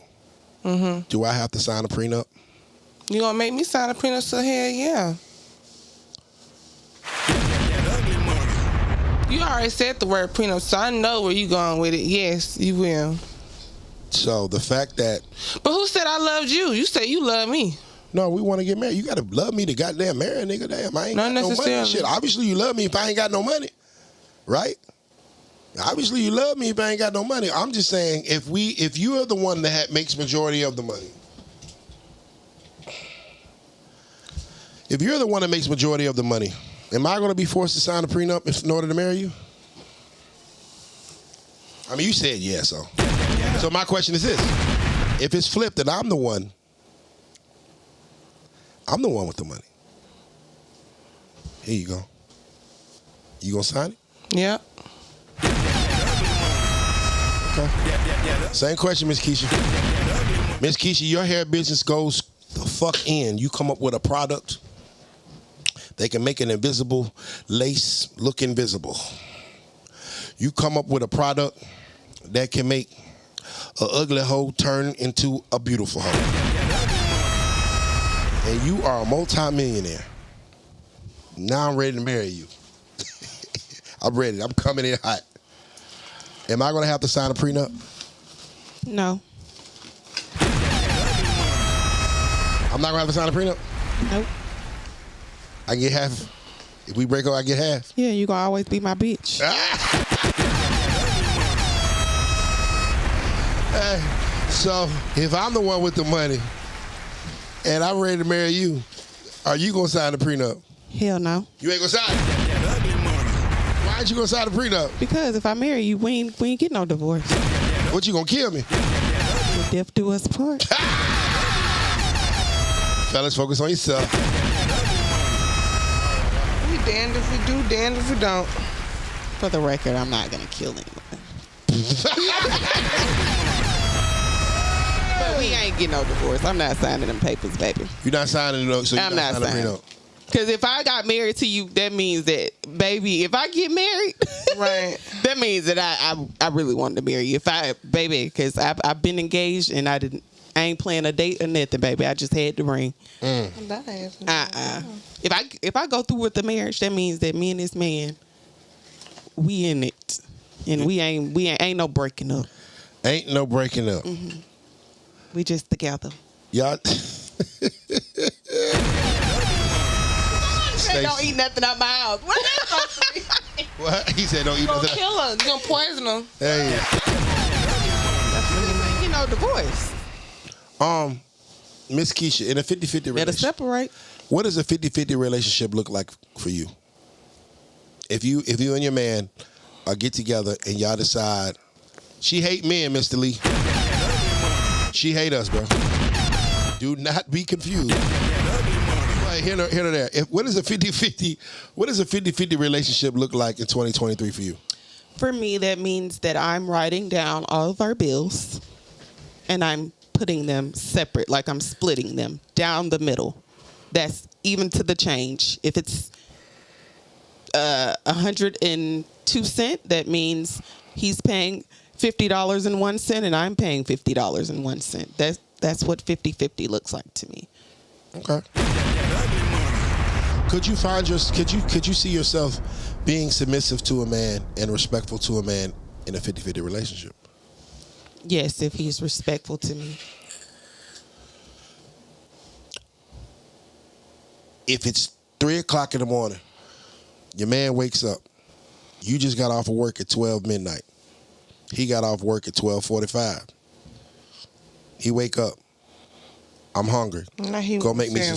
Speaker 5: Mm-hmm. Do I have to sign a prenup?
Speaker 2: You gonna make me sign a prenup? So hell yeah. You already said the word prenup, so I know where you going with it. Yes, you will.
Speaker 5: So the fact that...
Speaker 2: But who said I loved you? You said you love me.
Speaker 5: No, we want to get married. You got to love me to goddamn marry a nigga. Damn, I ain't got no money. Shit, obviously you love me if I ain't got no money. Right? Obviously you love me if I ain't got no money. I'm just saying, if you are the one that makes majority of the money, if you're the one that makes majority of the money, am I going to be forced to sign a prenup in order to marry you? I mean, you said yes, so. So my question is this. If it's flipped and I'm the one with the money. Here you go. You going to sign it?
Speaker 2: Yeah.
Speaker 5: Okay. Same question, Miss Keisha. Miss Keisha, your hair business goes the fuck in. You come up with a product. They can make an invisible lace look invisible. You come up with a product that can make an ugly hoe turn into a beautiful hoe. And you are a multi-millionaire. Now I'm ready to marry you. I'm ready. I'm coming in hot. Am I going to have to sign a prenup?
Speaker 3: No.
Speaker 5: I'm not going to have to sign a prenup?
Speaker 3: Nope.
Speaker 5: I get half. If we break up, I get half.
Speaker 3: Yeah, you going to always be my bitch.
Speaker 5: Hey, so if I'm the one with the money and I'm ready to marry you, are you going to sign the prenup?
Speaker 3: Hell no.
Speaker 5: You ain't going to sign it? Why ain't you going to sign the prenup?
Speaker 3: Because if I marry you, we ain't get no divorce.
Speaker 5: What, you going to kill me?
Speaker 3: Till death do us part.
Speaker 5: Fellas, focus on yourself.
Speaker 2: We damned if we do, damned if we don't.
Speaker 3: For the record, I'm not going to kill anyone. But we ain't getting no divorce. I'm not signing them papers, baby.
Speaker 5: You're not signing no. So
Speaker 3: I'm not signing. Because if I got married to you, that means that, baby, if I get married,
Speaker 2: Right.
Speaker 3: that means that I really wanted to marry you. Because I've been engaged and I ain't playing a date or nothing, baby. I just had the ring. If I go through with the marriage, that means that me and this man, we in it, and we ain't no breaking up.
Speaker 5: Ain't no breaking up.
Speaker 3: Mm-hmm. We just together.
Speaker 5: Y'all.
Speaker 3: Don't eat nothing out my house. What is that supposed to be?
Speaker 5: What? He said don't eat
Speaker 2: You're
Speaker 5: nothing.
Speaker 2: gonna kill her. You're gonna poison her.
Speaker 5: Hey.
Speaker 3: You know, divorce.
Speaker 5: Miss Keisha, in a 50-50
Speaker 3: Better
Speaker 5: relationship,
Speaker 3: separate.
Speaker 5: what does a 50-50 relationship look like for you? If you and your man get together and y'all decide, she hate men, Mr. Lee. She hate us, bro. Do not be confused. Here or there. What does a 50-50 relationship look like in 2023 for you?
Speaker 3: For me, that means that I'm writing down all of our bills and I'm putting them separate, like I'm splitting them down the middle. That's even to the change. If it's 102 cents, that means he's paying $50.01 and I'm paying $50.01. That's what 50-50 looks like to me.
Speaker 5: Okay. Could you see yourself being submissive to a man and respectful to a man in a 50-50 relationship?
Speaker 3: Yes, if he's respectful to me.
Speaker 5: If it's 3:00 in the morning, your man wakes up, you just got off of work at 12 midnight. He got off work at 12:45. He wake up. I'm hungry. Go make me a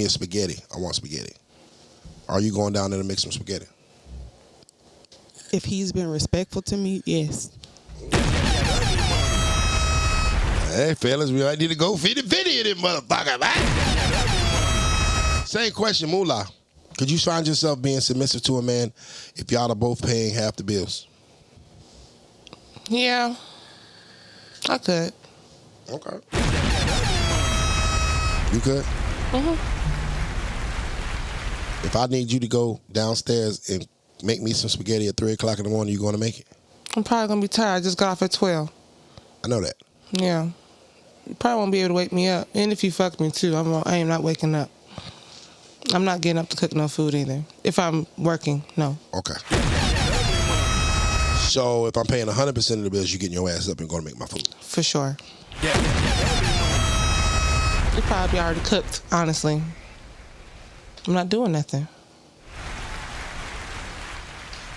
Speaker 5: spaghetti. I want spaghetti. Are you going down there to make some spaghetti?
Speaker 3: If he's been respectful to me, yes.
Speaker 5: Hey, fellas, we might need to go 50-50 in this motherfucker, man. Same question, Moola. Could you find yourself being submissive to a man if y'all are both paying half the bills?
Speaker 2: Yeah, I could.
Speaker 5: Okay. You could?
Speaker 2: Mm-hmm.
Speaker 5: If I need you to go downstairs and make me some spaghetti at 3:00 in the morning, you going to make it?
Speaker 2: I'm probably gonna be tired. I just got off at 12.
Speaker 5: I know that.
Speaker 2: Yeah. You probably won't be able to wake me up. And if you fuck me too, I am not waking up. I'm not getting up to cook no food either. If I'm working, no.
Speaker 5: Okay. So if I'm paying 100% of the bills, you getting your ass up and going to make my food?
Speaker 2: For sure. It probably already cooked, honestly. I'm not doing nothing.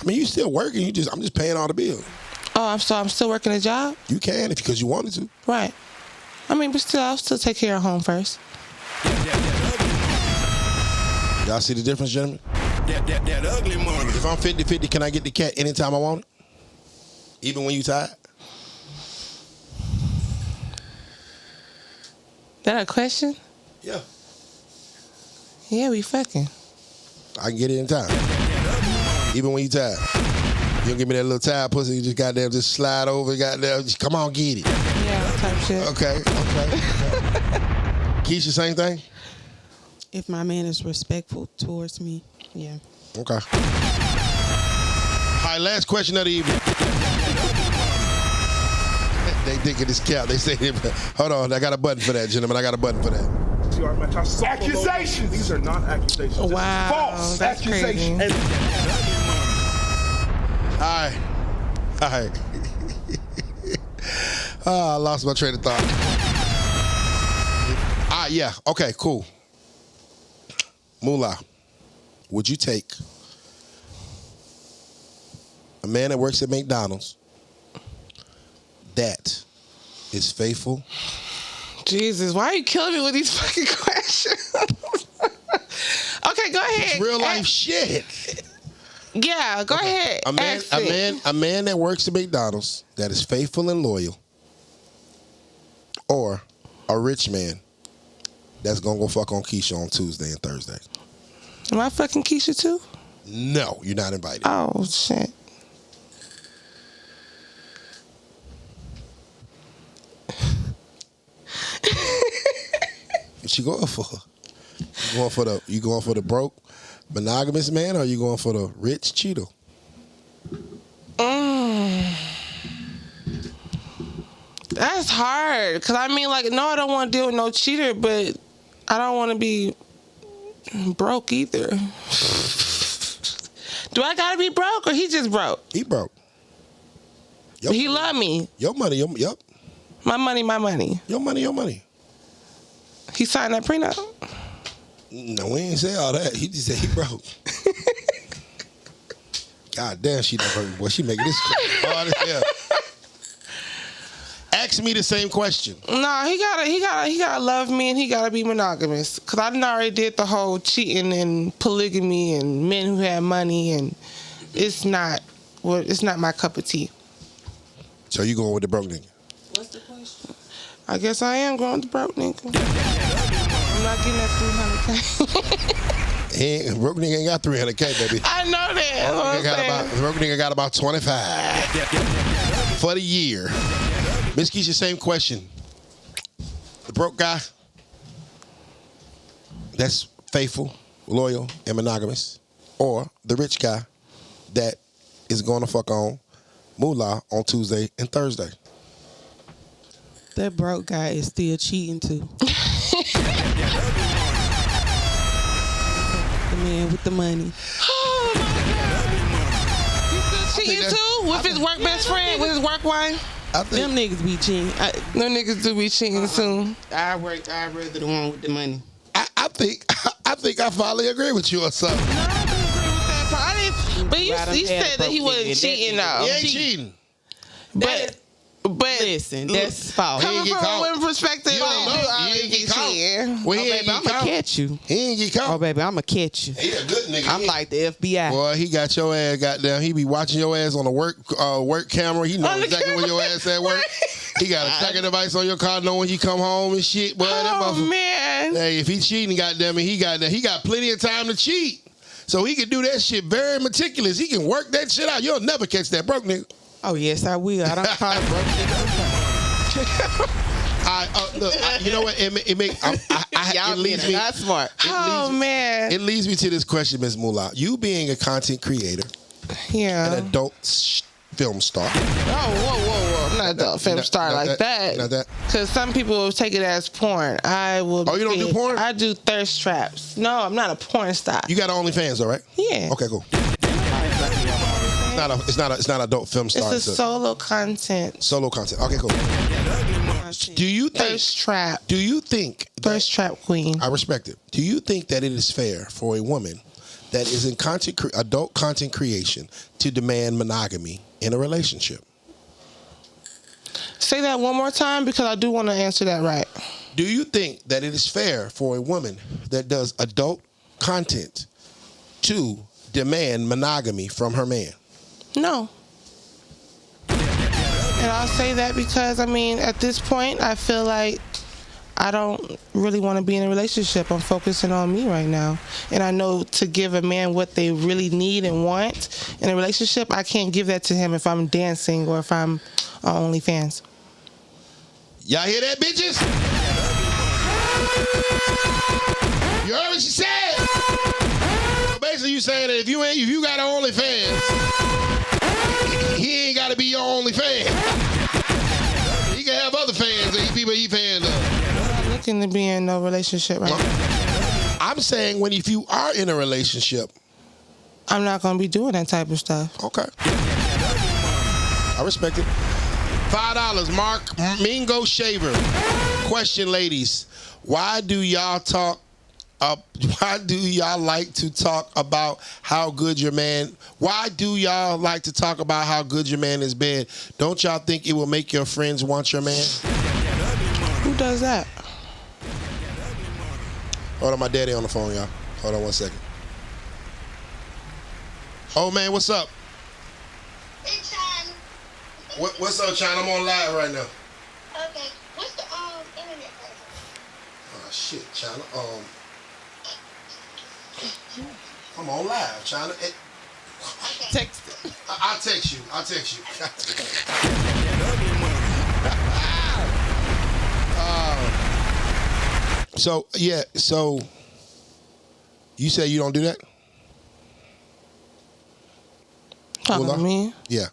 Speaker 5: I mean, you still working. I'm just paying all the bills.
Speaker 2: Oh, I'm still working a job?
Speaker 5: You can because you wanted to.
Speaker 2: Right. I mean, but still, I'll still take care of home first.
Speaker 5: Y'all see the difference, gentlemen?
Speaker 6: That ugly money.
Speaker 5: If I'm 50-50, can I get the cat anytime I want it? Even when you tired?
Speaker 2: That a question?
Speaker 5: Yeah.
Speaker 2: Yeah, we fucking.
Speaker 5: I can get it anytime. Even when you tired. You don't give me that little tired pussy, you just goddamn just slide over, goddamn, just come on, get it.
Speaker 2: Yeah, type shit.
Speaker 5: Okay. Keisha, same thing?
Speaker 3: If my man is respectful towards me, yeah.
Speaker 5: Okay. All right, last question of the evening. They thinking this cap. They say, hold on, I got a button for that, gentlemen. I got a button for that.
Speaker 6: Accusations. These are not accusations.
Speaker 2: Oh, wow.
Speaker 6: False
Speaker 2: That's
Speaker 6: accusations.
Speaker 2: crazy.
Speaker 5: All right. Oh, I lost my train of thought. Yeah. Okay, cool. Moola, would you take a man that works at McDonald's that is faithful?
Speaker 2: Jesus, why are you killing me with these fucking questions? Okay, go ahead.
Speaker 5: It's real life shit.
Speaker 2: Yeah, go ahead.
Speaker 5: A man that works at McDonald's that is faithful and loyal, or a rich man that's gonna go fuck on Keisha on Tuesday and Thursday.
Speaker 2: Am I fucking Keisha too?
Speaker 5: No, you're not invited.
Speaker 2: Oh shit.
Speaker 5: What you going for? You going for the broke monogamous man, or you going for the rich cheater?
Speaker 2: That's hard. Because, I mean, like, no, I don't want to deal with no cheater, but I don't want to be broke either. Do I got to be broke, or he just broke?
Speaker 5: He broke.
Speaker 2: He love me.
Speaker 5: Your money, yep.
Speaker 2: My money, my money.
Speaker 5: Your money.
Speaker 2: He signed that prenup?
Speaker 5: No, we ain't say all that. He just said he broke. God damn, she done broke. Boy, she making this hard as hell. Ask me the same question.
Speaker 2: No, he gotta love me, and he gotta be monogamous. Cause I done already did the whole cheating and polygamy and men who have money, and it's not my cup of tea.
Speaker 5: So you going with the broke nigga?
Speaker 3: What's the question?
Speaker 2: I guess I am going with the broke nigga. I'm not getting that $300K.
Speaker 5: Broke nigga ain't got $300K, baby.
Speaker 2: I know that.
Speaker 5: Broke nigga got about 25 for the year. Miss Keisha, same question. The broke guy that's faithful, loyal, and monogamous, or the rich guy that is going to fuck on Moola on Tuesday and Thursday?
Speaker 3: That broke guy is still cheating too. The man with the money.
Speaker 2: Oh my God. He's still cheating too? With his work best friend? With his work wife?
Speaker 3: Them niggas be cheating.
Speaker 2: Them niggas do be cheating too.
Speaker 3: I'd rather the one with the money.
Speaker 5: I think I finally agree with you or something.
Speaker 2: No, I do agree with that part. But you said that he wasn't cheating though.
Speaker 5: He ain't cheating.
Speaker 2: But
Speaker 3: listen, that's false.
Speaker 2: Coming from a women's perspective,
Speaker 5: You don't know. He ain't get caught. Well, he ain't get
Speaker 3: I'ma
Speaker 5: caught.
Speaker 3: catch you.
Speaker 5: He ain't get caught.
Speaker 3: Oh, baby, I'ma catch you.
Speaker 5: He a good nigga.
Speaker 3: I'm like the FBI.
Speaker 5: Boy, he got your ass goddamn. He be watching your ass on the work camera. He know
Speaker 2: On the
Speaker 5: exactly where your ass at work. He got a tracking device on your car, knowing when you come home and shit. Boy, that
Speaker 2: Oh
Speaker 5: motherfucker.
Speaker 2: man.
Speaker 5: Hey, if he cheating, goddamn it, he got plenty of time to cheat. So he can do that shit very meticulous. He can work that shit out. You'll never catch that broke nigga.
Speaker 3: Oh yes, I will. I don't call it broke nigga.
Speaker 5: Look, you know what? It leads me.
Speaker 3: Not smart.
Speaker 2: Man.
Speaker 5: It leads me to this question, Ms. Moola. You being a content creator,
Speaker 2: Yeah.
Speaker 5: an adult film star.
Speaker 2: Whoa. I'm not an adult film star like that.
Speaker 5: Not that.
Speaker 2: Because some people will take it as porn. I will.
Speaker 5: Oh, you don't do porn?
Speaker 2: I do thirst traps. No, I'm not a porn star.
Speaker 5: You got OnlyFans, all right?
Speaker 2: Yeah.
Speaker 5: Okay, cool. It's not adult film star.
Speaker 2: It's a solo content.
Speaker 5: Solo content. Okay, cool. Do you think
Speaker 2: Thirst trap.
Speaker 5: Do you think
Speaker 2: Thirst trap queen.
Speaker 5: I respect it. Do you think that it is fair for a woman that is in adult content creation to demand monogamy in a relationship?
Speaker 2: Say that one more time because I do want to answer that right.
Speaker 5: Do you think that it is fair for a woman that does adult content to demand monogamy from her man?
Speaker 2: No. And I'll say that because, I mean, at this point, I feel like I don't really want to be in a relationship. I'm focusing on me right now. And I know to give a man what they really need and want in a relationship, I can't give that to him if I'm dancing or if I'm on OnlyFans.
Speaker 5: Y'all hear that, bitches? You heard what she said? So basically, you saying that if you got an OnlyFans, he ain't got to be your OnlyFans. He can have other fans that people he fans of.
Speaker 2: I'm not looking to be in no relationship right now.
Speaker 5: I'm saying if you are in a relationship,
Speaker 2: I'm not going to be doing that type of stuff.
Speaker 5: okay. I respect it. $5, Mark Mingo Shaver. Question, ladies. Why do y'all like to talk about how good your man? Why do y'all like to talk about how good your man has been? Don't y'all think it will make your friends want your man?
Speaker 2: Who does that?
Speaker 5: Hold on, my daddy on the phone, y'all. Hold on 1 second. Oh man, what's up?
Speaker 7: Hey, China.
Speaker 5: What's up, China? I'm on live right now.
Speaker 7: Okay. What's the internet password?
Speaker 5: Oh shit, China. I'm on live, China.
Speaker 7: Okay.
Speaker 3: Text it.
Speaker 5: I'll text you. So you say you don't do that?
Speaker 2: Talking to me?
Speaker 5: Yeah.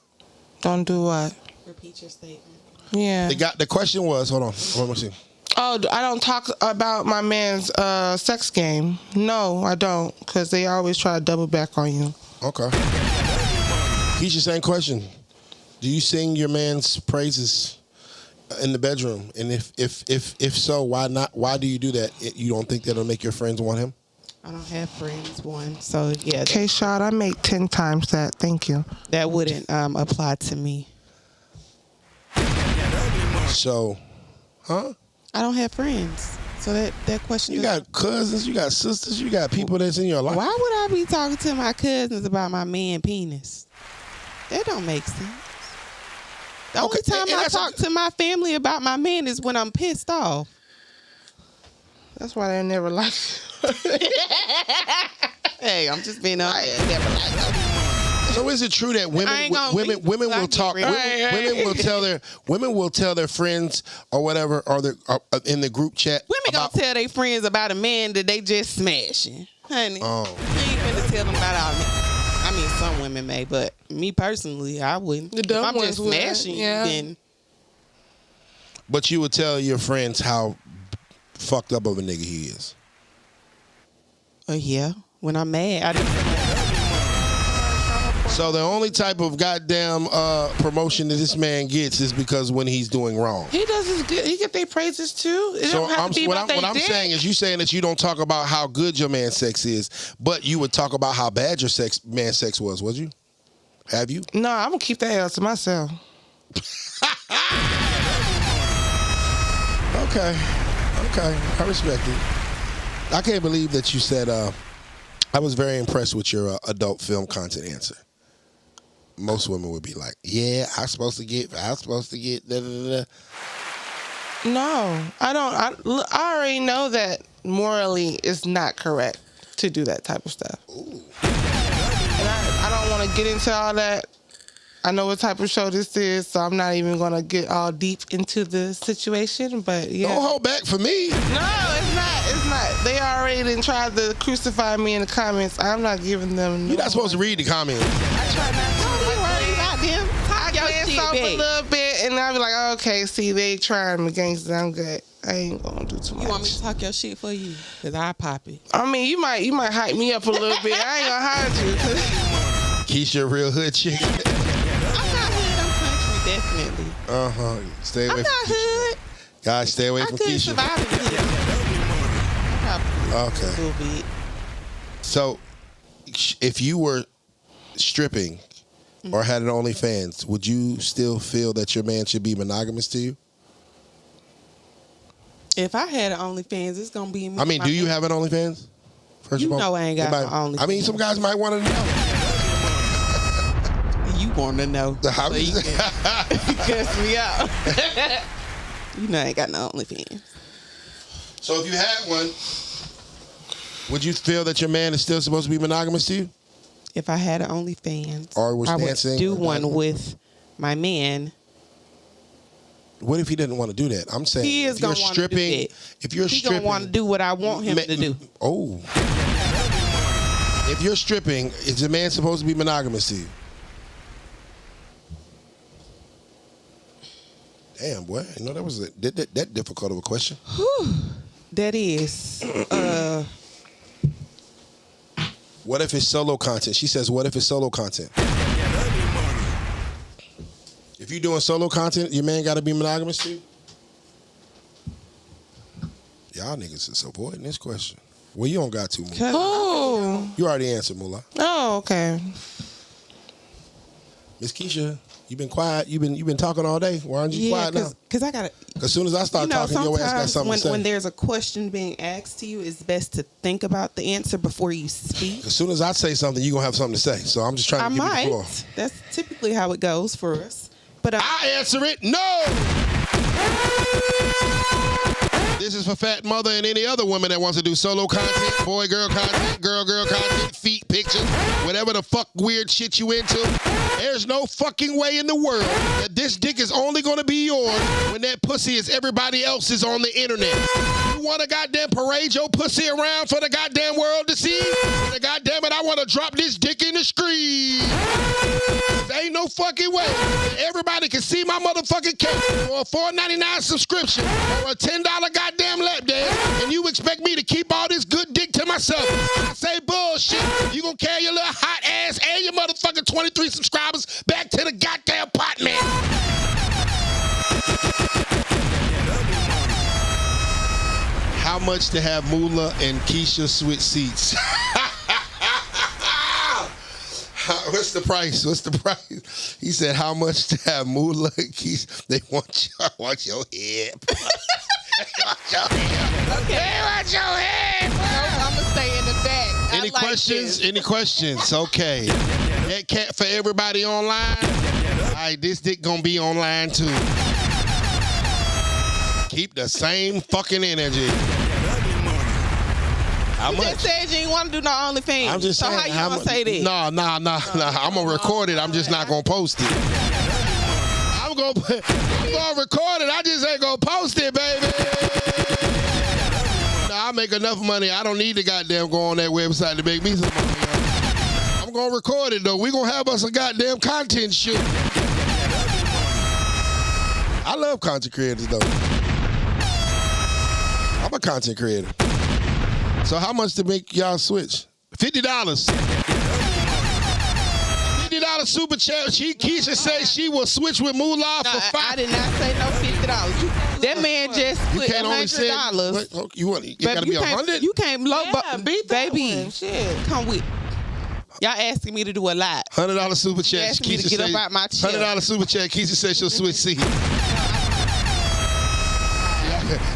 Speaker 2: Don't do what?
Speaker 3: Repeat your statement.
Speaker 2: Yeah.
Speaker 5: The question was, hold on, let me see.
Speaker 2: Oh, I don't talk about my man's sex game. No, I don't, because they always try to double back on you.
Speaker 5: Okay. Keisha, same question. Do you sing your man's praises in the bedroom? And if so, why not? Why do you do that? You don't think that'll make your friends want him?
Speaker 3: I don't have friends, one. So, yeah.
Speaker 2: K-Shot, I make 10 times that. Thank you.
Speaker 3: That wouldn't apply to me.
Speaker 5: So, huh?
Speaker 3: I don't have friends. So that question.
Speaker 5: You got cousins, you got sisters, you got people that's in your life.
Speaker 3: Why would I be talking to my cousins about my man penis? That don't make sense. The only time I talk to my family about my man is when I'm pissed off.
Speaker 2: That's why they never like you.
Speaker 3: Hey, I'm just being honest. Never like you.
Speaker 5: So is it true that women will talk? Women will tell their friends or whatever, or in the group chat.
Speaker 3: Women gonna tell their friends about a man that they just smashing, honey.
Speaker 5: Oh.
Speaker 3: You ain't finna tell them about all that. I mean, some women may, but me personally, I wouldn't.
Speaker 2: The
Speaker 3: If
Speaker 2: dumb
Speaker 3: I'm
Speaker 2: ones
Speaker 3: just
Speaker 2: would,
Speaker 3: smashing
Speaker 2: yeah.
Speaker 3: you, then
Speaker 5: But you would tell your friends how fucked up of a nigga he is.
Speaker 3: yeah. When I'm mad, I didn't.
Speaker 5: So the only type of goddamn promotion that this man gets is because when he's doing wrong.
Speaker 2: He does his good. He get their praises too. It
Speaker 5: So
Speaker 2: don't have to be
Speaker 5: what
Speaker 2: about
Speaker 5: I'm
Speaker 2: they
Speaker 5: saying is, you saying that you don't talk about how good your man's sex is, but you would talk about how bad your man's sex was. Would you? Have you?
Speaker 2: No, I'm gonna keep that L to myself.
Speaker 5: Okay, I respect it. I can't believe that you said. I was very impressed with your adult film content answer. Most women would be like, "Yeah, I'm supposed to get da da da."
Speaker 2: No, I don't. I already know that morally it's not correct to do that type of stuff.
Speaker 5: Ooh.
Speaker 2: And I don't want to get into all that. I know what type of show this is, so I'm not even going to get all deep into the situation, but yeah.
Speaker 5: Don't hold back for me.
Speaker 2: No, it's not. It's not. They already done tried to crucify me in the comments. I'm not giving them.
Speaker 5: You're not supposed to read the comments.
Speaker 2: I try not to. I glance off
Speaker 3: back.
Speaker 2: a little bit, and I'll be like, okay, see, they trying me gangster. I'm good. I ain't gonna do too much.
Speaker 3: You want me to talk your shit for you? Cause I pop it.
Speaker 2: I mean, you might hype me up a little bit. I ain't gonna hide you.
Speaker 5: Keisha, a real hood chick.
Speaker 3: I'm not hood. I'm country, definitely.
Speaker 5: Stay away
Speaker 3: I'm
Speaker 5: from
Speaker 3: not
Speaker 5: Keisha.
Speaker 3: hood.
Speaker 5: Guys, stay away
Speaker 3: I
Speaker 5: from
Speaker 3: couldn't
Speaker 5: Keisha.
Speaker 3: survive in the hood.
Speaker 5: Okay.
Speaker 3: A little bit.
Speaker 5: So, if you were stripping or had an OnlyFans, would you still feel that your man should be monogamous to you?
Speaker 3: If I had an OnlyFans, it's gonna be me.
Speaker 5: I mean, do you have an OnlyFans? First
Speaker 3: You
Speaker 5: of all,
Speaker 3: know I ain't got no OnlyFans.
Speaker 5: I mean, some guys might want to know.
Speaker 3: You want to know?
Speaker 5: How
Speaker 3: So you can cuss me out. You know I ain't got no OnlyFans.
Speaker 5: So if you had one, would you feel that your man is still supposed to be monogamous to you?
Speaker 3: If I had an OnlyFans,
Speaker 5: Or was
Speaker 3: I would
Speaker 5: dancing
Speaker 3: do
Speaker 5: or
Speaker 3: one
Speaker 5: dancing?
Speaker 3: with my man.
Speaker 5: What if he didn't want to do that? I'm saying
Speaker 3: He is
Speaker 5: if you're
Speaker 3: gonna want to do
Speaker 5: stripping,
Speaker 3: that.
Speaker 5: if you're
Speaker 3: He
Speaker 5: stripping,
Speaker 3: gonna want to do what I want him to do.
Speaker 5: Oh. If you're stripping, is the man supposed to be monogamous to you? Damn, boy. You know, that was that difficult of a question.
Speaker 3: That is.
Speaker 5: What if it's solo content? She says, what if it's solo content? If you're doing solo content, your man got to be monogamous to you? Y'all niggas is avoiding this question. Well, you don't got to, Moola.
Speaker 2: Oh.
Speaker 5: You already answered, Moola.
Speaker 2: Oh, okay.
Speaker 5: Miss Keisha, you been quiet. You been talking all day. Why aren't you quiet now?
Speaker 3: Because I gotta.
Speaker 5: As soon as I start talking, your ass got
Speaker 3: sometimes
Speaker 5: something to say.
Speaker 3: when there's a question being asked to you, it's best to think about the answer before you speak.
Speaker 5: As soon as I say something, you're going to have something to say. So I'm just trying to give you the floor.
Speaker 3: That's typically how it goes for us. But
Speaker 5: I answer it, no! This is for Fat Mother and any other woman that wants to do solo content, boy-girl content, girl-girl content, feet pictures, whatever the fuck weird shit you into. There's no fucking way in the world that this dick is only gonna be yours when that pussy is everybody else's on the internet. You wanna goddamn parade your pussy around for the goddamn world to see? The goddamn it, I wanna drop this dick in the street. There ain't no fucking way. Everybody can see my motherfucking cake for a $4.99 subscription or a $10 goddamn lap dance, and you expect me to keep all this good dick to myself. I say bullshit. You gonna carry your little hot ass and your motherfucking 23 subscribers back to the goddamn pot, man. How much to have Moola and Keisha switch seats? What's the price? What's the price? He said, how much to have Moola and Keisha? They want your head. They want your head.
Speaker 3: Okay.
Speaker 5: They want your head.
Speaker 3: I'm going to stay in the back.
Speaker 5: Any questions? Any questions? Okay. That cat for everybody online? All right, this dick gonna be online too. Keep the same fucking energy. How much?
Speaker 3: You just said you ain't want to do no OnlyFans.
Speaker 5: I'm just saying.
Speaker 3: So how you gonna say that?
Speaker 5: No. I'm gonna record it. I'm just not gonna post it. I'm gonna record it. I just ain't gonna post it, baby. Nah, I make enough money. I don't need to goddamn go on that website to make me some money. I'm gonna record it though. We gonna have us a goddamn content shoot. I love content creators though. I'm a content creator. So how much to make y'all switch? $50. $50 super chat. Keisha says she will switch with Moola for $5.
Speaker 3: I did not say no $50. That man just put $100.
Speaker 5: You gotta be 100?
Speaker 3: You can't low,
Speaker 2: beat that
Speaker 3: baby.
Speaker 2: one. Shit.
Speaker 3: Come with. Y'all asking me to do a lot.
Speaker 5: $100 super chat.
Speaker 3: Asking me to get up out my chair.
Speaker 5: $100 super chat. Keisha says she'll switch seats.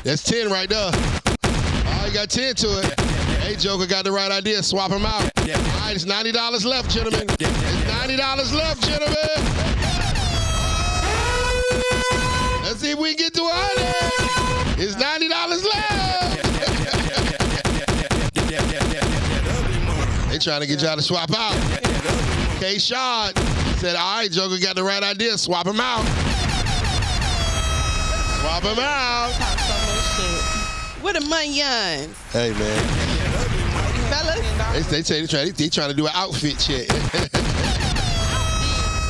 Speaker 5: That's 10 right there. Oh, you got 10 to it. Hey, Joker got the right idea. Swap him out. All right, it's $90 left, gentlemen. It's $90 left, gentlemen. Let's see if we can get to 100. It's $90 left. They trying to get y'all to swap out. K. Shard said, all right, Joker got the right idea. Swap him out. Swap him out.
Speaker 3: Where the money yons?
Speaker 5: Hey, man.
Speaker 3: Fellas?
Speaker 5: They say they trying to do an outfit check.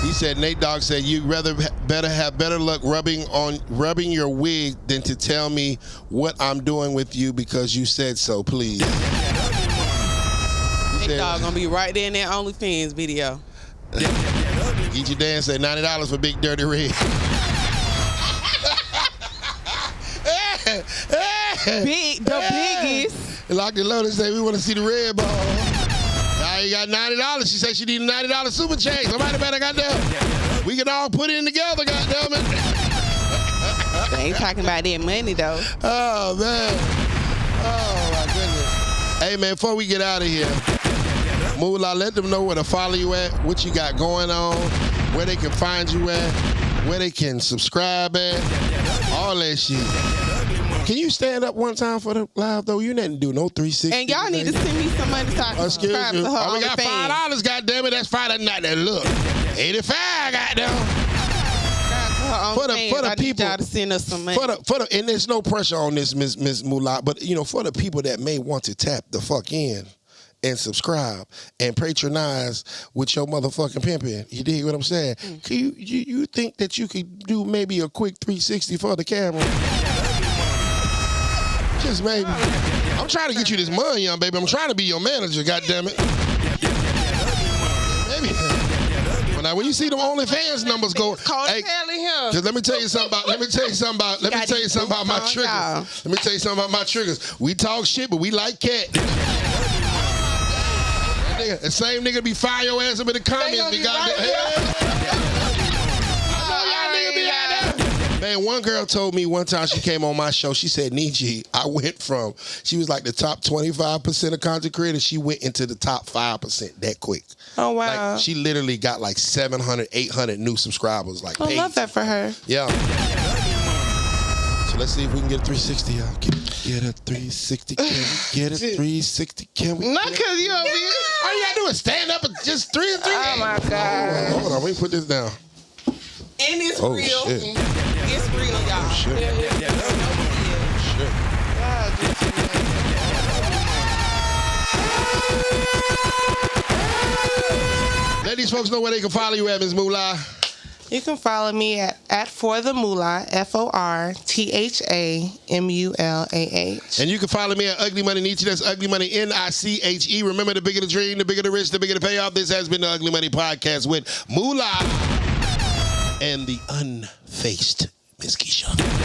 Speaker 5: He said, Nate Dogg said, you'd better have better luck rubbing your wig than to tell me what I'm doing with you because you said so, please.
Speaker 3: Nate Dogg gonna be right there in that OnlyFans video.
Speaker 5: Eat your dance said $90 for Big Dirty Red.
Speaker 3: The biggest.
Speaker 5: Locked and loaded say we want to see the red ball. Now you got $90. She said she need a $90 super change. Somebody better goddamn. We can all put in together, goddamn it.
Speaker 3: They ain't talking about that money though.
Speaker 5: Oh man. Oh my goodness. Hey man, before we get out of here, Moola, let them know where to follow you at, what you got going on, where they can find you at, where they can subscribe at, all that shit. Can you stand up one time for the live though? You didn't do no 360.
Speaker 3: And y'all need to send me some money so I can subscribe to her.
Speaker 5: Oh, we got $5, goddamn it. That's $5. Not that look. 85, goddamn. For the people,
Speaker 3: y'all to send us some money.
Speaker 5: And there's no pressure on this, Miss Moola, but you know, for the people that may want to tap the fuck in and subscribe and patronize with your motherfucking pimping. You dig what I'm saying? Can you think that you could do maybe a quick 360 for the camera? Just maybe. I'm trying to get you this money, young baby. I'm trying to be your manager, goddammit. Maybe. Well, now when you see them OnlyFans numbers go, hey, just let me tell you something about my triggers. Let me tell you something about my triggers. We talk shit, but we like cat. The same nigga be fire your ass up in the comments. Be Man, one girl told me one time she came on my show, she said, Niji, she was like the top 25% of content creators. She went into the top 5% that quick.
Speaker 2: Oh, wow.
Speaker 5: Like, she literally got like 700, 800 new subscribers. Like,
Speaker 2: I love that for her.
Speaker 5: Yeah. So let's see if we can get a 360, y'all. get a 360? Can we get a 360? Can we?
Speaker 2: Not because you over here.
Speaker 5: All you gotta do is stand up and just 3 and 3.
Speaker 2: Oh my God.
Speaker 5: Hold on, let me put this down.
Speaker 3: And it's
Speaker 5: Oh,
Speaker 3: real.
Speaker 5: shit.
Speaker 3: It's real, y'all.
Speaker 5: Shit. Shit. Let these folks know where they can follow you at, Ms. Moola.
Speaker 2: You can follow me at For the Moolah, FORTHAMULAH.
Speaker 5: And you can follow me at Ugly Money Nietzsche. That's Ugly Money NICHE. Remember, the bigger the dream, the bigger the risk, the bigger the payoff. This has been the Ugly Money Podcast with Moola and the unfaced Miss Keisha.